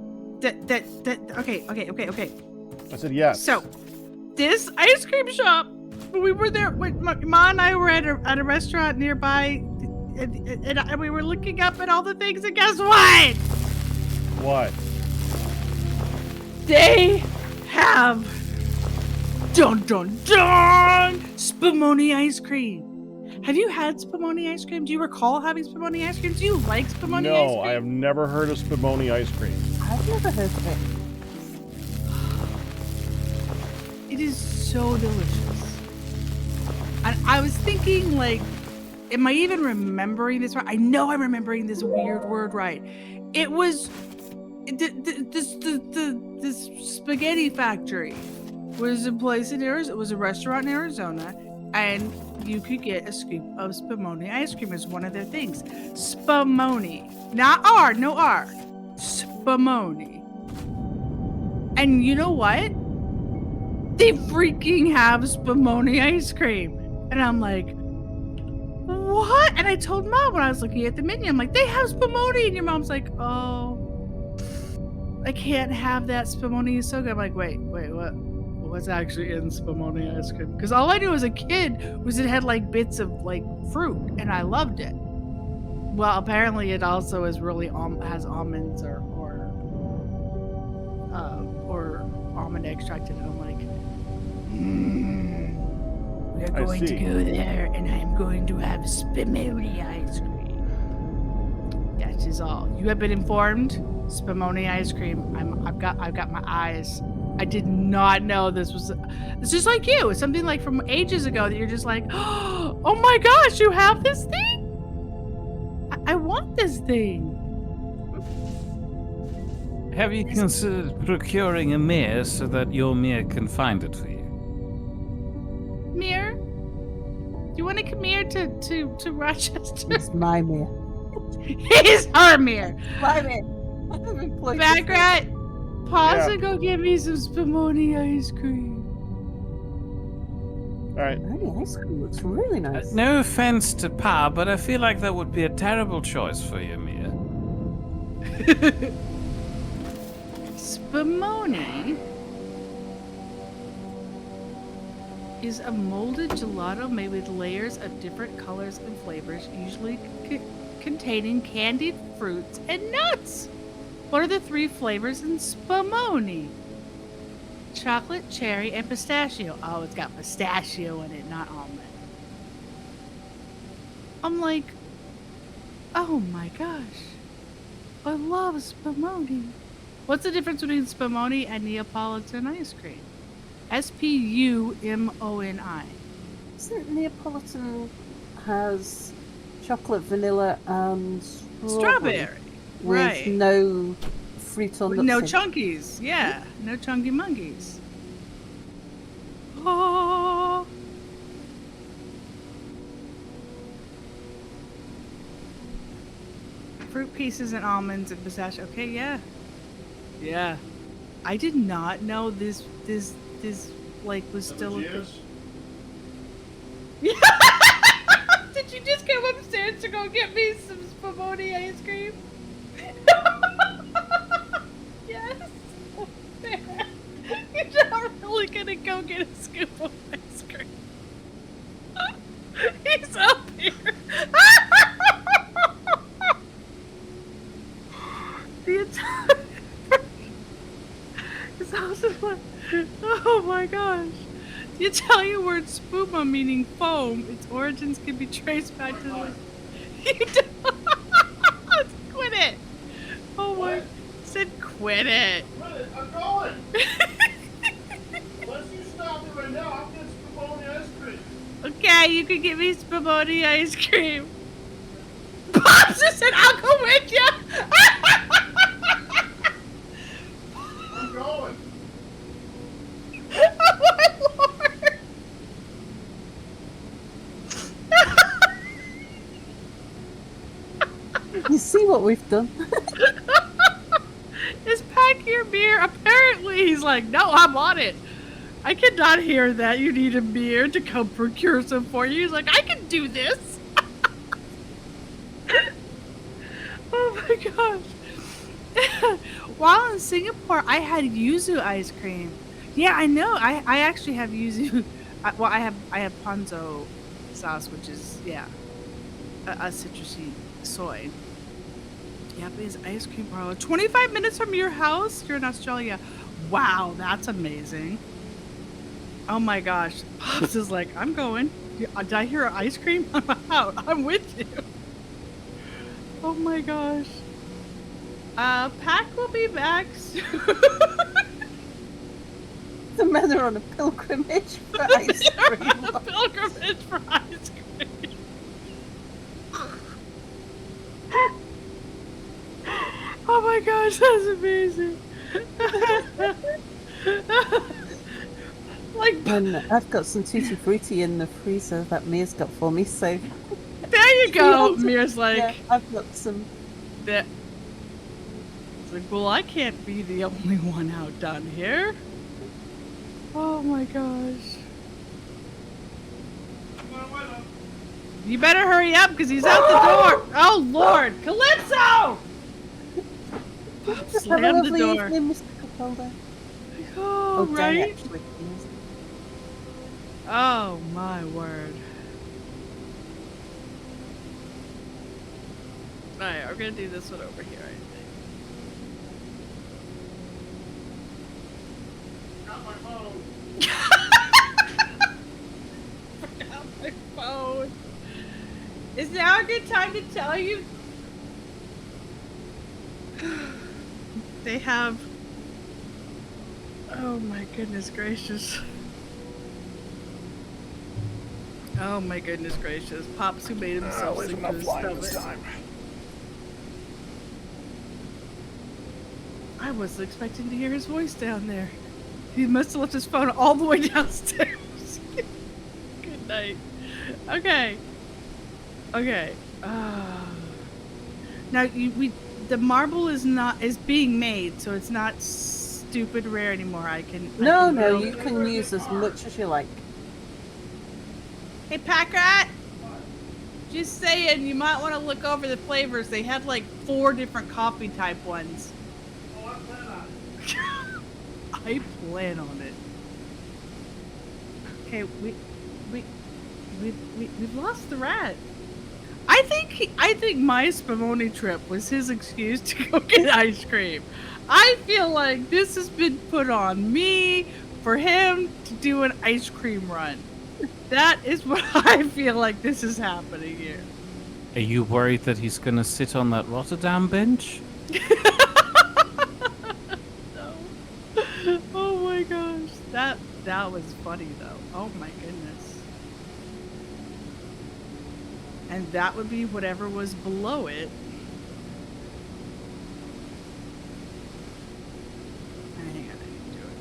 Okay. I said yes. So, this ice cream shop, we were there. Ma and I were at a restaurant nearby, and we were looking up at all the things. And guess what? What? They have Spumoni ice cream. Have you had Spumoni ice cream? Do you recall having Spumoni ice cream? Do you like Spumoni ice cream? No, I have never heard of Spumoni ice cream. I've never heard of it. It is so delicious. And I was thinking, like, am I even remembering this right? I know I'm remembering this weird word right. It was this spaghetti factory was a place in Arizona. It was a restaurant in Arizona, and you could get a scoop of spumoni ice cream as one of their things. Spumoni, not R, no R. Spumoni. And you know what? They freaking have spumoni ice cream, and I'm like, what? And I told Mom when I was looking at the menu, I'm like, they have spumoni, and your mom's like, oh, I can't have that. Spumoni is so good. I'm like, wait, what? What's actually in spumoni ice cream? Because all I knew as a kid was it had like bits of like fruit, and I loved it. Well, apparently it also is really has almonds or almond extract in it. I'm like, we're going to go there, and I'm going to have spumoni ice cream. That is all. You have been informed. Spumoni ice cream. I've got my eyes. I did not know this was. It's just like you. It's something like from ages ago that you're just like, oh my gosh, you have this thing? I want this thing. Have you considered procuring a mirror so that your mirror can find it for you? Mirror? Do you want to come here to Rochester? It's my mirror. It's her mirror. My mirror. I've employed this Bagrat, pause Yeah. and go get me some spumoni ice cream. All right. Spumoni ice cream looks really nice. No offense to Pa, but I feel like that would be a terrible choice for your mirror. Spumoni is a molded gelato made with layers of different colors and flavors, usually containing candied fruits and nuts. What are the three flavors in spumoni? Chocolate, cherry, and pistachio. Oh, it's got pistachio in it, not almond. I'm like, oh my gosh. I love spumoni. What's the difference between spumoni and Neapolitan ice cream? Spumoni. Isn't Neapolitan has chocolate, vanilla, and Strawberry. with Right. no fruit or With nuts no in it? chunkies. Yeah. No chunky monkeys. Oh. Fruit pieces and almonds and pistachio. Okay, yeah. Yeah. I did not know this like was still a thing. Did you just come upstairs to go get me some spumoni ice cream? Yes. You're not really gonna go get a scoop of ice cream. He's up here. The entire his house is like, oh my gosh. The Italian word spuma, meaning foam, its origins can be traced back to the. You don't. Quit it. Oh my. Said quit it. I'm going. Unless you stop me right now, I'm getting spumoni ice cream. Okay, you can give me spumoni ice cream. Pops just said, I'll go with you. I'm going. Oh my lord. You see what we've done? Just pack your beer. Apparently, he's like, no, I'm on it. I cannot hear that. You need a beer to come procure some for you. He's like, I can do this. Oh my gosh. While in Singapore, I had yuzu ice cream. Yeah, I know. I actually have yuzu. Well, I have ponzo sauce, which is, yeah, a citrusy soy. Japanese ice cream parlor. 25 minutes from your house? You're in Australia. Wow, that's amazing. Oh my gosh. Pops is like, I'm going. Did I hear ice cream? I'm out. I'm with you. Oh my gosh. Pack will be back soon. The men are on a pilgrimage for ice cream. A pilgrimage for ice cream. Oh my gosh, that's amazing. Like, And I've got some tutti frutti in the freezer that Mia's got for me, so there you go. Mir's like, yeah, I've got some. that. It's like, well, I can't be the only one outdone here. Oh my gosh. You better hurry up because he's out the door. Oh Lord, Calypso! Just have a Slam the lovely door. evening, Mr. Capaldo. Oh, Dan, right? actually, please. Oh my word. Alright, we're gonna do this one over here, I think. Not my phone. Forgot my phone. Is now a good time to tell you? They have. Oh my goodness gracious. Oh my goodness gracious. Pops who made himself sick to his stomach. I wasn't expecting to hear his voice down there. He must have left his phone all the way downstairs. Good night. Okay. Okay. Now the marble is being made, so it's not stupid rare anymore. I can No, build- you can use as much as you like. Hey, Packrat! Just saying, you might want to look over the flavors. They have like 4 different coffee type ones. I plan on it. Okay, we've lost the rat. I think my Spumoni trip was his excuse to go get ice cream. I feel like this has been put on me for him to do an ice cream run. That is what I feel like this is happening here. Are you worried that he's going to sit on that Rotterdam bench? No. Oh my gosh. That was funny though. Oh my goodness. And that would be whatever was below it. Hang on, I need to do it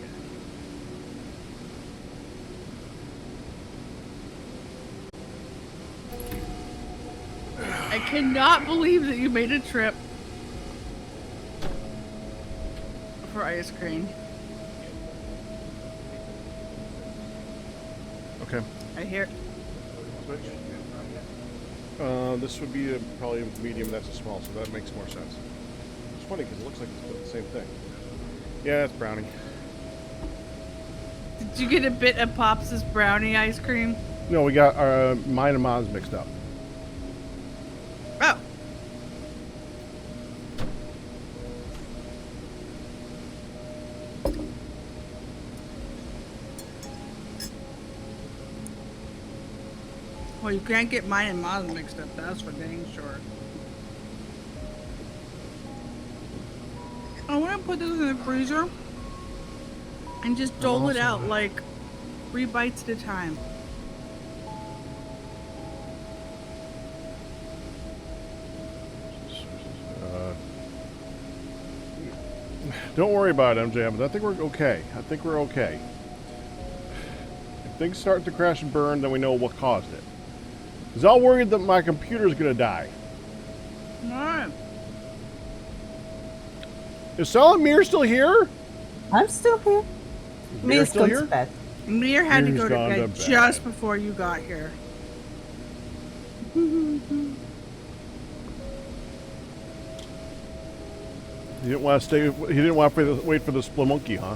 again. I cannot believe that you made a trip for ice cream. Okay. I hear. Switch. This would be probably a medium. That's a small, so that makes more sense. It's funny because it looks like it's the same thing. Yeah, it's brownie. Did you get a bit of Pops' brownie ice cream? No, we got mine and mom's mixed up. Oh. Well, you can't get mine and mom's mixed up. That's for dang sure. I want to put this in the freezer and just dole it out like 3 bites at a time. Don't worry about it, MJ, but I think we're okay. If things start to crash and burn, then we know what caused it. I was all worried that my computer's gonna die. Alright. Is Salamir still here? I'm still here. Is Mia's still gone here? to bed. Mir had to Mir's go to gone bed to bed. just before you got here. He didn't want to stay. He didn't want to wait for the Spelunky, huh?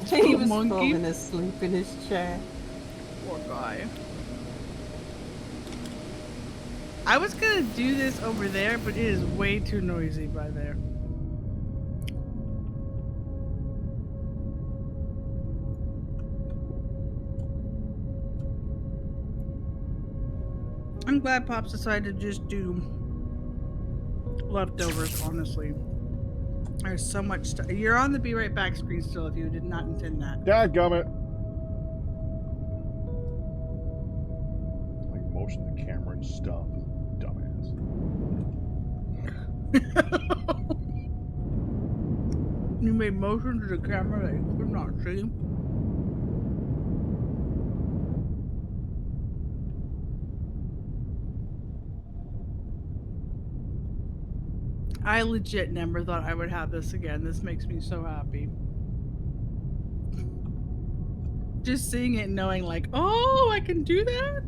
He was Monkey. falling asleep in his chair. Poor guy. I was gonna do this over there, but it is way too noisy by there. I'm glad Pops decided to just do leftovers, honestly. There's so much stuff. You're on the Be Right Back screen still if you did not intend that. Dadgummit. Like motion the camera and stuff. Dumbass. You made motion to the camera that you could not see. I legit never thought I would have this again. This makes me so happy. Just seeing it and knowing like, oh, I can do that?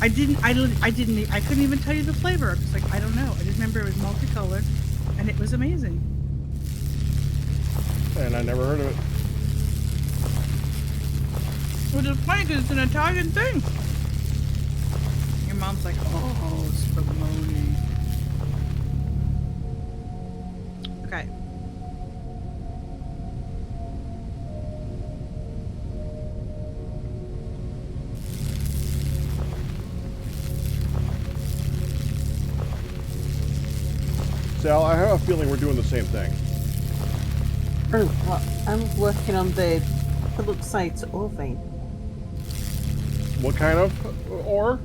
I couldn't even tell you the flavor. I was like, I don't know. I just remember it was multicolored and it was amazing. And I never heard of it. Which is funny because it's an Italian thing. Your mom's like, oh, spumoni. Okay. Sal, I have a feeling we're doing the same thing. Oh, well, I'm working on the Tuluxite ore vein. What kind of ore?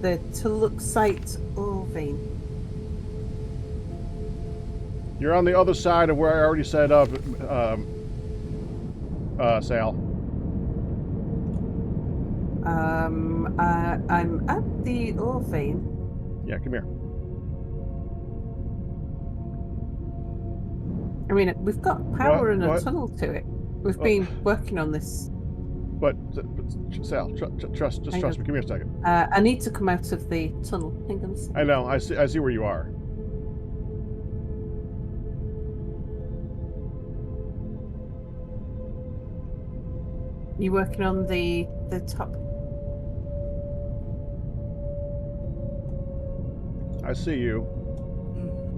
The Tuluxite ore vein. You're on the other side of where I already set up, Sal. I'm at the ore vein. Yeah, come here. I mean, we've got power and a What? tunnel to it. We've been working on this. But Sal, trust me. Come here a second. I need to come out of the tunnel. Hang on a second. I know. I see where you are. You working on the top? I see you.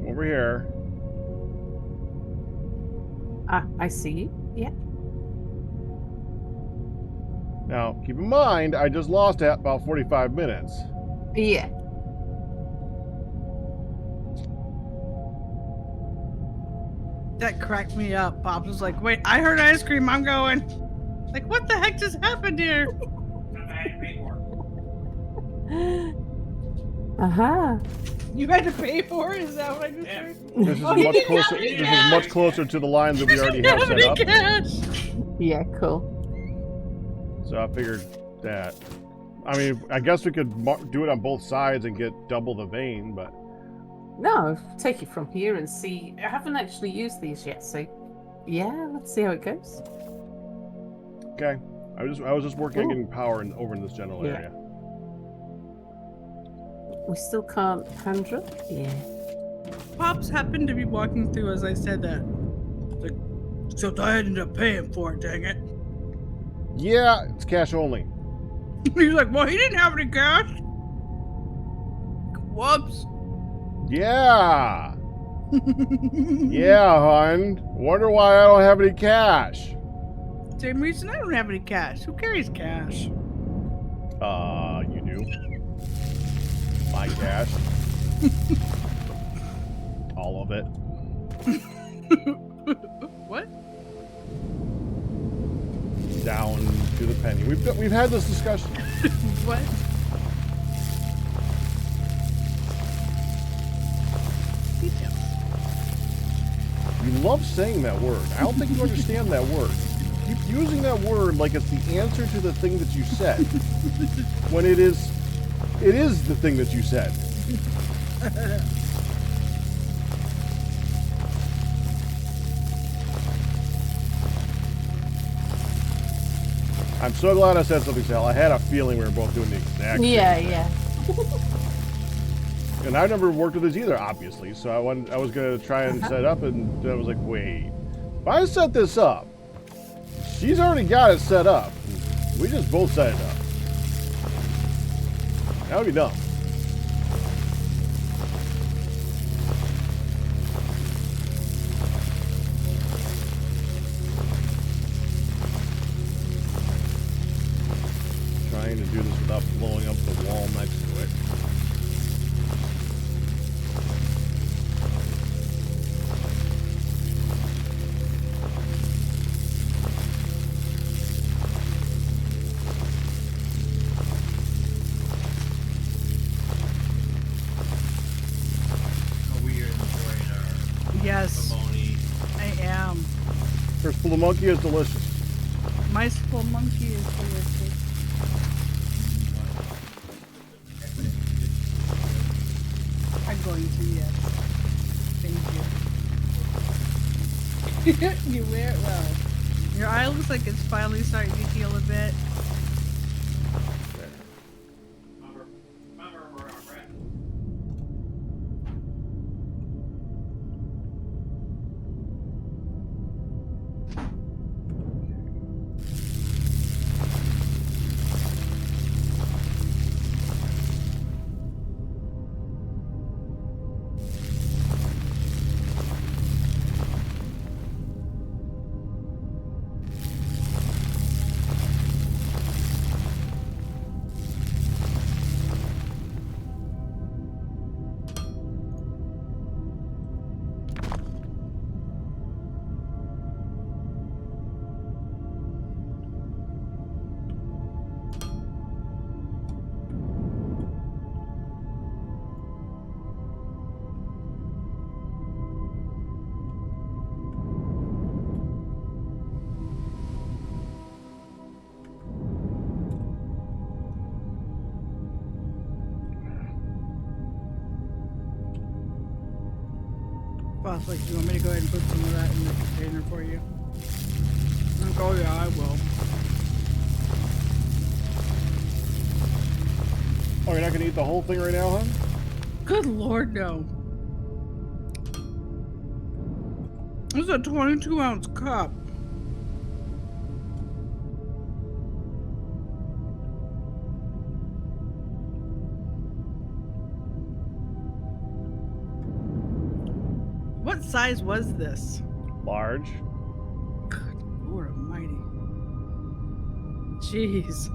Over here. I see you. Yeah. Now, keep in mind, I just lost at about 45 minutes. Yeah. That cracked me up. Pops was like, wait, I heard ice cream. I'm going. Like, what the heck just happened here? Aha. You had to pay for it? Is that what I just heard? This is much closer. This is much closer to the lines that we already have set up. Cash. Yeah, cool. So I figured that. I mean, I guess we could do it on both sides and get double the vein, but No, take it from here and see. I haven't actually used these yet, so yeah, let's see how it goes. okay. I was just working on Ooh. getting power over in this general Yeah. area. We still can't hand drop? Yeah. Pops happened to be walking through as I said that. Like, except I ended up paying for it, dang it. Yeah, it's cash only. He's like, well, he didn't have any cash. Whoops. Yeah. Yeah, hon. Wonder why I don't have any cash. Same reason I don't have any cash. Who carries cash? You do. My cash. All of it. What? Down to the penny. We've had this discussion. What? Details. You love saying that word. I don't think you understand that word. You keep using that word like it's the answer to the thing that you said. When it is the thing that you said. I'm so glad I said something, Sal. I had a feeling we were both doing the exact same thing. Yeah. And I've never worked with this either, obviously. So I was going to try and set up, and I was like, wait. If I set this up, she's already got it set up. We just both set it up. That would be dumb. Trying to do this without blowing up the wall next to it. monkey is delicious. Mice-ful monkey is delicious. I'm going to, yes. Thank you. You wear it well. Your eye looks like it's finally starting to heal a bit. Boss, like, you want me to go ahead and put some of that in the container for you? Like, oh yeah, I will. Oh, you're not gonna eat the whole thing right now, huh? Good lord, no. This is a 22-ounce cup. What size was this? Large. Good lord almighty. Jeez.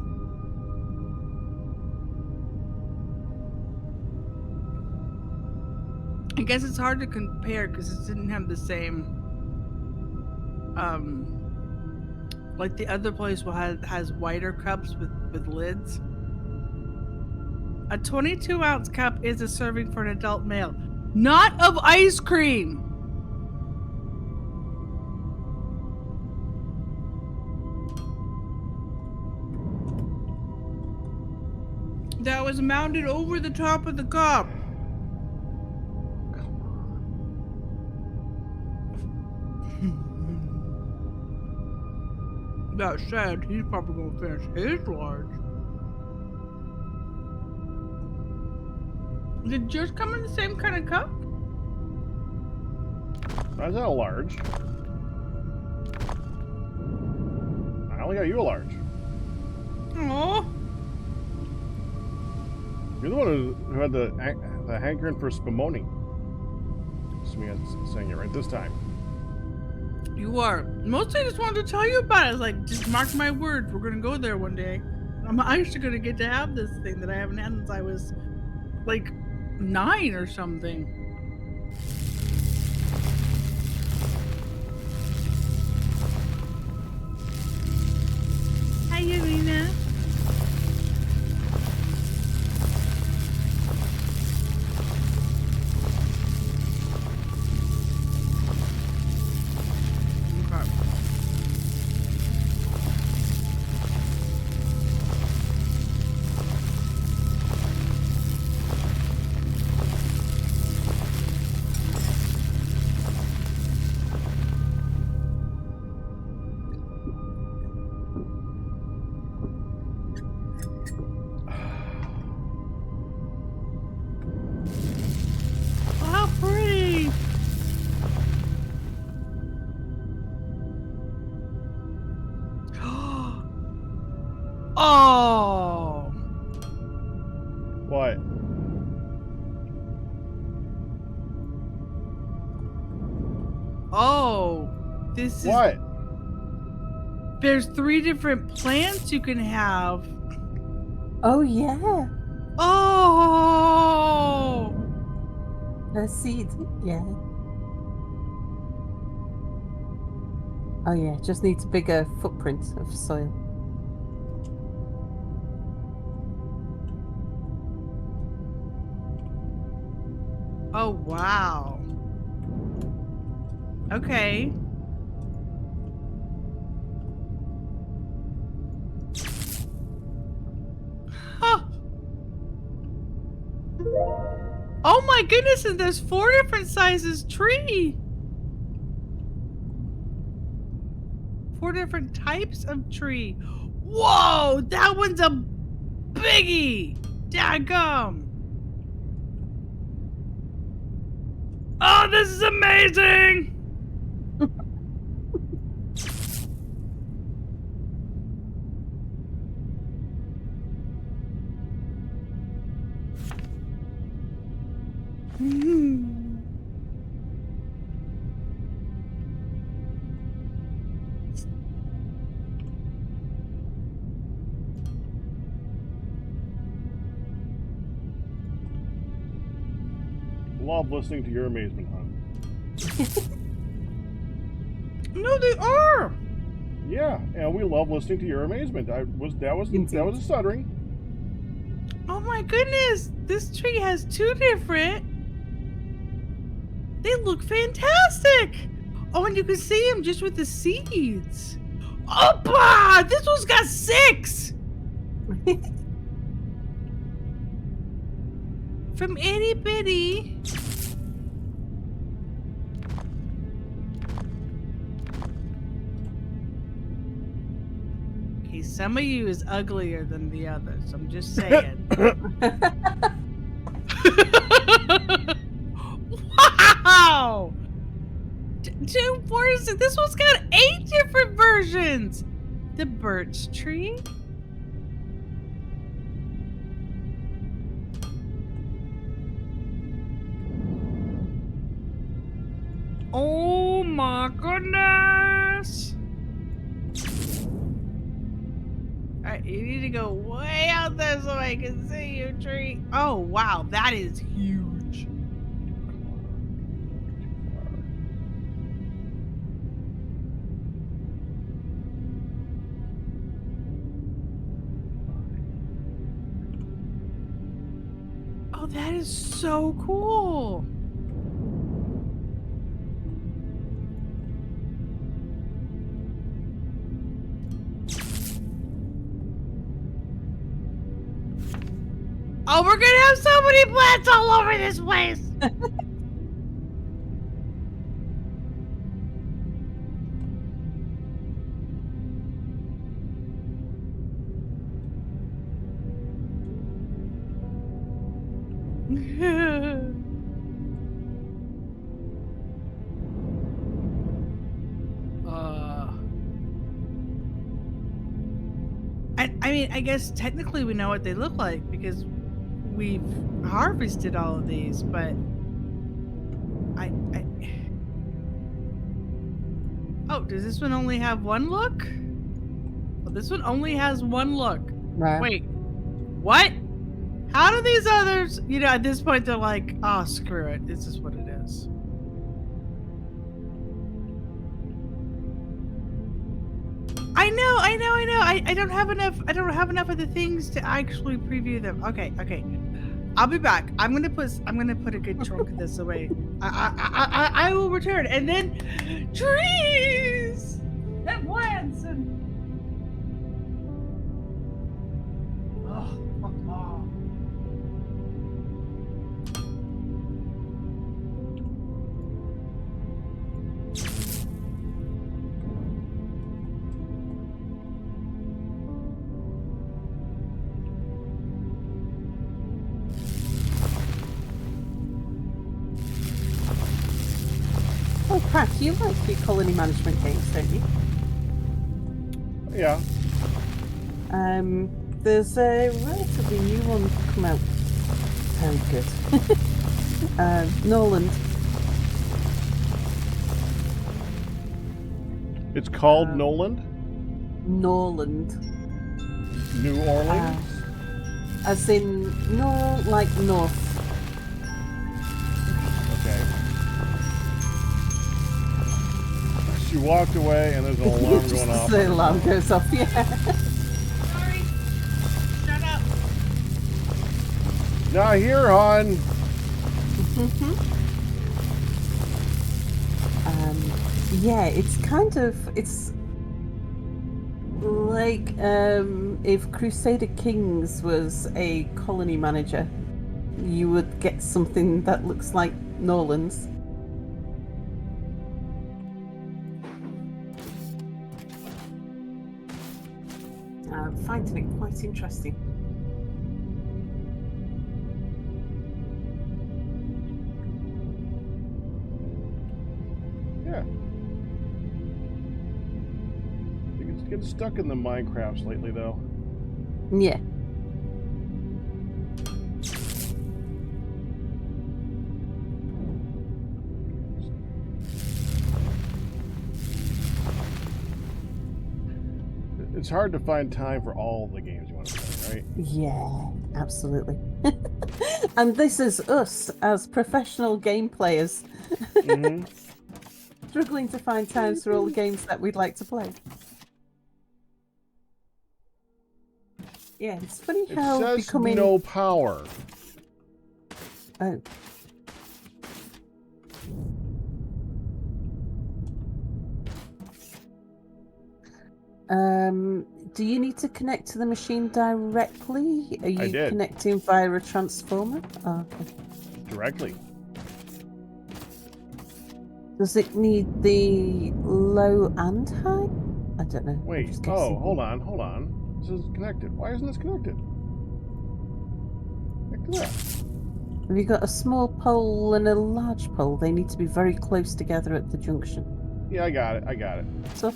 I guess it's hard to compare because it didn't have the same, like the other place has wider cups with lids. A 22-ounce cup is a serving for an adult male, not of ice cream. That was mounted over the top of the cup. That said, he's probably gonna finish his large. Did yours come in the same kind of cup? That's not a large. I only got you a large. Oh, You're the one who had the hankering for spumoni. Assuming I'm saying it right this time. you are. Mostly I just wanted to tell you about it. I was like, just mark my words, we're gonna go there one day. I'm actually gonna get to have this thing that I haven't had since I was like 9 or something. Hi, Yelena. Okay. How pretty! Oh! What? Oh! This is. What? There's 3 different plants you can have. Oh yeah, Oh! a seed. Yeah. Oh yeah, just needs a bigger footprint of soil. Oh, wow. Okay. Oh my goodness, and there's 4 different sizes tree. 4 different types of tree. Whoa, that one's a biggie. Daggum. Oh, this is amazing. Love listening to your amazement, hon. No, they are. Yeah, and we love listening to your amazement. That was a stuttering. Oh my goodness, this tree has 2 different. They look fantastic. Oh, and you can see them just with the seeds. Opa! This one's got 6. From itty bitty. Okay, some of you is uglier than the others. I'm just saying. Wow! 2, 4, 6. This one's got 8 different versions. The birch tree. Oh my goodness! Alright, you need to go way out there so I can see your tree. Oh wow, that is huge. Oh, that is so cool. Oh, we're gonna have so many plants all over this place. I mean, I guess technically we know what they look like because we've harvested all of these, but oh, does this one only have one look? Well, this one only has one look. Right. Wait, what? How do these others, you know, at this point they're like, oh, screw it, this is what it is. I know. I don't have enough of the things to actually preview them. Okay. I'll be back. I'm gonna put a good chunk of this away. I will return, and then trees and plants and. Oh. Oh, Pat, you like your colony management games, don't you? Yeah. There's a relatively new one come out. Very good. Norland. It's called Noland? Norland. New Orleans? As in, no, like north. Okay. She walked away and there's an alarm going off. The alarm goes off, yeah. Sorry. Shut up. Not here, hon. Yeah, it's kind of, it's like if Crusader Kings was a colony manager, you would get something that looks like Nolan's. I'm finding it quite interesting. Yeah. It's getting stuck in the Minecrafts lately, though. Yeah. It's hard to find time for all the games you want to play, right? Yeah, absolutely. And this is us as professional game players Mm-hmm. struggling to find times for all the games that we'd like to play. Yeah, it's funny It how says becoming no power. Oh. Do you need to connect to the machine directly? Are you did. connecting via a transformer? Oh, okay. Directly. Does it need the low and high? I don't know. I'm Wait. just Oh, guessing. hold on. This is connected. Why isn't this connected? Connect to that. Have you got a small pole and a large pole? They need to be very close together at the junction. Yeah, I got it. So,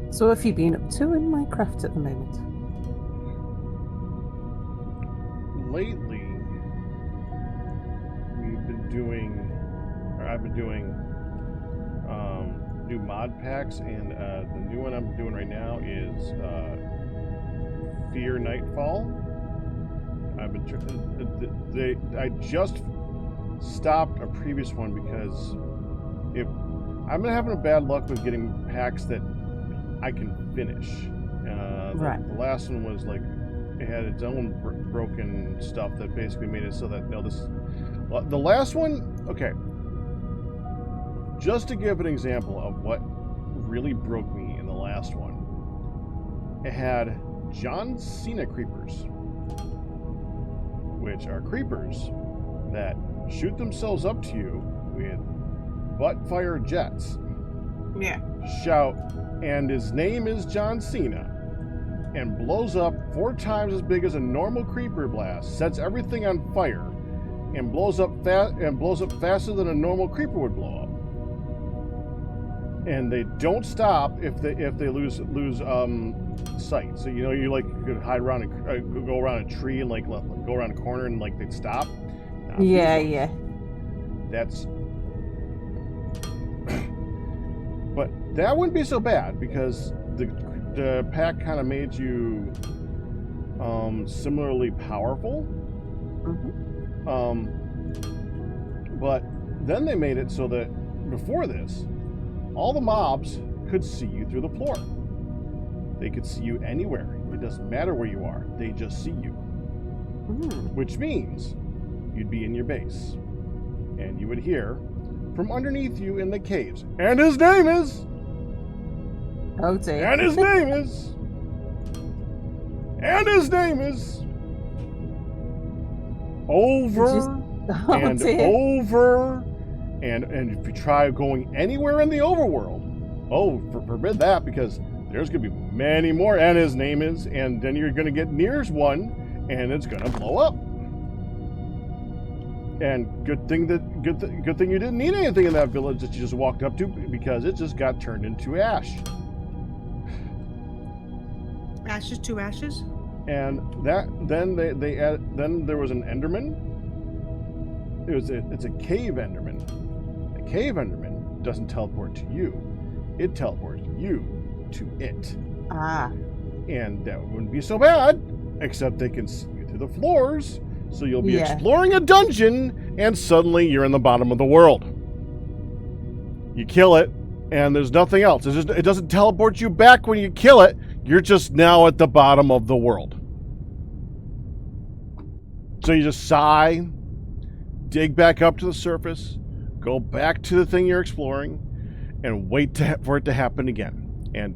so what have you been up to in Minecraft at the moment? Lately, I've been doing new mod packs, and the new one I'm doing right now is Fear Nightfall. I just stopped a previous one because I've been having a bad luck with getting packs that I can finish. Right. The last one was like it had its own broken stuff that basically made it so that the last one, okay. just to give an example of what really broke me in the last one, it had John Cena creepers, which are creepers that shoot themselves up to you with butt-fire jets, Yeah. shout, and his name is John Cena, and blows up 4 times as big as a normal creeper blast, sets everything on fire, and blows up faster than a normal creeper would blow up. And they don't stop if they lose sight. So you could hide around and go around a tree and go around a corner and they'd stop. Not these Yeah, ones. yeah. That's. But that wouldn't be so bad because the pack kind of made you similarly powerful. Mm-hmm. But then they made it so that before this, all the mobs could see you through the floor. They could see you anywhere. It doesn't matter where you are. They just see you. Which means you'd be in your base. And you would hear from underneath you in the caves. And his name is... Oh dear. And his name is... And his name is... Over... Oh and dear. over, and if you try going anywhere in the overworld, forbid that, because there's going to be many more, and his name is, and then you're going to get near one, and it's going to blow up. And good thing you didn't need anything in that village that you just walked up to, because it just got turned into ash. Ashes to ashes. And then then there was an Enderman. It's a cave Enderman. A cave Enderman doesn't teleport to you. It teleports you to it. Ah. And that wouldn't be so bad, except they can see you through the floors. So you'll be exploring a dungeon, and suddenly you're in the bottom of the world. You kill it, and there's nothing else. It doesn't teleport you back when you kill it. You're just now at the bottom of the world. So you just sigh, dig back up to the surface, go back to the thing you're exploring, and wait for it to happen again. And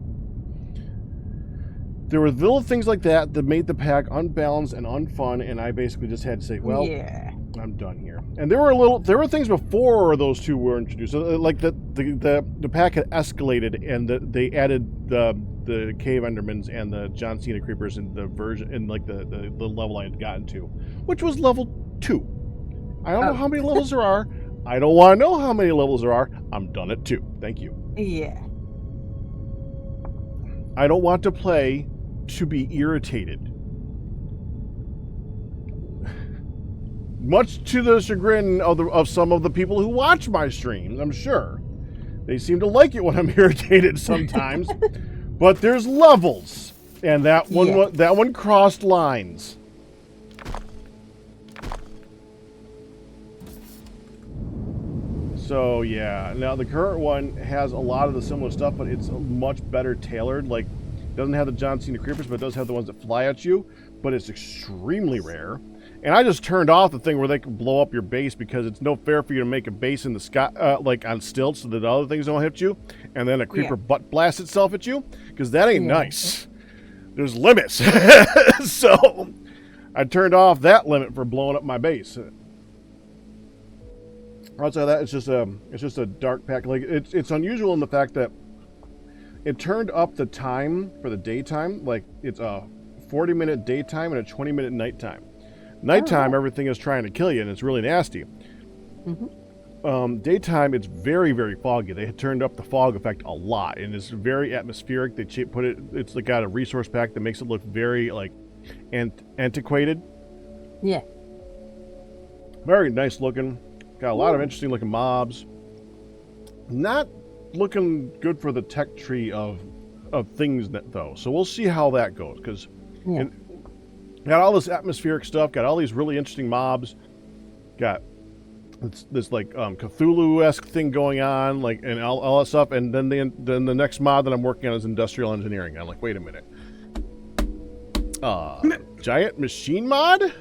there were little things like that made the pack unbalanced and unfun, and I basically just had to say, well, yeah. I'm done here. And there were things before those two were introduced. So, like the pack had escalated, and they added the cave Endermans and the John Cena creepers in the version in the level I had gotten to, which was level 2. I don't know how many levels there are. I don't want to know how many levels there are. I'm done at 2. Thank you. Yeah. I don't want to play to be irritated. Much to the chagrin of some of the people who watch my streams, I'm sure. They seem to like it when I'm irritated sometimes. But there's levels. And that one crossed lines. So yeah, now the current one has a lot of the similar stuff, but it's much better tailored. Like, it doesn't have the John Cena creepers, but it does have the ones that fly at you. But it's extremely rare. And I just turned off the thing where they can blow up your base, because it's no fair for you to make a base in the sky, like on stilts, so that other things don't hit you, and then a creeper butt blasts itself at you, because that ain't nice. There's limits. So I turned off that limit for blowing up my base. Outside of that, it's just a dark pack. Like, it's unusual in the fact that it turned up the time for the daytime. Like, it's a 40-minute daytime and a 20-minute nighttime. Nighttime, everything is trying to kill you, and it's really nasty. Daytime, it's very, very foggy. They had turned up the fog effect a lot, and it's very atmospheric. They it's like got a resource pack that makes it look very like antiquated. Yeah. Very nice looking. Got a lot of interesting looking mobs. Not looking good for the tech tree of things though. So we'll see how that goes, because got all this atmospheric stuff. Got all these really interesting mobs. Got this like Cthulhu-esque thing going on, like, and all that stuff. And then the next mod that I'm working on is industrial engineering. I'm like, wait a minute. Giant machine mod?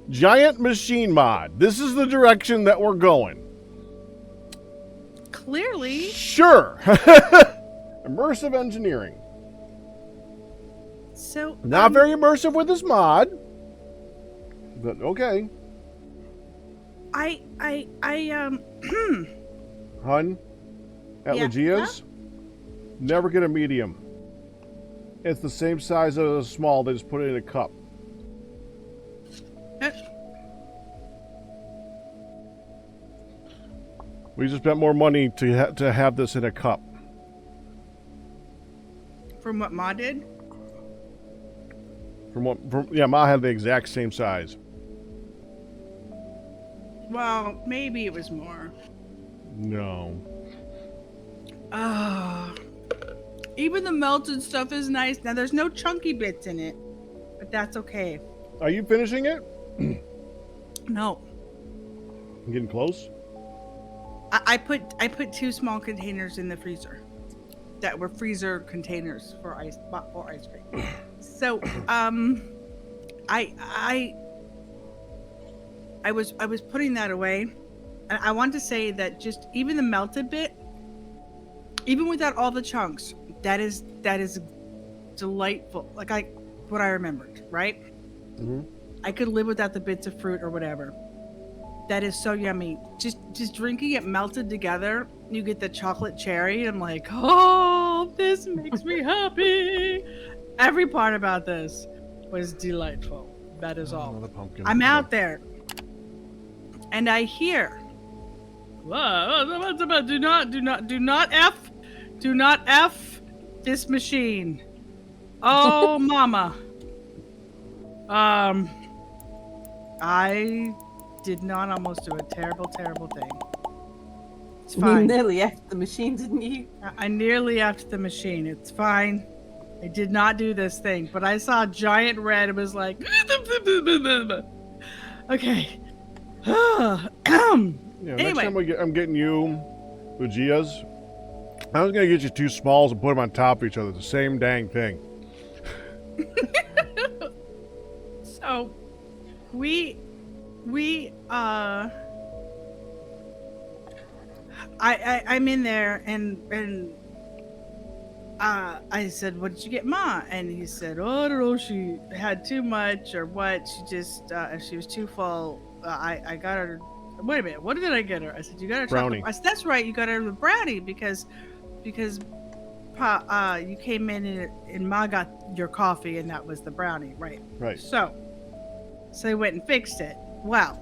Giant machine mod. This is the direction that we're going. clearly. Sure. Immersive engineering. So Not very immersive with this mod. But okay. I Hun, at Yeah, Legia's, never get a medium. It's the same size as a small. They just put it in a cup. We just spent more money to have this in a cup. From what Ma did? Ma had the exact same size. Well, maybe it was more. No. Even the melted stuff is nice. Now, there's no chunky bits in it, but that's okay. Are you finishing it? No. I'm getting close. I put 2 small containers in the freezer that were freezer containers for ice cream. So I was putting that away, and I want to say that just even the melted bit, even without all the chunks, that is delightful. Like what I remembered, right? Mm-hmm. I could live without the bits of fruit or whatever. That is so yummy. Just drinking it melted together, you get the chocolate cherry. I'm like, oh, this makes me happy. Every part about this was delightful. That is all. The pumpkin. I'm out there, and I hear, do not F this machine. Oh, mama. I did not almost do a terrible thing. It's fine. You nearly effed the machine, didn't you? I nearly effed the machine. It's fine. I did not do this thing, but I saw giant red. It was like, okay. Next Anyway. time I'm getting you Luigi's, I was gonna get you 2 smalls and put them on top of each other. The same dang thing. So, I'm in there and I said, "What did you get, Ma?" And he said, "Oh, I don't know. She had too much or what. She just if she was too full. I got her. Wait a minute. What did I get her?" I said, "You got her Brownie." chocolate." I said, "That's right. You got her the brownie because Pa, you came in and Ma got your coffee and that was the brownie, right?" Right. So they went and fixed it. Well,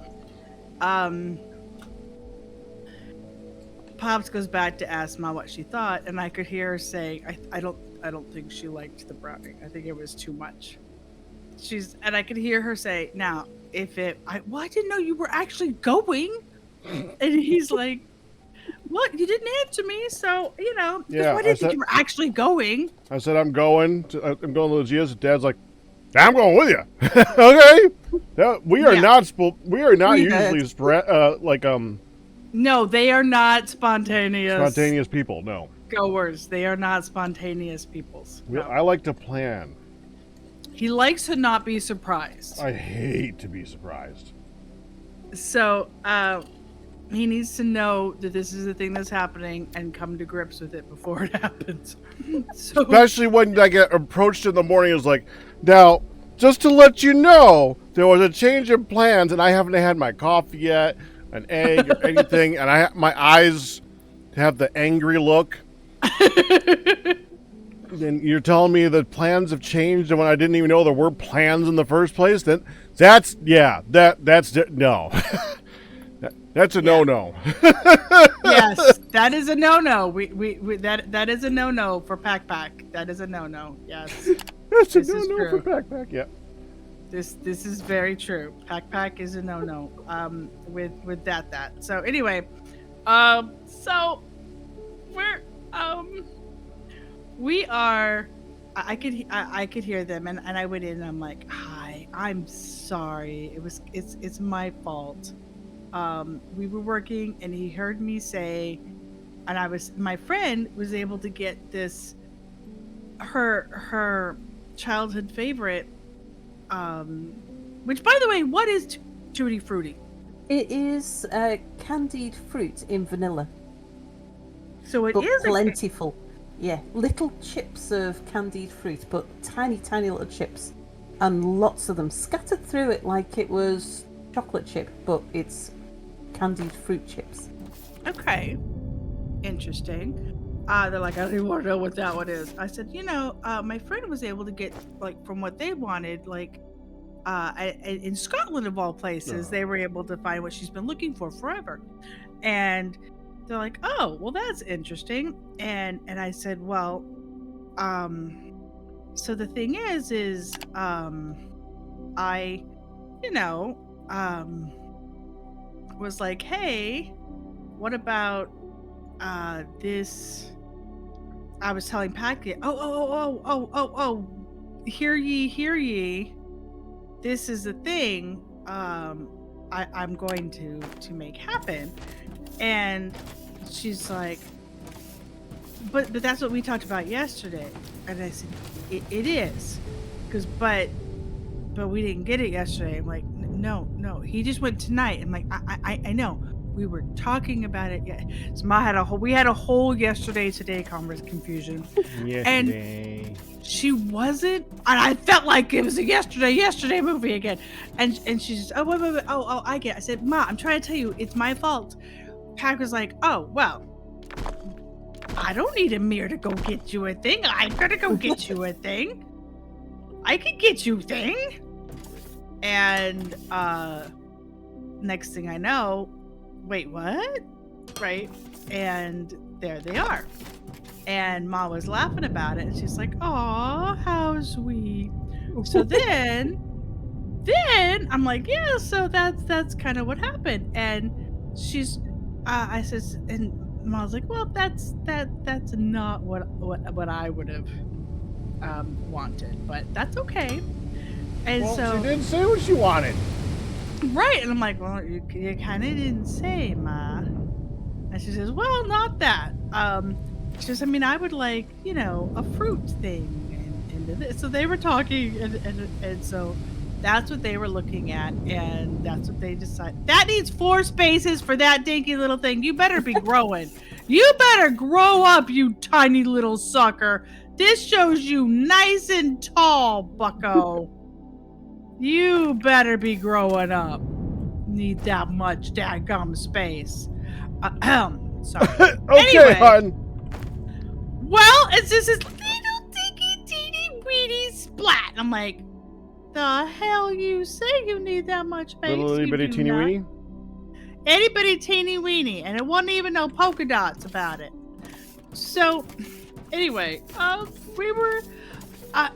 Pops goes back to ask Ma what she thought, and I could hear her saying, I don't think she liked the brownie. I think it was too much." And I could hear her say, "Now, I didn't know you were actually going." And he's like, "What? You didn't answer me, so Yeah, I didn't think you were actually going." I said I'm going to Luigi's. Dad's like, "I'm going with you." Okay. We are not usually No, they are not spontaneous. spontaneous people. No. Goers. They are not spontaneous peoples. No. I like to plan. He likes to not be surprised. I hate to be surprised. So, he needs to know that this is the thing that's happening and come to grips with it before it happens. So, Especially when I get approached in the morning, it's like, now, just to let you know, there was a change in plans, and I haven't had my coffee yet, an egg or anything, and my eyes have the angry look. And you're telling me that plans have changed, and when I didn't even know there were plans in the first place, then that's no. That's a no-no. yes, that is a no-no. That is a no-no for Pack. That is a no-no. Yes. That's a This is no-no for true. Pack. Yeah. This is very true. Pack is a no-no. With that. So anyway, so we are. I could hear them, and I went in, and I'm like, "Hi, I'm sorry. It's my fault. We were working, and he heard me say, and my friend was able to get this her childhood favorite, which, by the way, what is Tutti Frutti?" It is candied fruit in vanilla. So it but is plentiful. Yeah, little chips of candied fruit, but tiny, tiny little chips. And lots of them scattered through it like it was chocolate chip, but it's candied fruit chips. Okay. Interesting. They're like, I don't even want to know what that one is. I said, my friend was able to get, like, from what they wanted, like, in Scotland of all places, they were able to find what she's been looking for forever. And they're like, oh, well, that's interesting. And I said, well, so the thing is, I, was like, hey, what about this? I was telling Patrick, oh, hear ye. This is the thing I'm going to make happen. And she's like, but that's what we talked about yesterday. And I said, it is. But we didn't get it yesterday. I'm like, no, he just went tonight. I'm like, I know. We were talking about it. Yeah. So we had a whole yesterday today confusion. Yesterday. And she wasn't, and I felt like it was a yesterday movie again. And she's just, oh, wait. Oh, I get it. I said, Ma, I'm trying to tell you, it's my fault. Pack was like, oh, well, I don't need a mirror to go get you a thing. I'm gonna go get you a thing. I can get you a thing. And next thing I know, wait, what? Right? And there they are. And Ma was laughing about it, and she's like, "Aw, how sweet." So then I'm like, "Yeah, so that's kind of what happened." And she's, I says, and Ma was like, "Well, that's not what I would have wanted, but that's okay." And Well, so she didn't say what she wanted. right, and I'm like, "Well, you kind of didn't say, Ma." And she says, "Well, not that." She says, I mean, I would like, a fruit thing. And so they were talking, and so that's what they were looking at, and that's what they decided. That needs 4 spaces for that dinky little thing. You better be growing. You better grow up, you tiny little sucker. This shows you nice and tall, bucko. You better be growing up. Need that much dadgum space. Sorry. Okay, Anyway. hon. Well, it's just this little teeny weeny splat. I'm like, the hell you say you need that much space? Little itty bitty teeny weeny? Itty bitty teeny weeny. And it wasn't even no polka dots about it. So, anyway, we were,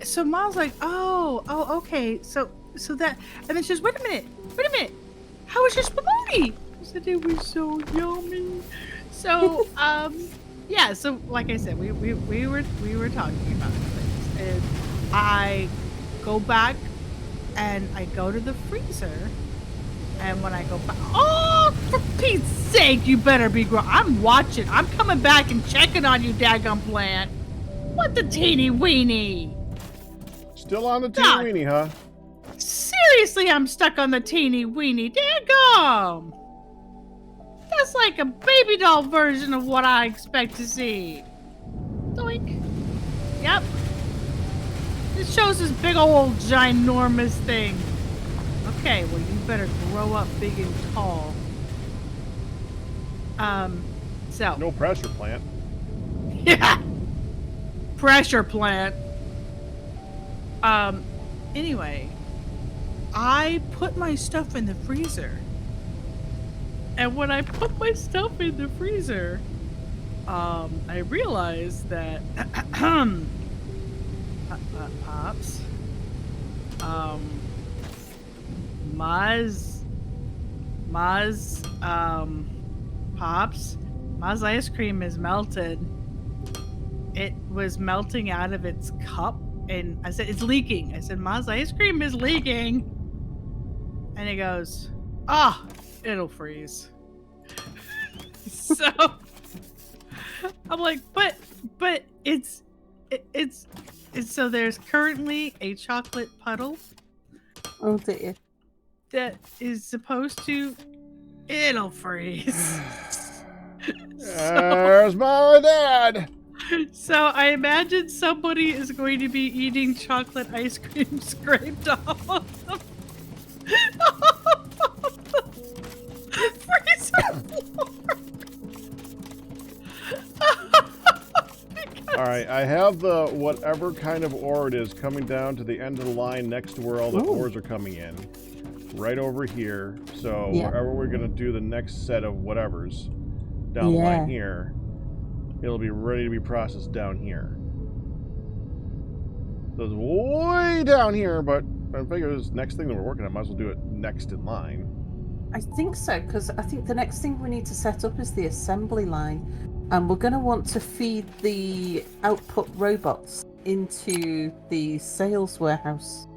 so Mom's like, oh, okay. So that, and then she says, wait a minute. How was your spumoni? I said, it was so yummy. So, yeah, so like I said, we were talking about things, and I go back and I go to the freezer, and when I go back, oh, for Pete's sake, you better be I'm watching. I'm coming back and checking on you, daggum plant. What the teeny weeny? Still on the teeny weeny, huh? Seriously, I'm stuck on the teeny weeny. Daggum. That's like a baby doll version of what I expect to see. Doink. Yep. It shows this big old ginormous thing. Okay, well you better grow up big and tall. So. No pressure plant. Yeah. Pressure plant. Anyway, I put my stuff in the freezer. And when I put my stuff in the freezer, I realized that Pops, Pops, Ma's ice cream is melted. It was melting out of its cup, and I said, it's leaking. I said, Ma's ice cream is leaking. And he goes, ah, it'll freeze. So I'm like, but it's so there's currently a chocolate puddle. Oh dear. That is supposed to, it'll freeze. There's my dad. So I imagine somebody is going to be eating chocolate ice cream scraped off of the freezer floor. All right, I have the whatever kind of ore it is coming down to the end of the line next to where all the ores are coming in. Right over here. So wherever we're going to do the next set of whatevers down the line here, it'll be ready to be processed down here. So it's way down here, but I figure this next thing that we're working on, might as well do it next in line. I think so, because I think the next thing we need to set up is the assembly line. And we're going to want to feed the output robots into the sales warehouse.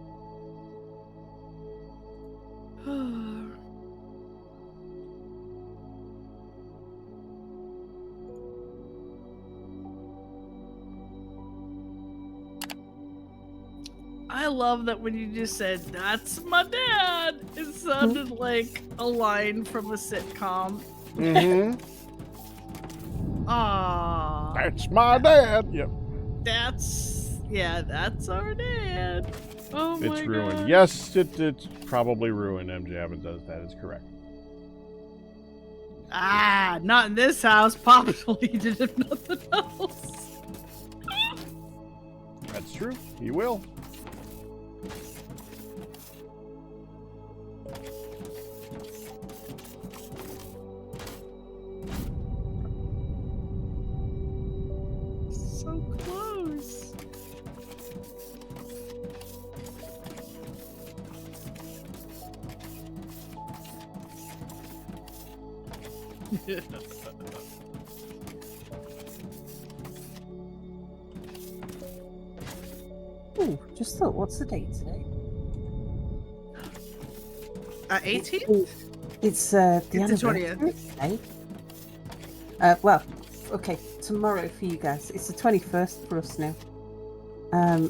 I love that when you just said, "That's my dad," it sounded like a line from a sitcom. Mm-hmm. Aww. That's my dad. Yep. That's our dad. Oh my god. It's ruined. Yes, it's probably ruined. MJ Evans does that. Is correct. Ah, not in this house. Papa deleted if nothing else. That's true. He will. So close. Ooh, just thought, what's the date today? 18th? It's the It's the 20th. today. Well, okay, tomorrow for you guys. It's the 21st for us now.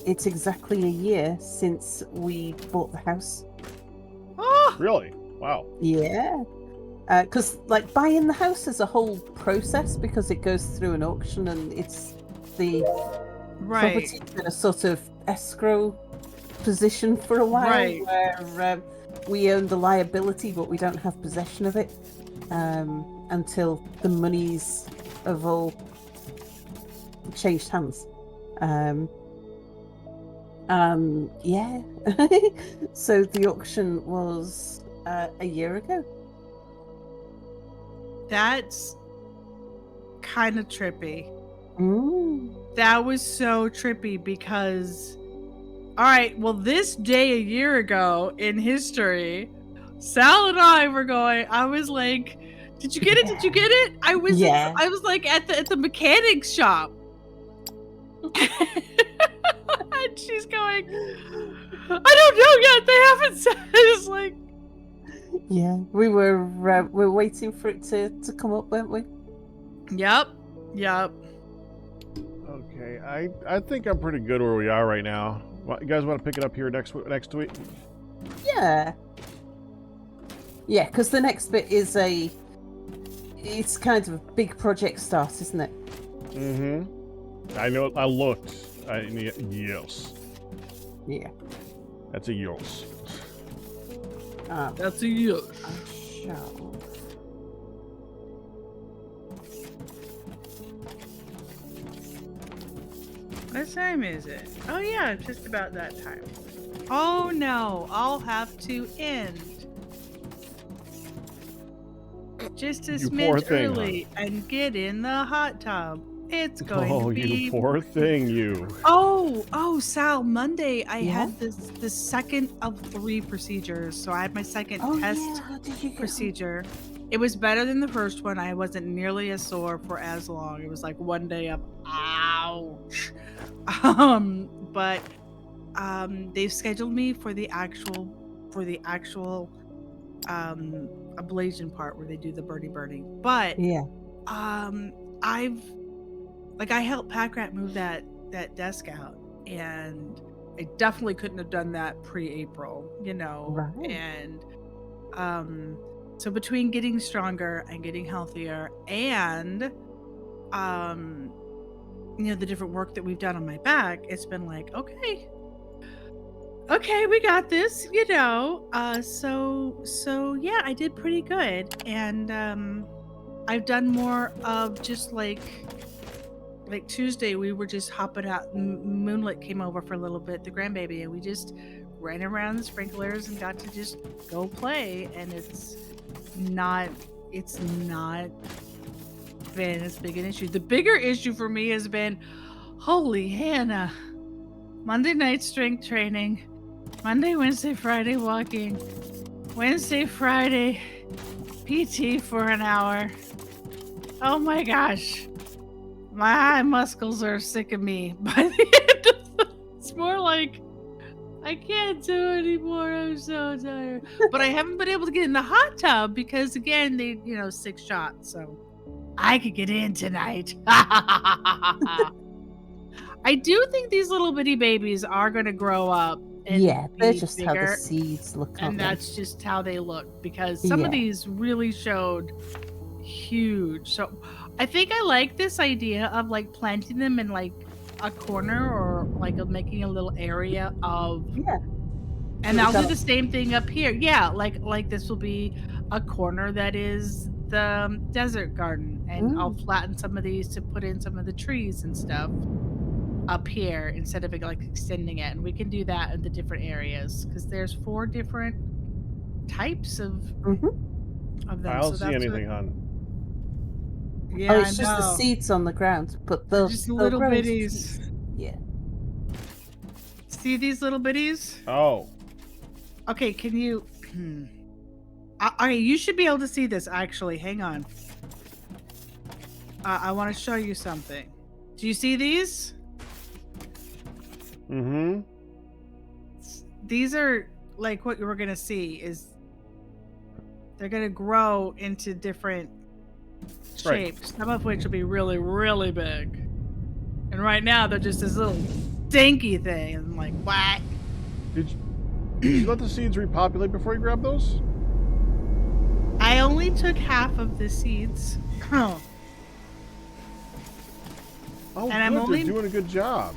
It's exactly a year since we bought the house. Oh, Really? Wow. Yeah. Because, like, buying the house is a whole process because it goes through an auction and it's the right. property in a sort of escrow position for a while Right. where we own the liability but we don't have possession of it until the monies have all changed hands. Yeah. So the auction was a year ago. That's kind of trippy. Mm. That was so trippy because, all right, well, this day a year ago in history, Sal and I were going. I was like, "Did you get it? Did you get it?" I was, Yeah. I was like at the mechanics shop, and she's going, "I don't know yet. They haven't said." It's like, Yeah, we're waiting for it to come up, weren't we? yep. Okay, I think I'm pretty good where we are right now. You guys want to pick it up here next week? Yeah. Yeah, because the next bit is it's kind of a big project start, isn't it? Mm-hmm. I know. I looked. Yes. Yeah. That's a yes. That's a yes. I shall. What time is it? Oh yeah, just about that time. Oh no, I'll have to end just a You poor smidge thing, early and get in the hot tub. It's going Oh, to be. you poor thing, you. Oh, Sal. Monday I Yeah? had the second of 3 procedures, so I had my second test Yeah. Did you get procedure. It was better than the first one. I wasn't nearly as sore for as long. It was like one day of ouch. But they've scheduled me for the actual ablation part where they do the burning. But Yeah. I helped Packrat move that desk out, and I definitely couldn't have done that pre-April, you know. Right. And So between getting stronger and getting healthier and the different work that we've done on my back, it's been like, okay, we got this, so yeah, I did pretty good. And I've done more of just like Tuesday, we were just hopping out. Moonlit came over for a little bit, the grandbaby, and we just ran around the sprinklers and got to just go play. And it's not been as big an issue. The bigger issue for me has been, holy Hannah, Monday night strength training, Monday, Wednesday, Friday walking, Wednesday, Friday PT for an hour. Oh my gosh, my muscles are sick of me. By the end of it's more like I can't do it anymore. I'm so tired. But I haven't been able to get in the hot tub because, again, they 6 shots, so I could get in tonight. I do think these little bitty babies are going to grow up. And they're just bigger, how the seeds look. And that's just how they look, because some of these really showed huge. So I think I like this idea of like planting them in like a corner, or like making a little area of and I'll do the same thing up here. Like this will be a corner that is the desert garden, and I'll flatten some of these to put in some of the trees and stuff up here instead of like extending it. And we can do that in the different areas because there's 4 different types of them. I don't see anything, hon. Yeah, it's just the seeds on the ground, but those just little bitties. Seeds. Yeah. See these little bitties? Oh. Okay, can you? Okay, you should be able to see this. Actually, hang on. I want to show you something. Do you see these? Mm-hmm. These are like what you were gonna see. Is they're gonna grow into different shapes, some of which will be really, really big. And right now they're just this little dinky thing. And I'm like, what? Did you let the seeds repopulate before you grab those? I only took half of the seeds. Oh, and good. I'm only You're doing a good job.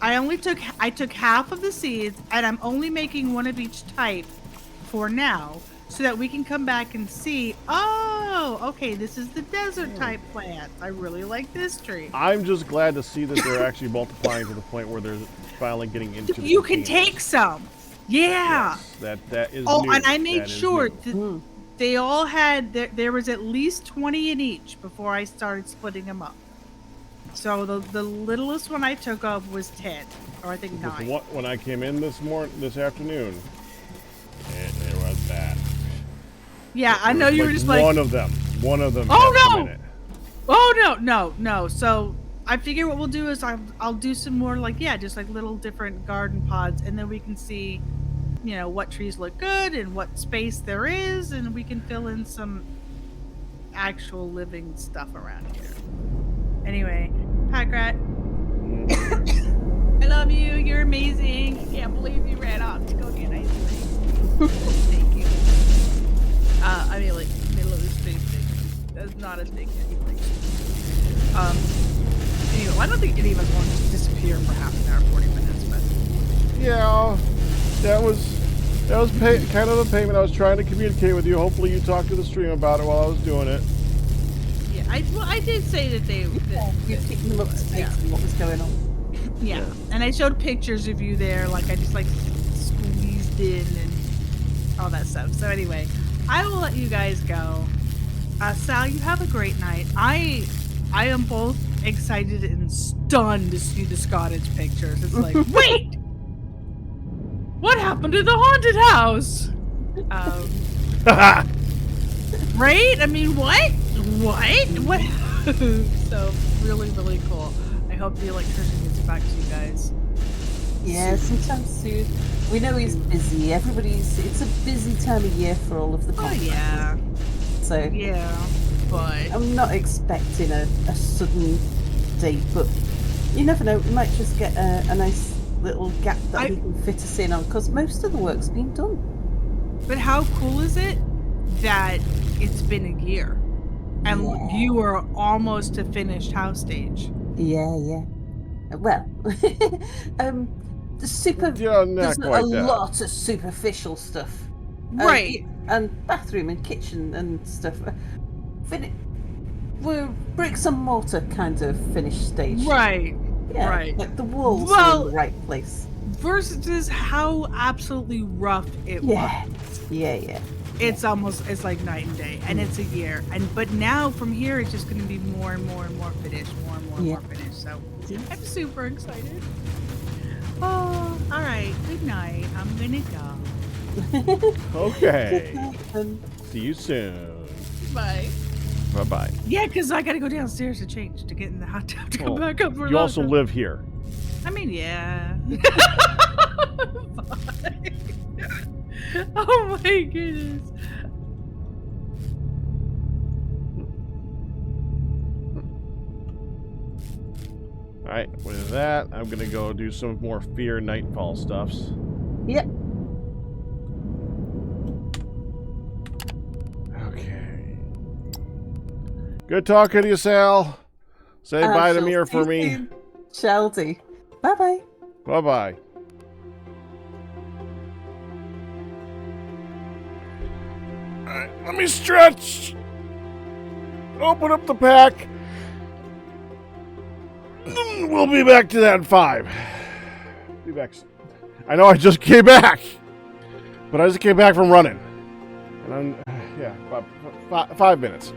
I took half of the seeds, and I'm only making one of each type for now, so that we can come back and see, oh, okay, this is the desert type plant. I really like this tree. I'm just glad to see that they're actually multiplying to the point where they're finally getting into the You can container. take some. Yeah. Yes, that is Oh, new. and I made That is sure new. that they all had, there was at least 20 in each before I started splitting them up. So the littlest one I took of was 10, or I think 9. When I came in this afternoon, there was that. Yeah, I know you were just like one of them. Oh no! Oh no! So I figure what we'll do is I'll do some more just like little different garden pods, and then we can see, what trees look good and what space there is, and we can fill in some actual living stuff around here. Anyway, Packrat, I love you. You're amazing. I can't believe you ran off to go get ice cream. Thank you. I mean, like, middle of the space station. That's not a thing anyway. Anyway, I don't think any of us want to disappear for half an hour, 40 minutes, but... Yeah, that was kind of the payment. I was trying to communicate with you. Hopefully you talked to the stream about it while I was doing it. Yeah, I did say that they... You're keeping them up to date on what was going on. Yeah, and I showed pictures of you there, like I just squeezed in and all that stuff. So anyway, I will let you guys go. Sal, you have a great night. I am both excited and stunned to see the Scottish pictures. It's like, wait! What happened to the haunted house? Right? I mean, what? What? So, really, really cool. I hope the electrician gets back to you guys. Yeah, sometime soon. We know he's busy. It's a busy time of year for all of the contractors. Oh, yeah. So, yeah, but I'm not expecting a sudden date, but you never know. We might just get a nice little gap that he can fit us in on, because most of the work's been done. But how cool is it that it's been a year, and you are almost to finished house stage. Yeah. Well, the Yeah, not there's quite a that. lot of superficial stuff. Right. And bathroom and kitchen and stuff. We're bricks and mortar kind of finished stage. Right. Yeah, Right. like the walls are Well, in the right place. versus how absolutely rough it Yeah. was. Yeah. It's like night and day, and it's a year. But now from here, it's just going to be more and more and more finished, more and more and more finished. So I'm super excited. Oh, all right. Good night. I'm gonna go. Okay. And See you soon. Bye. Bye-bye. Yeah, because I got to go downstairs to change to get in the hot tub to come back up for You also lunch. live here. I mean, yeah. Bye. Oh my goodness. Alright, with that, I'm gonna go do some more Fear Nightfall stuffs. yep. Okay. Good talking to you, Sal. Say bye to Mir for me. Shall do. Bye bye. Bye-bye. Alright, let me stretch. Open up the pack. We'll be back to that in 5. Be back soon. I know I just came back, but I just came back from running. And I'm, yeah, about 5 minutes.